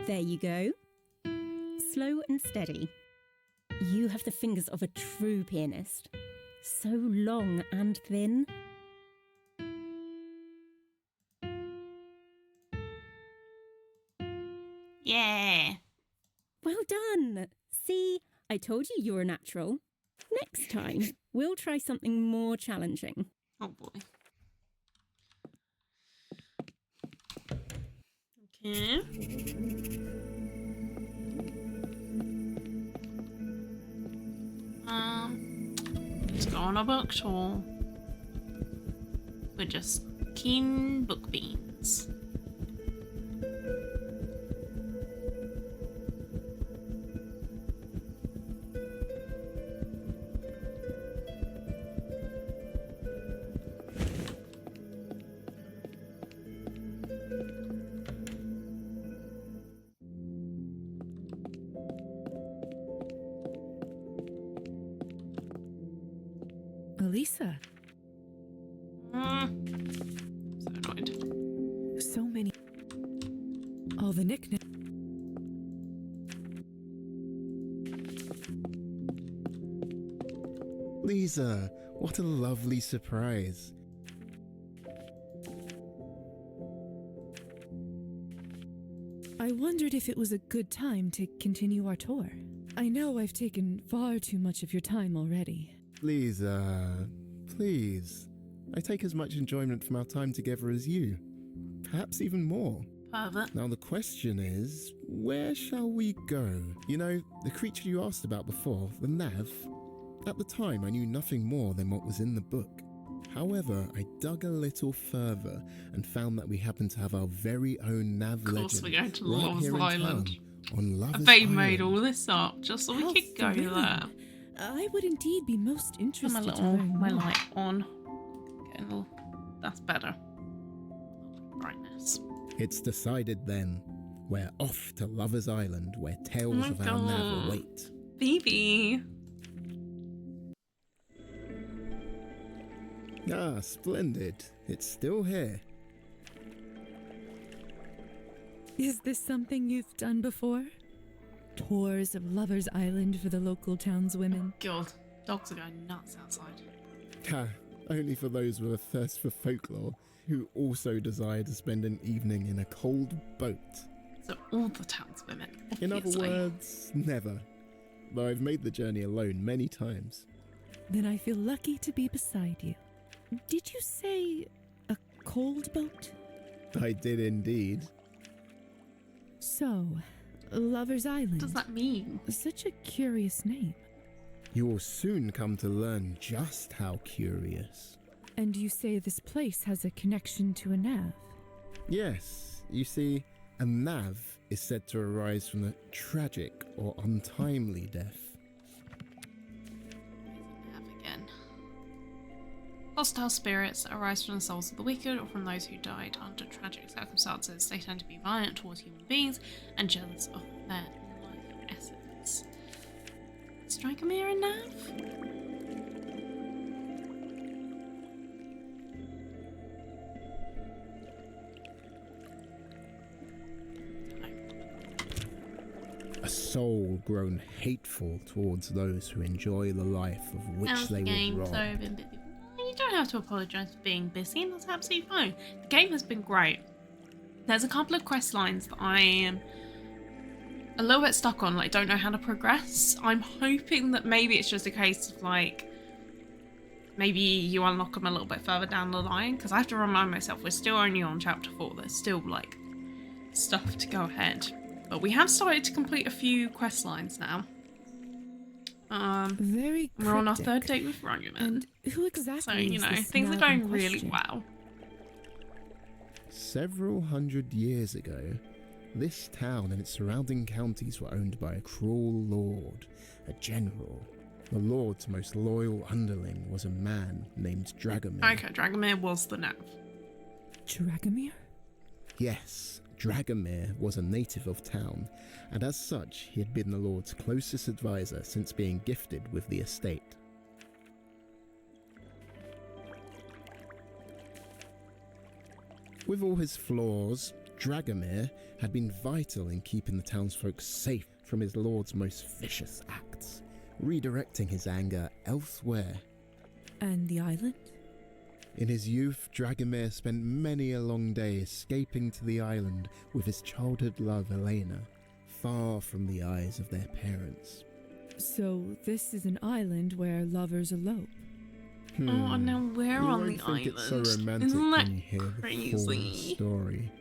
There you go. Slow and steady. You have the fingers of a true pianist. So long and thin. Yeah. Well done. See, I told you you're a natural. Next time, we'll try something more challenging. Oh boy. Okay. Let's go on a book tour. We're just keen book beans. Elisa. So annoyed. So many. All the nicknames. Lisa, what a lovely surprise. I wondered if it was a good time to continue our tour. I know I've taken far too much of your time already. Lisa, please. I take as much enjoyment from our time together as you. Perhaps even more. Pervert. Now the question is, where shall we go? You know, the creature you asked about before, the Nav. At the time, I knew nothing more than what was in the book. However, I dug a little further and found that we happen to have our very own Nav legend. Of course we're going to right Love's here in Island. town, on Love's They Island. made all this up just so we How could go thrilling. there. I would indeed be most Put interested my to little learn my more. light on. Getting all, that's better. Brightness. It's decided then. We're off to Lover's Island, where tales my of our Nav God. await. Phoebe. Ah, splendid. It's still here. Is this something you've done before? Tours of Lover's Island for the local townswomen? God, dogs are going nuts outside. Ha, only for those with a thirst for folklore, who also desire to spend an evening in a cold boat. So all the townswomen. In other obviously. words, never. Though I've made the journey alone many times. Then I feel lucky to be beside you. Did you say a cold boat? I did indeed. So, Lover's Island. What does that mean? Such a curious name. You will soon come to learn just how curious. And you say this place has a connection to a nav? Yes, you see, a Nav is said to arise from a tragic or untimely death. Have again. Hostile spirits that arise from the souls of the wicked or from those who died under tragic circumstances. They tend to be violent towards human beings and jealous of their life essence. Strike a mirror, Nav? A soul grown hateful towards those who enjoy the life of which they would rob. Sorry, I've been busy. You don't have to apologise for being busy. That's absolutely fine. The game has been great. There's a couple of quest lines that I am a little bit stuck on, like don't know how to progress. I'm hoping that maybe it's just a case of like maybe you unlock them a little bit further down the line, because I have to remind myself we're still only on chapter 4. There's still like stuff to go ahead, but we have started to complete a few quest lines now. Very cryptic. We're on our 3rd date with Roman, And who exactly so you is know this things are man going in really question? well. Several hundred years ago, this town and its surrounding counties were owned by a cruel lord, a general. The lord's most loyal underling was a man named Dragomir. Okay, Dragomir was the nav. Dragomir? Yes, Dragomir was a native of town, and as such, he had been the lord's closest advisor since being gifted with the estate. With all his flaws, Dragomir had been vital in keeping the townsfolk safe from his lord's most vicious acts, redirecting his anger elsewhere. And the island? In his youth, Dragomir spent many a long day escaping to the island with his childhood love Elena, far from the eyes of their parents. So this is an island where lovers elope. Oh, now we're You on won't the think island. it's so romantic Isn't that when you hear the full crazy? story.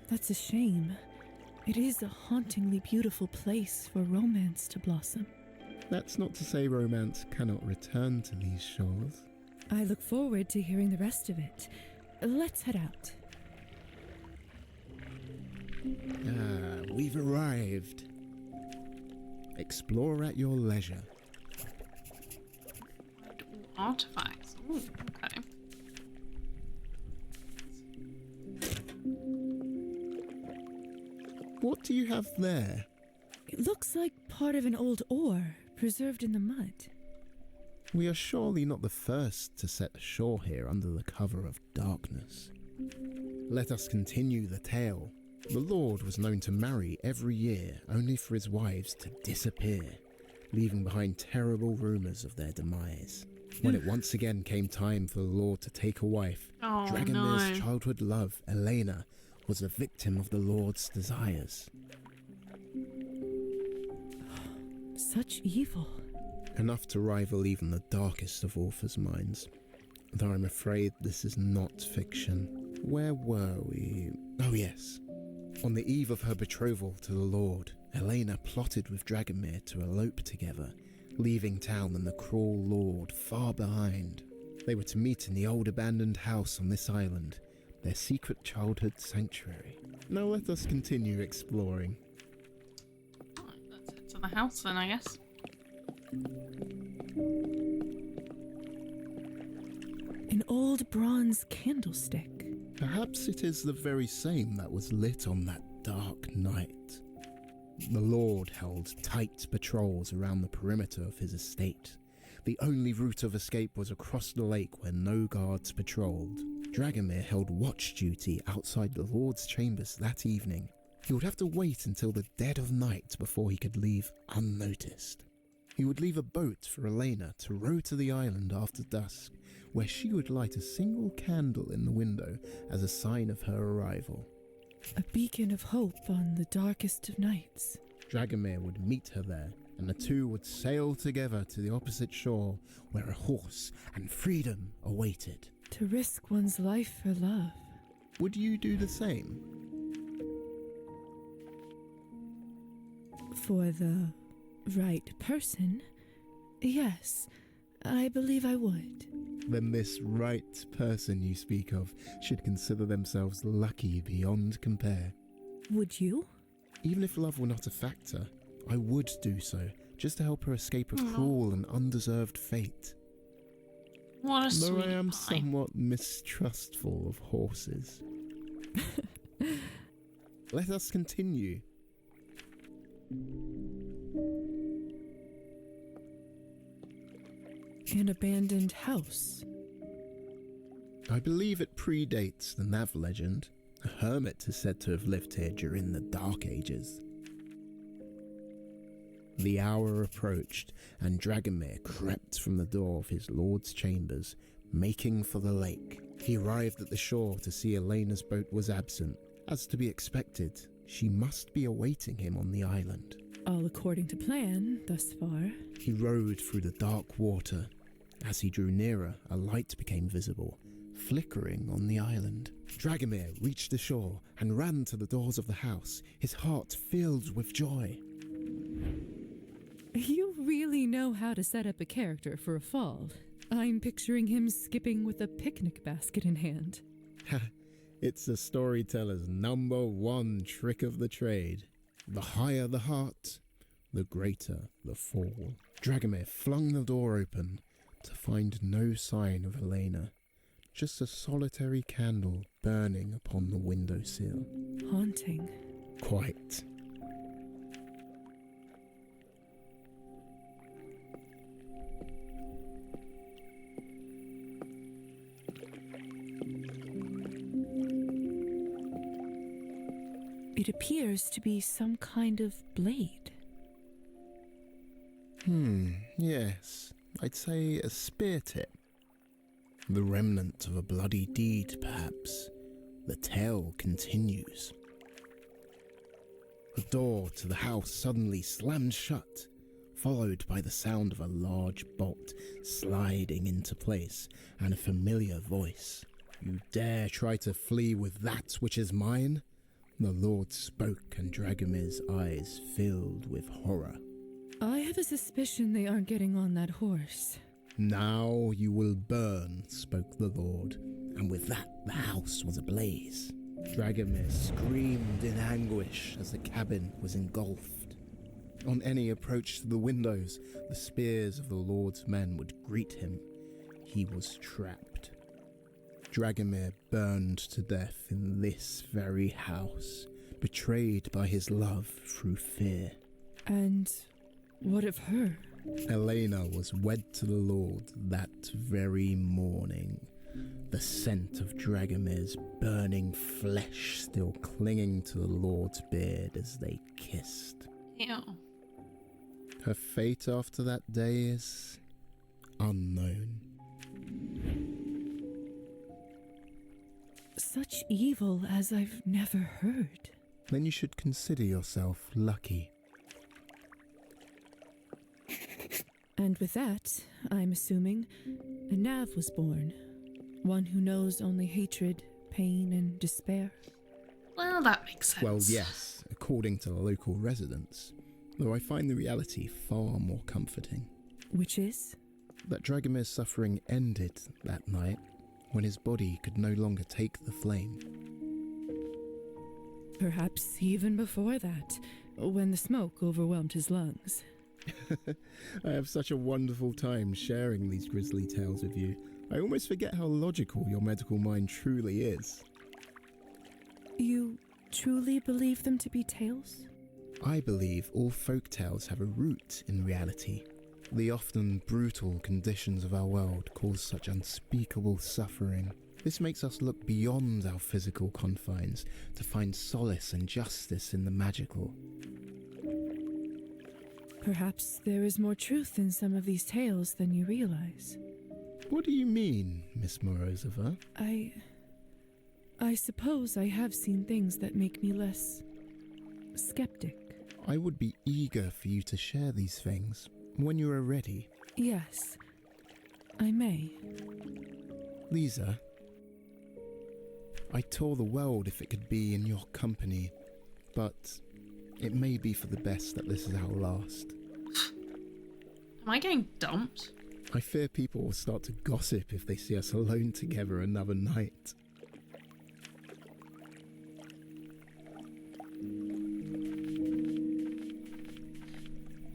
That's a shame. It is a hauntingly beautiful place for romance to blossom. That's not to say romance cannot return to these shores. I look forward to hearing the rest of it. Let's head out. Ah, we've arrived. Explore at your leisure. Artifacts. Ooh, okay. What do you have there? It looks like part of an old oar preserved in the mud. We are surely not the first to set ashore here under the cover of darkness. Let us continue the tale. The Lord was known to marry every year, only for his wives to disappear, leaving behind terrible rumours of their demise. When it once again came time for the Lord to take a wife, Dragomir's childhood love, Elena, was a victim of the Lord's desires. Such evil. Enough to rival even the darkest of authors' minds. Though I'm afraid this is not fiction. Where were we? Oh yes. On the eve of her betrothal to the Lord, Elena plotted with Dragomir to elope together, leaving town and the cruel Lord far behind. They were to meet in the old abandoned house on this island, their secret childhood sanctuary. Now let us continue exploring. Let's head to the house then, I guess. An old bronze candlestick. Perhaps it is the very same that was lit on that dark night. The Lord held tight patrols around the perimeter of his estate. The only route of escape was across the lake where no guards patrolled. Dragomir held watch duty outside the Lord's chambers that evening. He would have to wait until the dead of night before he could leave unnoticed. He would leave a boat for Elena to row to the island after dusk, where she would light a single candle in the window as a sign of her arrival. A beacon of hope on the darkest of nights. Dragomir would meet her there, and the two would sail together to the opposite shore, where a horse and freedom awaited. To risk one's life for love. Would you do the same? For the right person, yes, I believe I would. Then this right person you speak of should consider themselves lucky beyond compare. Would you? Even if love were not a factor, I would do so, just to help her escape a cruel and undeserved fate. What a Though sweet I am pie. somewhat mistrustful of horses. Let us continue. An abandoned house. I believe it predates the Nav legend. A hermit is said to have lived here during the Dark Ages. The hour approached, and Dragomir crept from the door of his lord's chambers, making for the lake. He arrived at the shore to see Elena's boat was absent. As to be expected, she must be awaiting him on the island. All according to plan, thus far. He rowed through the dark water. As he drew nearer, a light became visible, flickering on the island. Dragomir reached the shore and ran to the doors of the house, his heart filled with joy. You really know how to set up a character for a fall. I'm picturing him skipping with a picnic basket in hand. It's a storyteller's #1 trick of the trade. The higher the heart, the greater the fall. Dragomir flung the door open to find no sign of Elena, just a solitary candle burning upon the windowsill. Haunting. Quite. It appears to be some kind of blade. Yes. I'd say a spear tip. The remnant of a bloody deed, perhaps. The tale continues. The door to the house suddenly slammed shut, followed by the sound of a large bolt sliding into place and a familiar voice. "You dare try to flee with that which is mine?" The Lord spoke, and Dragomir's eyes filled with horror. I have a suspicion they aren't getting on that horse. "Now you will burn," spoke the Lord, and with that the house was ablaze. Dragomir screamed in anguish as the cabin was engulfed. On any approach to the windows, the spears of the Lord's men would greet him. He was trapped. Dragomir burned to death in this very house, betrayed by his love through fear. And what of her? Elena was wed to the Lord that very morning, the scent of Dragomir's burning flesh still clinging to the Lord's beard as they kissed. Ew. Her fate after that day is unknown. Such evil as I've never heard. Then you should consider yourself lucky. And with that, I'm assuming, a Nav was born. One who knows only hatred, pain, and despair. Well, that makes sense. Well, yes, according to the local residents. Though I find the reality far more comforting. Which is? That Dragomir's suffering ended that night when his body could no longer take the flame. Perhaps even before that, when the smoke overwhelmed his lungs. I have such a wonderful time sharing these grisly tales with you. I almost forget how logical your medical mind truly is. You truly believe them to be tales? I believe all folk tales have a root in reality. The often brutal conditions of our world cause such unspeakable suffering. This makes us look beyond our physical confines to find solace and justice in the magical. Perhaps there is more truth in some of these tales than you realize. What do you mean, Miss Morozova? I suppose I have seen things that make me less skeptic. I would be eager for you to share these things when you are ready. Yes, I may. Lisa, I'd tour the world if it could be in your company, but it may be for the best that this is our last. Am I getting dumped? I fear people will start to gossip if they see us alone together another night.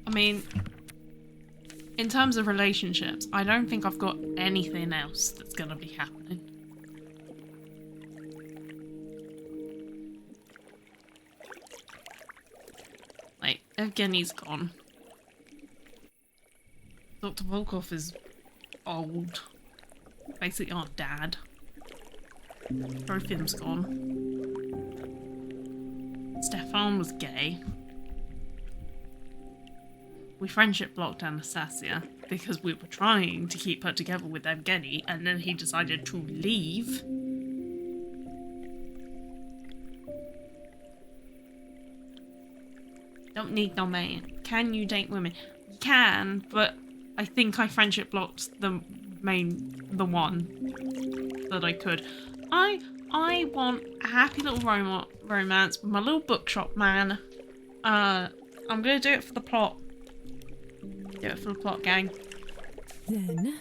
I mean, in terms of relationships, I don't think I've got anything else that's gonna be happening. Like, Evgeny's gone. Dr. Volkov is old. Basically our dad. Trofim's gone. Stefan was gay. We friendship blocked Anastasia because we were trying to keep her together with Evgeny, and then he decided to leave. Don't need no man. Can you date women? You can, but I think I friendship blocked the one that I could. I want a happy little romance with my little bookshop man. I'm gonna do it for the plot. Do it for the plot, gang. Then,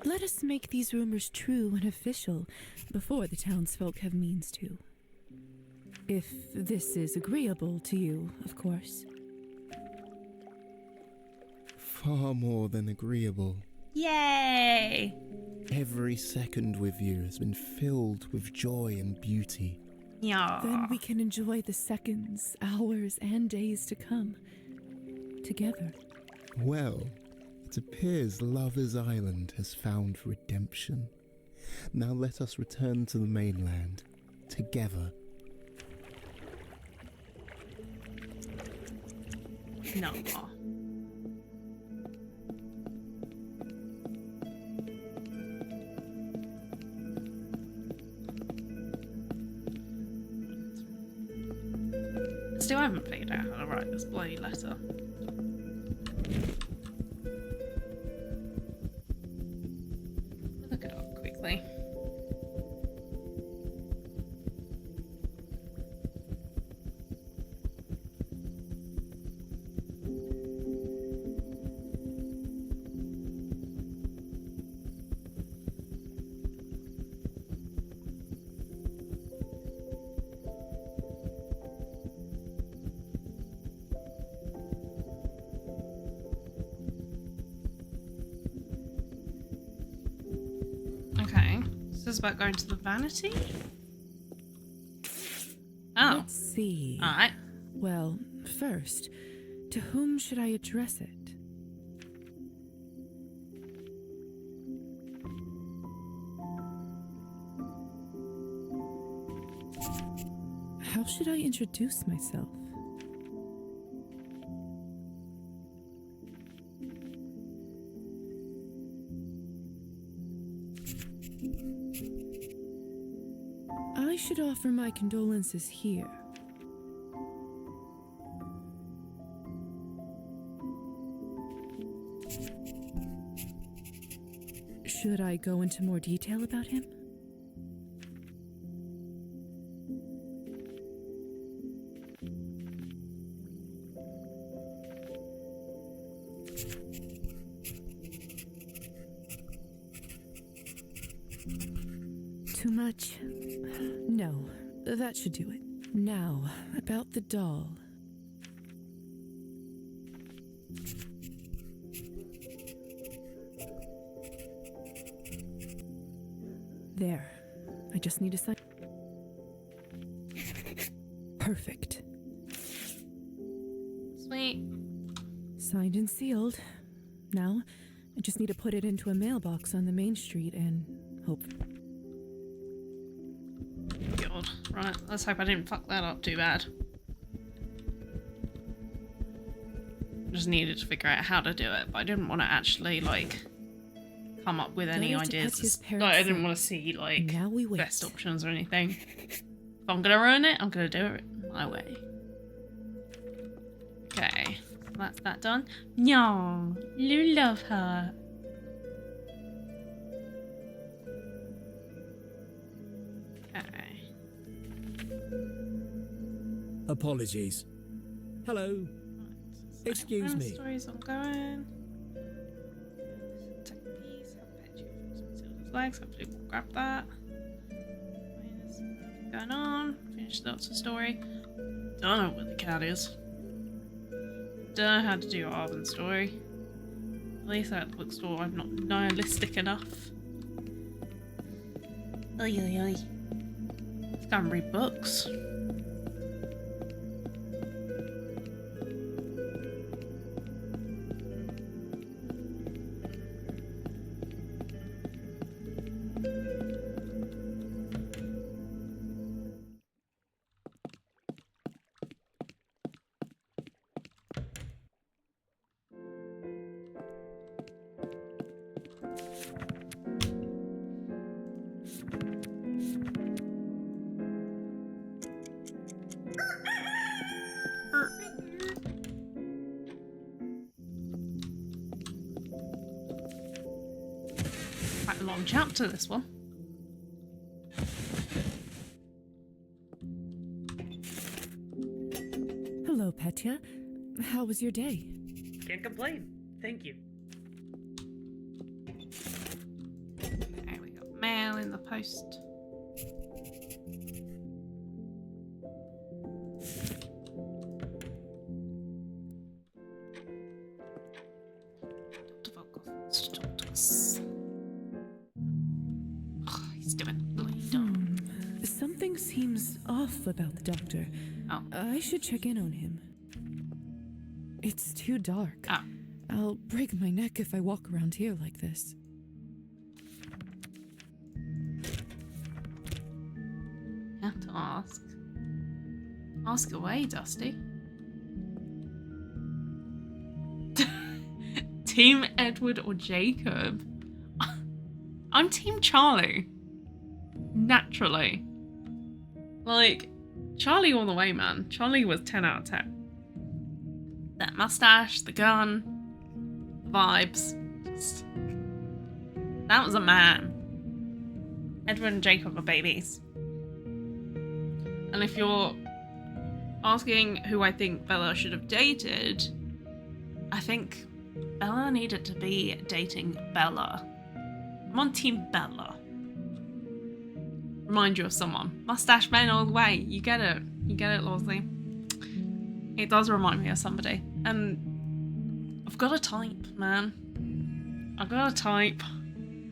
let us make these rumors true and official before the townsfolk have means to. If this is agreeable to you, of course. Far more than agreeable. Yay! Every second with you has been filled with joy and beauty. Yeah. Then we can enjoy the seconds, hours, and days to come. Together. Well, it appears Lover's Island has found redemption. Now let us return to the mainland, together. No. Still haven't figured out how to write this bloody letter. Look it up quickly. Okay, so this is about going to the vanity? Oh. Let's see. Alright. Well, first, to whom should I address it? How should I introduce myself? I should offer my condolences here. Should I go into more detail about him? Too much? No, that should do it. Now, about the doll. There. I just need a sign. Perfect. Sweet. Signed and sealed. Now, I just need to put it into a mailbox on the main street and hope. God. Right, let's hope I didn't fuck that up too bad. Just needed to figure out how to do it, but I didn't want to actually, like, come up with any ideas. Like, I didn't want to see, like, best options or anything. If I'm gonna ruin it, I'm gonna do it my way. Okay, that's that done. No, you love her. Okay. Apologies. Hello. Excuse me. Stories ongoing. Flags, hopefully we'll grab that. Going on. Finish the story. Don't know where the cat is. Don't know how to do Arben's story. At least at the bookstore I'm not nihilistic enough. Oy oy oy. Let's go and read books. long chapter, this one. Hello, Petya. How was your day? Can't complain. Thank you. Okay, we got mail in the post. He's doing bloody dumb. Something seems off about the doctor. Oh. I should check in on him. It's too dark. Oh. I'll break my neck if I walk around here like this. You have to ask. Ask away, Dusty. Team Edward or Jacob? I'm Team Charlie. Naturally. Like, Charlie all the way, man. Charlie was 10 out of 10. That mustache, the gun, the vibes. Just... that was a man. Edward and Jacob are babies. And if you're asking who I think Bella should have dated, I think Bella needed to be dating Bella. I'm on Team Bella. Remind you of someone. Mustache men all the way. You get it. You get it, Lawsley. It does remind me of somebody. And I've got a type, man. I've got a type.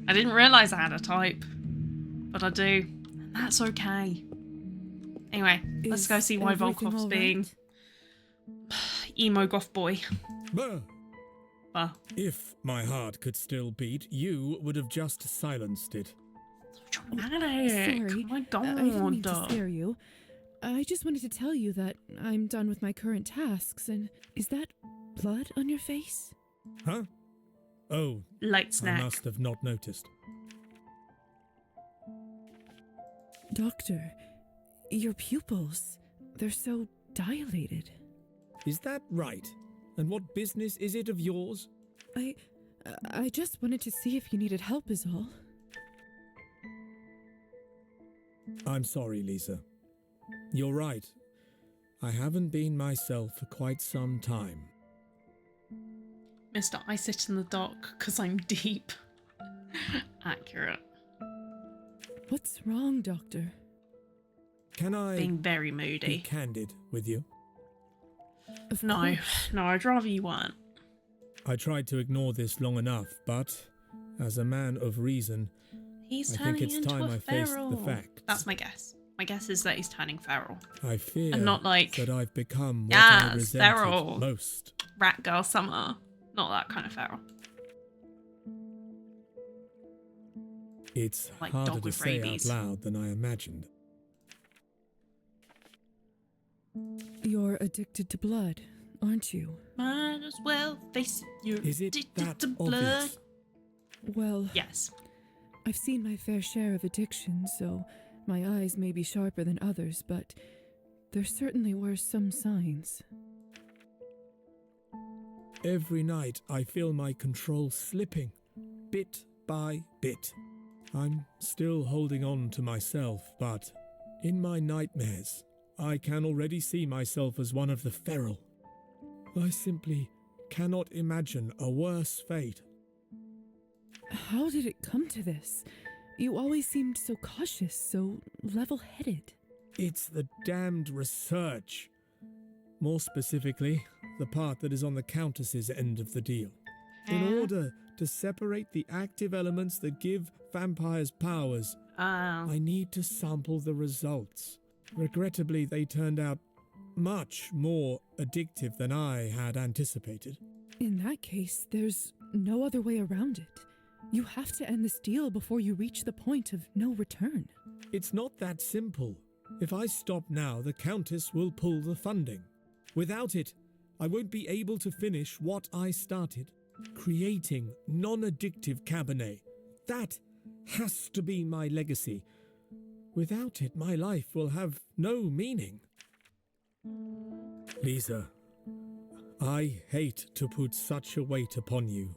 I didn't realise I had a type. But I do. And that's okay. Anyway, let's go see why Volkov's being emo goth boy. If my heart could still beat, you would have just silenced it. Dramatic. Sorry. Oh my God. I didn't mean to scare you. I just wanted to tell you that I'm done with my current tasks, and is that blood on your face? Huh? Oh, light snack. I must have not noticed. Doctor, your pupils, they're so dilated. Is that right? And what business is it of yours? I just wanted to see if you needed help is all. I'm sorry, Lisa. You're right. I haven't been myself for quite some time. Mr. I sit in the dock because I'm deep. Accurate. What's wrong, Doctor? Can I being very moody. Be candid with you? No, I'd rather you weren't. I tried to ignore this long enough, but as a man of reason, He's I turning think it's into time a I faced feral. the facts. That's my guess. My guess is that he's turning feral. I fear and not like that I've become what I resented feral. most. Rat girl summer. Not that kind of feral. It's like harder dog to with say rabies. out loud than I imagined. You're addicted to blood, aren't you? Might as well face it. You're Is it addicted that to blood. obvious? Well, yes. I've seen my fair share of addiction, so my eyes may be sharper than others, but there certainly were some signs. Every night I feel my control slipping, bit by bit. I'm still holding on to myself, but in my nightmares, I can already see myself as one of the feral. I simply cannot imagine a worse fate. How did it come to this? You always seemed so cautious, so level-headed. It's the damned research. More specifically, the part that is on the Countess's end of the deal. In order to separate the active elements that give vampires powers, I need to sample the results. Regrettably, they turned out much more addictive than I had anticipated. In that case, there's no other way around it. You have to end this deal before you reach the point of no return. It's not that simple. If I stop now, the Countess will pull the funding. Without it, I won't be able to finish what I started. Creating non-addictive Cabernet. That has to be my legacy. Without it, my life will have no meaning. Lisa, I hate to put such a weight upon you,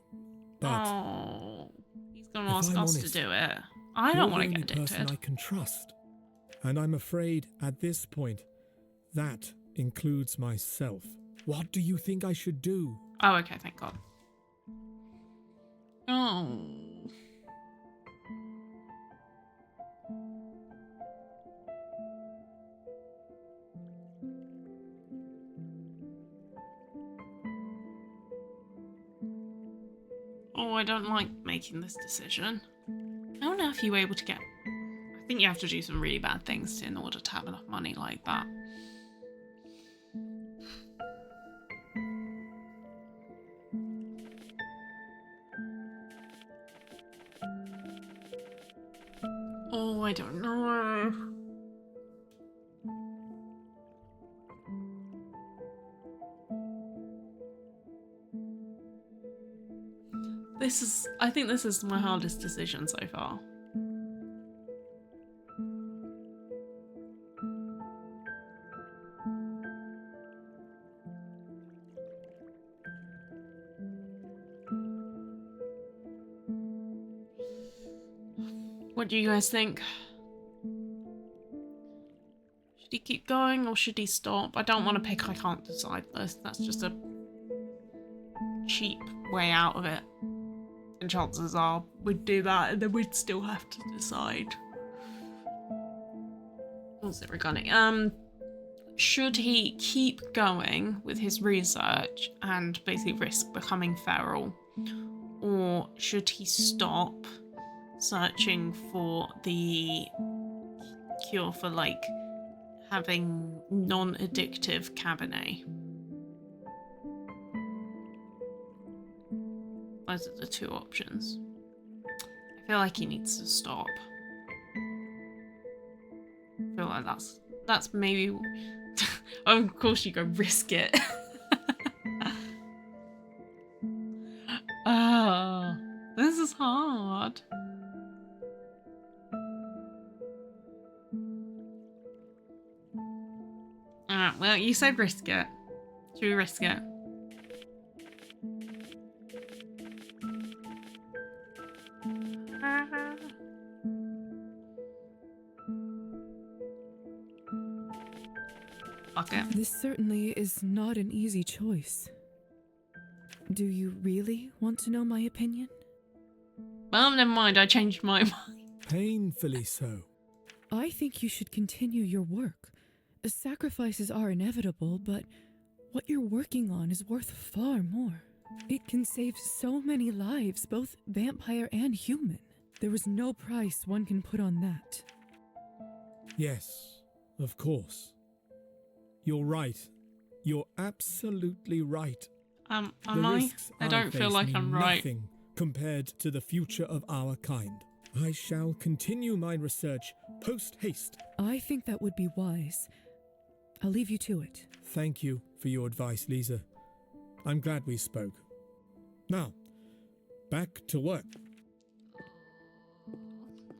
but He's gonna ask us to do it. I don't want to get You're the only person addicted. I can trust, and I'm afraid at this point, that includes myself. What do you think I should do? Oh, okay, thank God. Oh. Oh, I don't like making this decision. I don't know if you were able to get... I think you have to do some really bad things in order to have enough money like that. Oh, I don't know. I think this is my hardest decision so far. What do you guys think? Should he keep going or should he stop? I don't want to pick I can't decide this. That's just a cheap way out of it. And chances are we'd do that and then we'd still have to decide. What's it regarding? Should he keep going with his research and basically risk becoming feral? Or should he stop searching for the cure for, like, having non-addictive Cabernet? Those are the two options. I feel like he needs to stop. I feel like that's maybe... Oh, of course you go risk it. Oh, this is hard. Alright, well, you said risk it. Should we risk it? Fuck it. This certainly is not an easy choice. Do you really want to know my opinion? Well, never mind, I changed my mind. Painfully so. I think you should continue your work. Sacrifices are inevitable, but what you're working on is worth far more. It can save so many lives, both vampire and human. There is no price one can put on that. Yes, of course. You're right. You're absolutely right. Am I? I don't feel like I'm right. Nothing compared to the future of our kind. I shall continue my research post-haste. I think that would be wise. I'll leave you to it. Thank you for your advice, Lisa. I'm glad we spoke. Now, back to work.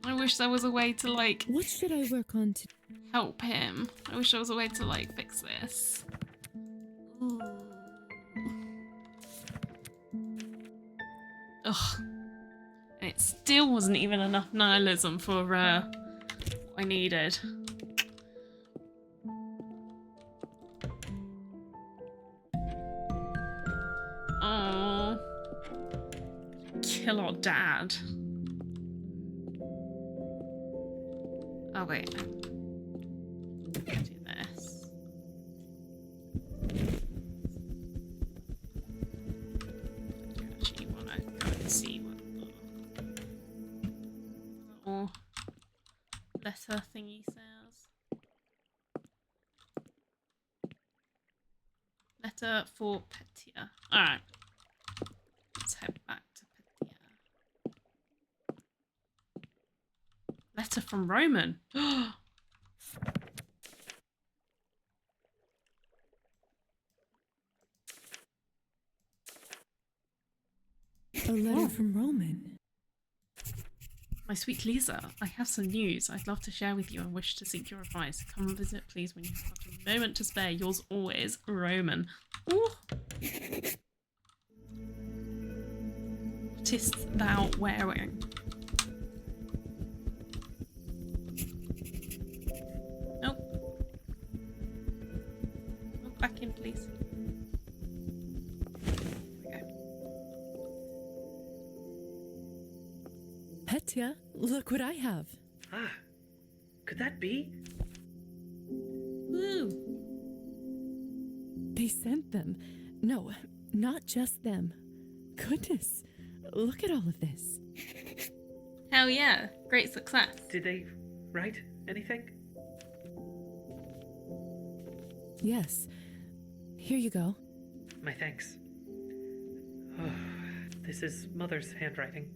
I wish there was a way to, like... What should I work on to help him? I wish there was a way to, like, fix this. Ugh. And it still wasn't even enough nihilism for what I needed. Oh. Kill our dad. Oh wait. Do this. I actually want to go and see what the little letter thingy says. Letter for Petia. Alright. Let's head back to Petia. Letter from Roman. A letter from Roman. My sweet Lisa, I have some news I'd love to share with you and wish to seek your advice. Come and visit, please, when you have got a moment to spare. Yours always, Roman. Ooh. What is thou wearing? back in, please. Petya, look what I have. Ah, could that be? Woo! They sent them. No, not just them. Goodness, look at all of this. Hell yeah, great success. Did they write anything? Yes. Here you go. My thanks. Oh, this is Mother's handwriting.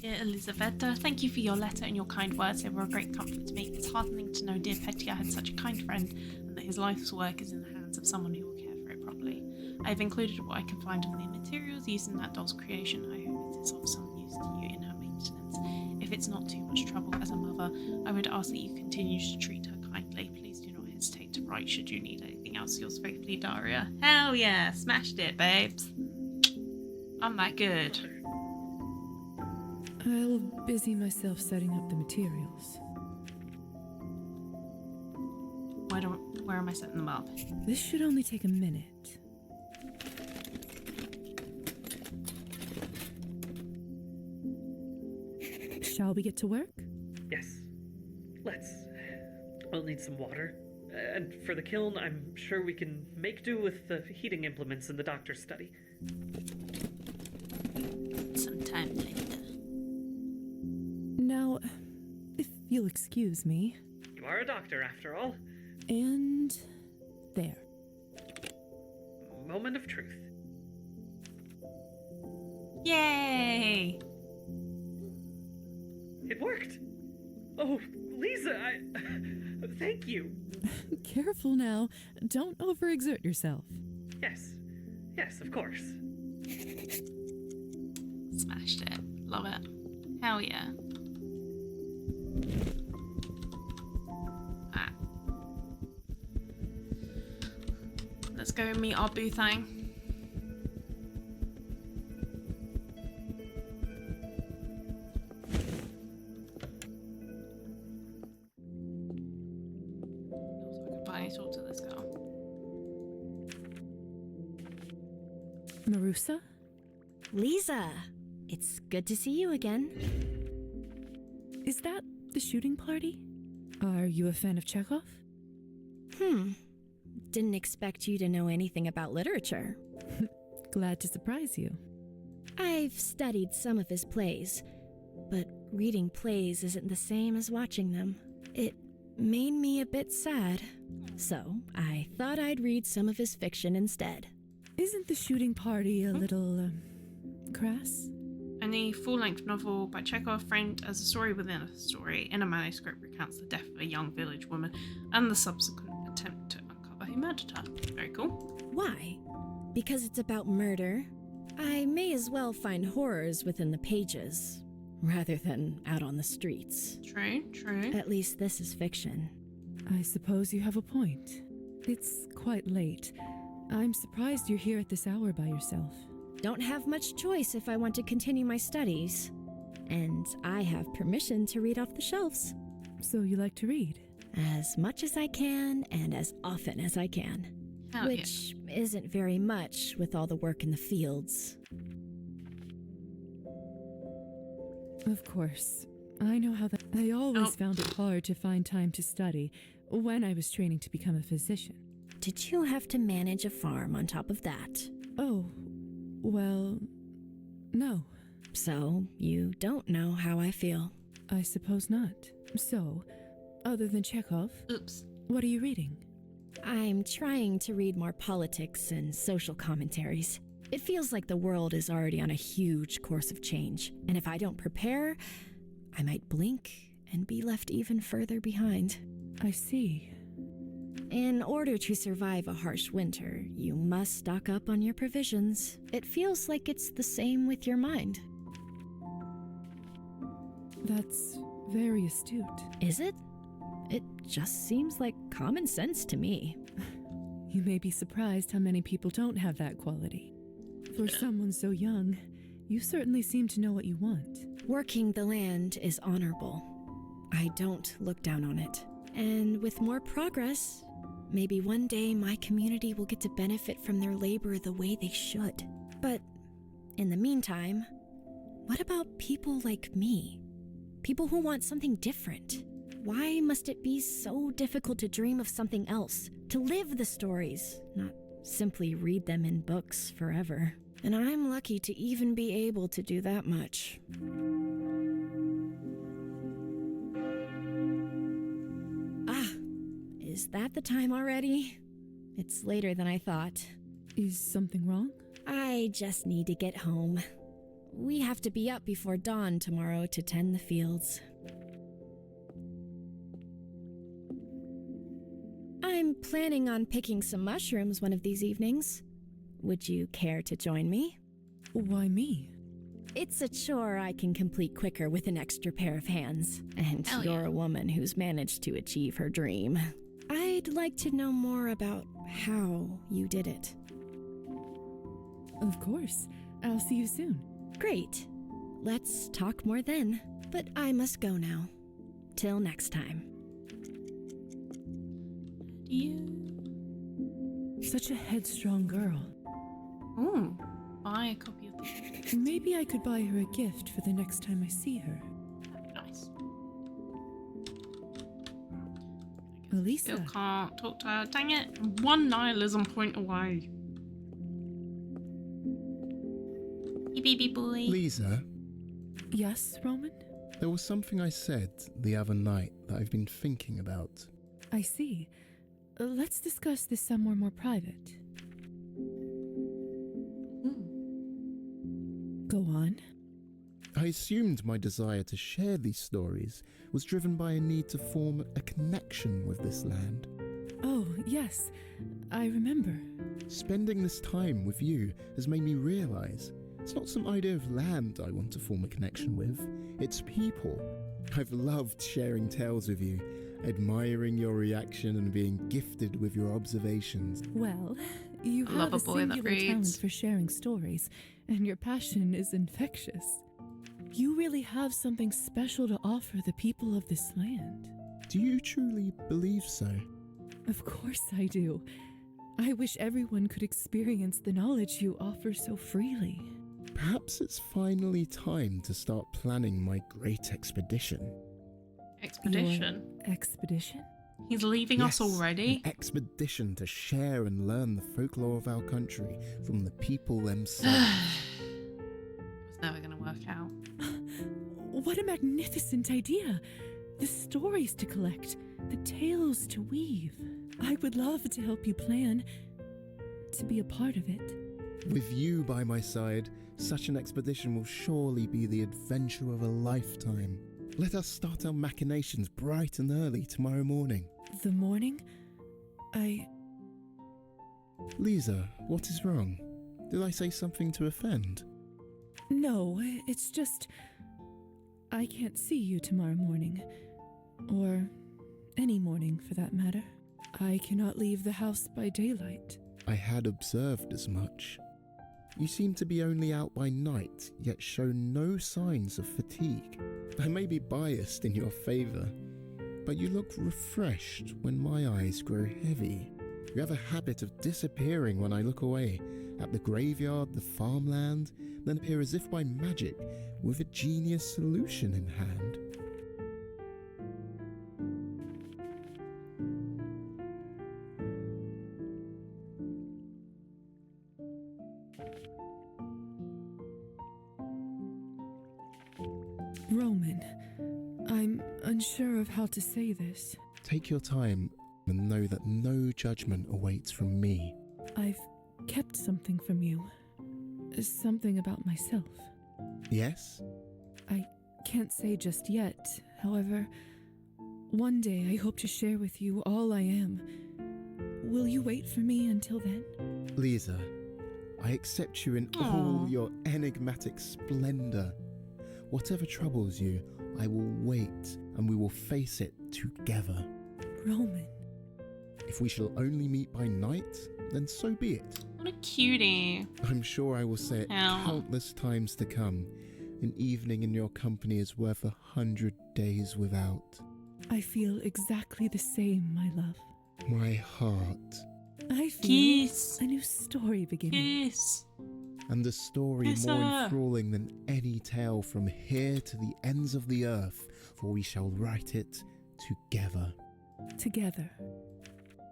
Dear Elisaveta, thank you for your letter and your kind words. They were a great comfort to me. It's heartening to know dear Petya had such a kind friend and that his life's work is in the hands of someone who will care for it properly. I have included what I can find of the materials used in that doll's creation. I hope it is of some use to you in her maintenance. If it's not too much trouble as a mother, I would ask that you continue to treat her kindly. Please do not hesitate to write should you need anything else. Yours faithfully, Daria. Hell yeah, smashed it, babes. I'm that good. I'll busy myself setting up the materials. Where am I setting them up? This should only take a minute. Shall we get to work? Yes. Let's. We'll need some water. And for the kiln, I'm sure we can make do with the heating implements in the doctor's study. Sometime later. Now, if you'll excuse me. You are a doctor, after all. And there. Moment of truth. Yay! It worked! Oh, Lisa, thank you! Careful now. Don't overexert yourself. Yes. Yes, of course. Smashed it. Love it. Hell yeah. Ah. Let's go and meet our boo thing. Talk to this girl. Marusa? Lisa, it's good to see you again. Is that the shooting party? Are you a fan of Chekhov? Didn't expect you to know anything about literature. Glad to surprise you. I've studied some of his plays, but reading plays isn't the same as watching them. It made me a bit sad. So, I thought I'd read some of his fiction instead. Isn't the shooting party a little, crass? And the full-length novel by Chekhov, framed as a story within a story in a manuscript, recounts the death of a young village woman and the subsequent attempt to uncover who murdered her. Very cool. Why? Because it's about murder? I may as well find horrors within the pages, rather than out on the streets. True, true. At least this is fiction. I suppose you have a point. It's quite late. I'm surprised you're here at this hour by yourself. Don't have much choice if I want to continue my studies. And I have permission to read off the shelves. So you like to read? As much as I can and as often as I can. Hell which isn't very much with all the work in the fields. Of course. I know how that. I always found it hard to find time to study when I was training to become a physician. Did you have to manage a farm on top of that? Oh, well, no. So, you don't know how I feel. I suppose not. So, other than Chekhov, oops, what are you reading? I'm trying to read more politics and social commentaries. It feels like the world is already on a huge course of change, and if I don't prepare, I might blink and be left even further behind. I see. In order to survive a harsh winter, you must stock up on your provisions. It feels like it's the same with your mind. That's very astute. Is it? It just seems like common sense to me. You may be surprised how many people don't have that quality. For someone so young, you certainly seem to know what you want. Working the land is honorable. I don't look down on it. And with more progress, maybe one day my community will get to benefit from their labor the way they should. But in the meantime, what about people like me? People who want something different? Why must it be so difficult to dream of something else? To live the stories, not simply read them in books forever. And I'm lucky to even be able to do that much. Ah, is that the time already? It's later than I thought. Is something wrong? I just need to get home. We have to be up before dawn tomorrow to tend the fields. I'm planning on picking some mushrooms one of these evenings. Would you care to join me? Why me? It's a chore I can complete quicker with an extra pair of hands. And you're a woman who's managed to achieve her dream. I'd like to know more about how you did it. Of course. I'll see you soon. Great. Let's talk more then. But I must go now. Till next time. Such a headstrong girl. Oh, buy a copy of the... Maybe I could buy her a gift for the next time I see her. Nice. Elisa. Still can't talk to her. Dang it. One nihilism point away. Baby boy. Lisa? Yes, Roman? There was something I said the other night that I've been thinking about. I see. Let's discuss this somewhere more private. Go on. I assumed my desire to share these stories was driven by a need to form a connection with this land. Oh, yes. I remember. Spending this time with you has made me realize it's not some idea of land I want to form a connection with, it's people. I've loved sharing tales with you, admiring your reaction and being gifted with your observations. Well, you have a singular talent for sharing stories, and your passion is infectious. You really have something special to offer the people of this land. Do you truly believe so? Of course I do. I wish everyone could experience the knowledge you offer so freely. Perhaps it's finally time to start planning my great expedition. Expedition? Your expedition? He's leaving us already? An expedition to share and learn the folklore of our country from the people themselves. It's never going to work out. What a magnificent idea! The stories to collect, the tales to weave. I would love to help you plan, to be a part of it. With you by my side, such an expedition will surely be the adventure of a lifetime. Let us start our machinations bright and early tomorrow morning. The morning? Lisa, what is wrong? Did I say something to offend? No, it's just... I can't see you tomorrow morning. Or any morning, for that matter. I cannot leave the house by daylight. I had observed as much. You seem to be only out by night, yet show no signs of fatigue. I may be biased in your favour, but you look refreshed when my eyes grow heavy. You have a habit of disappearing when I look away, at the graveyard, the farmland, then appear as if by magic, with a genius solution in hand. Roman, I'm unsure of how to say this. Take your time and know that no judgment awaits from me. I've kept something from you. Something about myself. Yes? I can't say just yet. However, one day I hope to share with you all I am. Will you wait for me until then? Lisa, I accept you in all your enigmatic splendor. Whatever troubles you, I will wait and we will face it together. Roman. If we shall only meet by night, then so be it. What a cutie. I'm sure I will say it countless times to come. An evening in your company is worth 100 days without. I feel exactly the same, my love. My heart. I feel Kiss. a new story beginning. Kiss. And a story Kiss more her. enthralling than any tale from here to the ends of the earth, for we shall write it together. Together.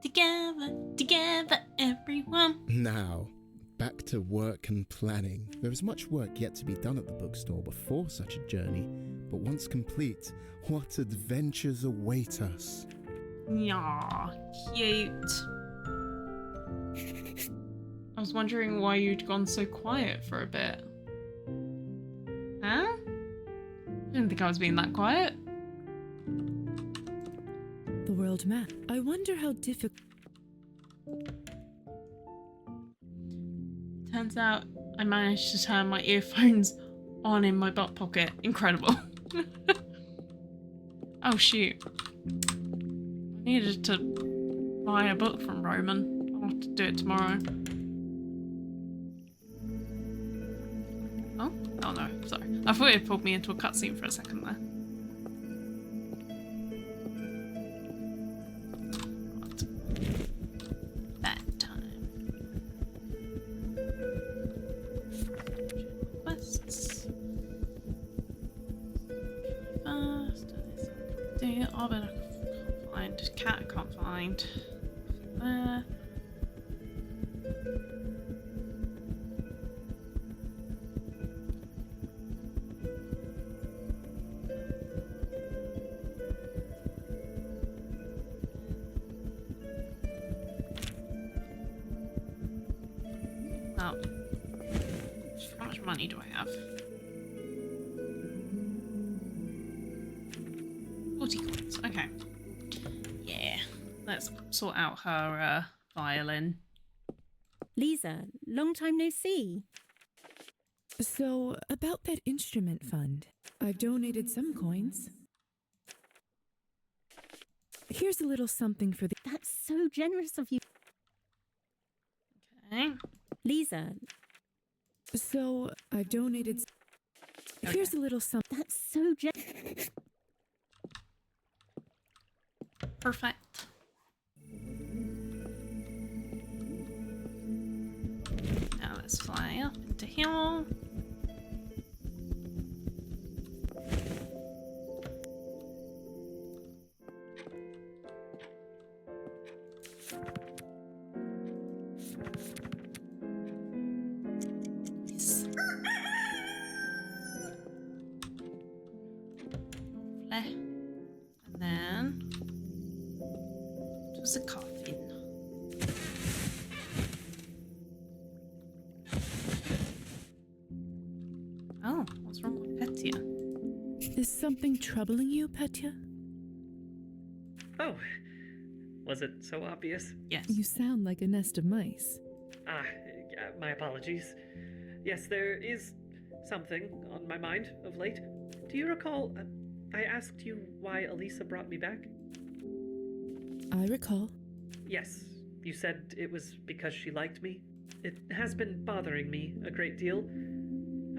Together, everyone. Now, back to work and planning. There is much work yet to be done at the bookstore before such a journey, but once complete, what adventures await us? Yeah, cute. I was wondering why you'd gone so quiet for a bit. Huh? I didn't think I was being that quiet. The world map. I wonder how difficult. Turns out I managed to turn my earphones on in my butt pocket. Incredible. Oh shoot. I needed to buy a book from Roman. I'll have to do it tomorrow. Oh? Oh no, sorry. I thought it pulled me into a cutscene for a second there. That time. Quests. First, do oh, but I can't find cat. I can't find. There. Oh. How much money do I have? 40 coins. Okay. Yeah. Let's sort out her violin. Lisa, long time no see. So, about that instrument fund, I've donated some coins. Here's a little something for the. That's so generous of you. Okay. Lisa. So, I've donated. Okay. Here's a little something. That's so generous. Perfect. Now let's fly up into here. Yes. Lovely. And then it was a coffin. Oh, what's wrong with Petya? Is something troubling you, Petya? Oh, was it so obvious? Yes. You sound like a nest of mice. Ah, my apologies. Yes, there is something on my mind of late. Do you recall I asked you why Elisa brought me back? I recall. Yes, you said it was because she liked me. It has been bothering me a great deal.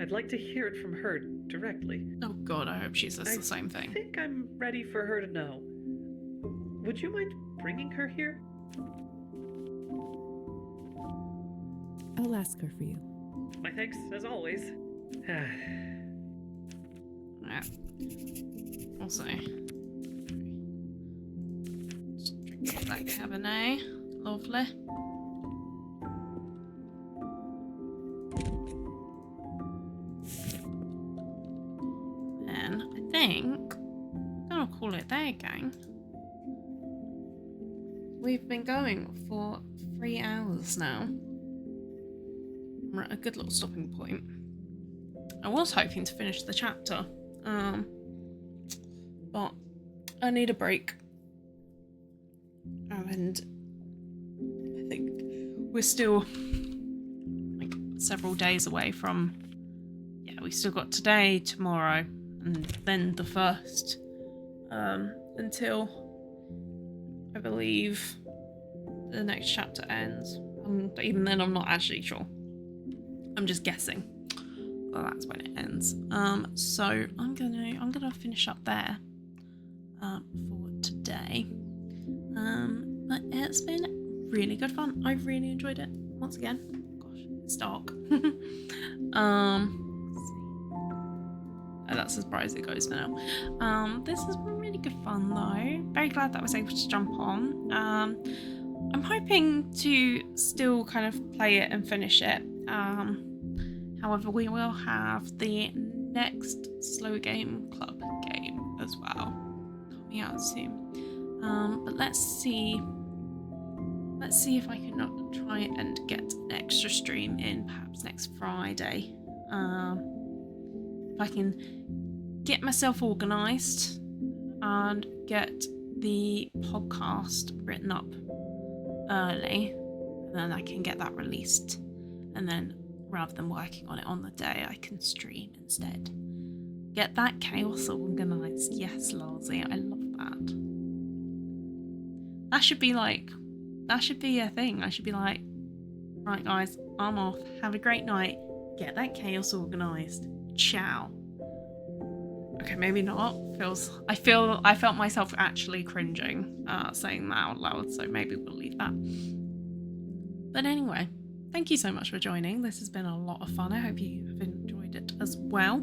I'd like to hear it from her directly. Oh god, I hope she says the same I thing. think I'm ready for her to know. Would you mind bringing her here? I'll ask her for you. My thanks, as always. Yeah. Also, just drink up that Cabernet. Lovely. And I think I'm gonna call it there, gang. We've been going for 3 hours now. We're at a good little stopping point. I was hoping to finish the chapter, but I need a break. And I think we're still like several days away from, yeah, we still got today, tomorrow, and then the 1st, until I believe the next chapter ends. Even then, I'm not actually sure. I'm just guessing. Well, that's when it ends. So I'm gonna finish up there for today. But it's been really good fun. I've really enjoyed it. Once again, gosh, it's dark. That's as bright as it goes now. This has been really good fun though. Very glad that I was able to jump on. I'm hoping to still kind of play it and finish it. However, we will have the next Slow Game Club game as well coming out soon. But let's see if I can try and get an extra stream in perhaps next Friday. If I can get myself organised and get the podcast written up early, and then I can get that released, and then rather than working on it on the day, I can stream instead. Get that chaos organised. Yes, Lawsy, I love that. That should be a thing. I should be like, right guys, I'm off. Have a great night. Get that chaos organised. Ciao. Okay, maybe not. I felt myself actually cringing saying that out loud, so maybe we'll leave that. But anyway, thank you so much for joining. This has been a lot of fun. I hope you have enjoyed it as well.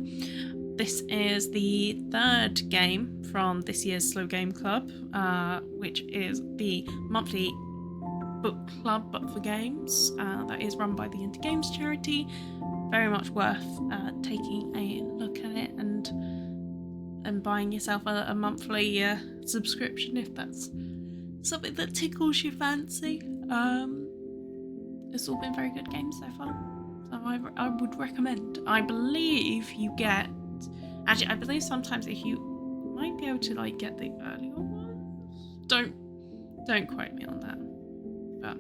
This is the third game from this year's Slow Game Club, which is the monthly book club but for games that is run by the Indie Games charity. Very much worth taking a look at it and buying yourself a monthly subscription if that's something that tickles your fancy. It's all been very good games so far, so I would recommend. I believe you get, actually I believe sometimes if you might be able to like get the earlier ones. Don't quote me on that, but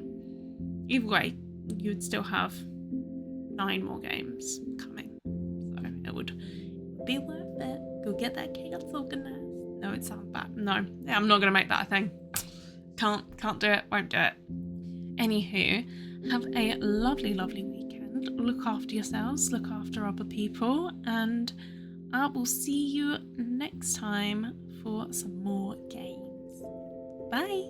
either way you would still have 9 more games coming, so it would be worth it. Go get that chaos organized. No, it sounds bad. No, yeah, I'm not gonna make that a thing. Can't do it. Won't do it. Anywho, have a lovely weekend. Look after yourselves. Look after other people, and I will see you next time for some more games. Bye.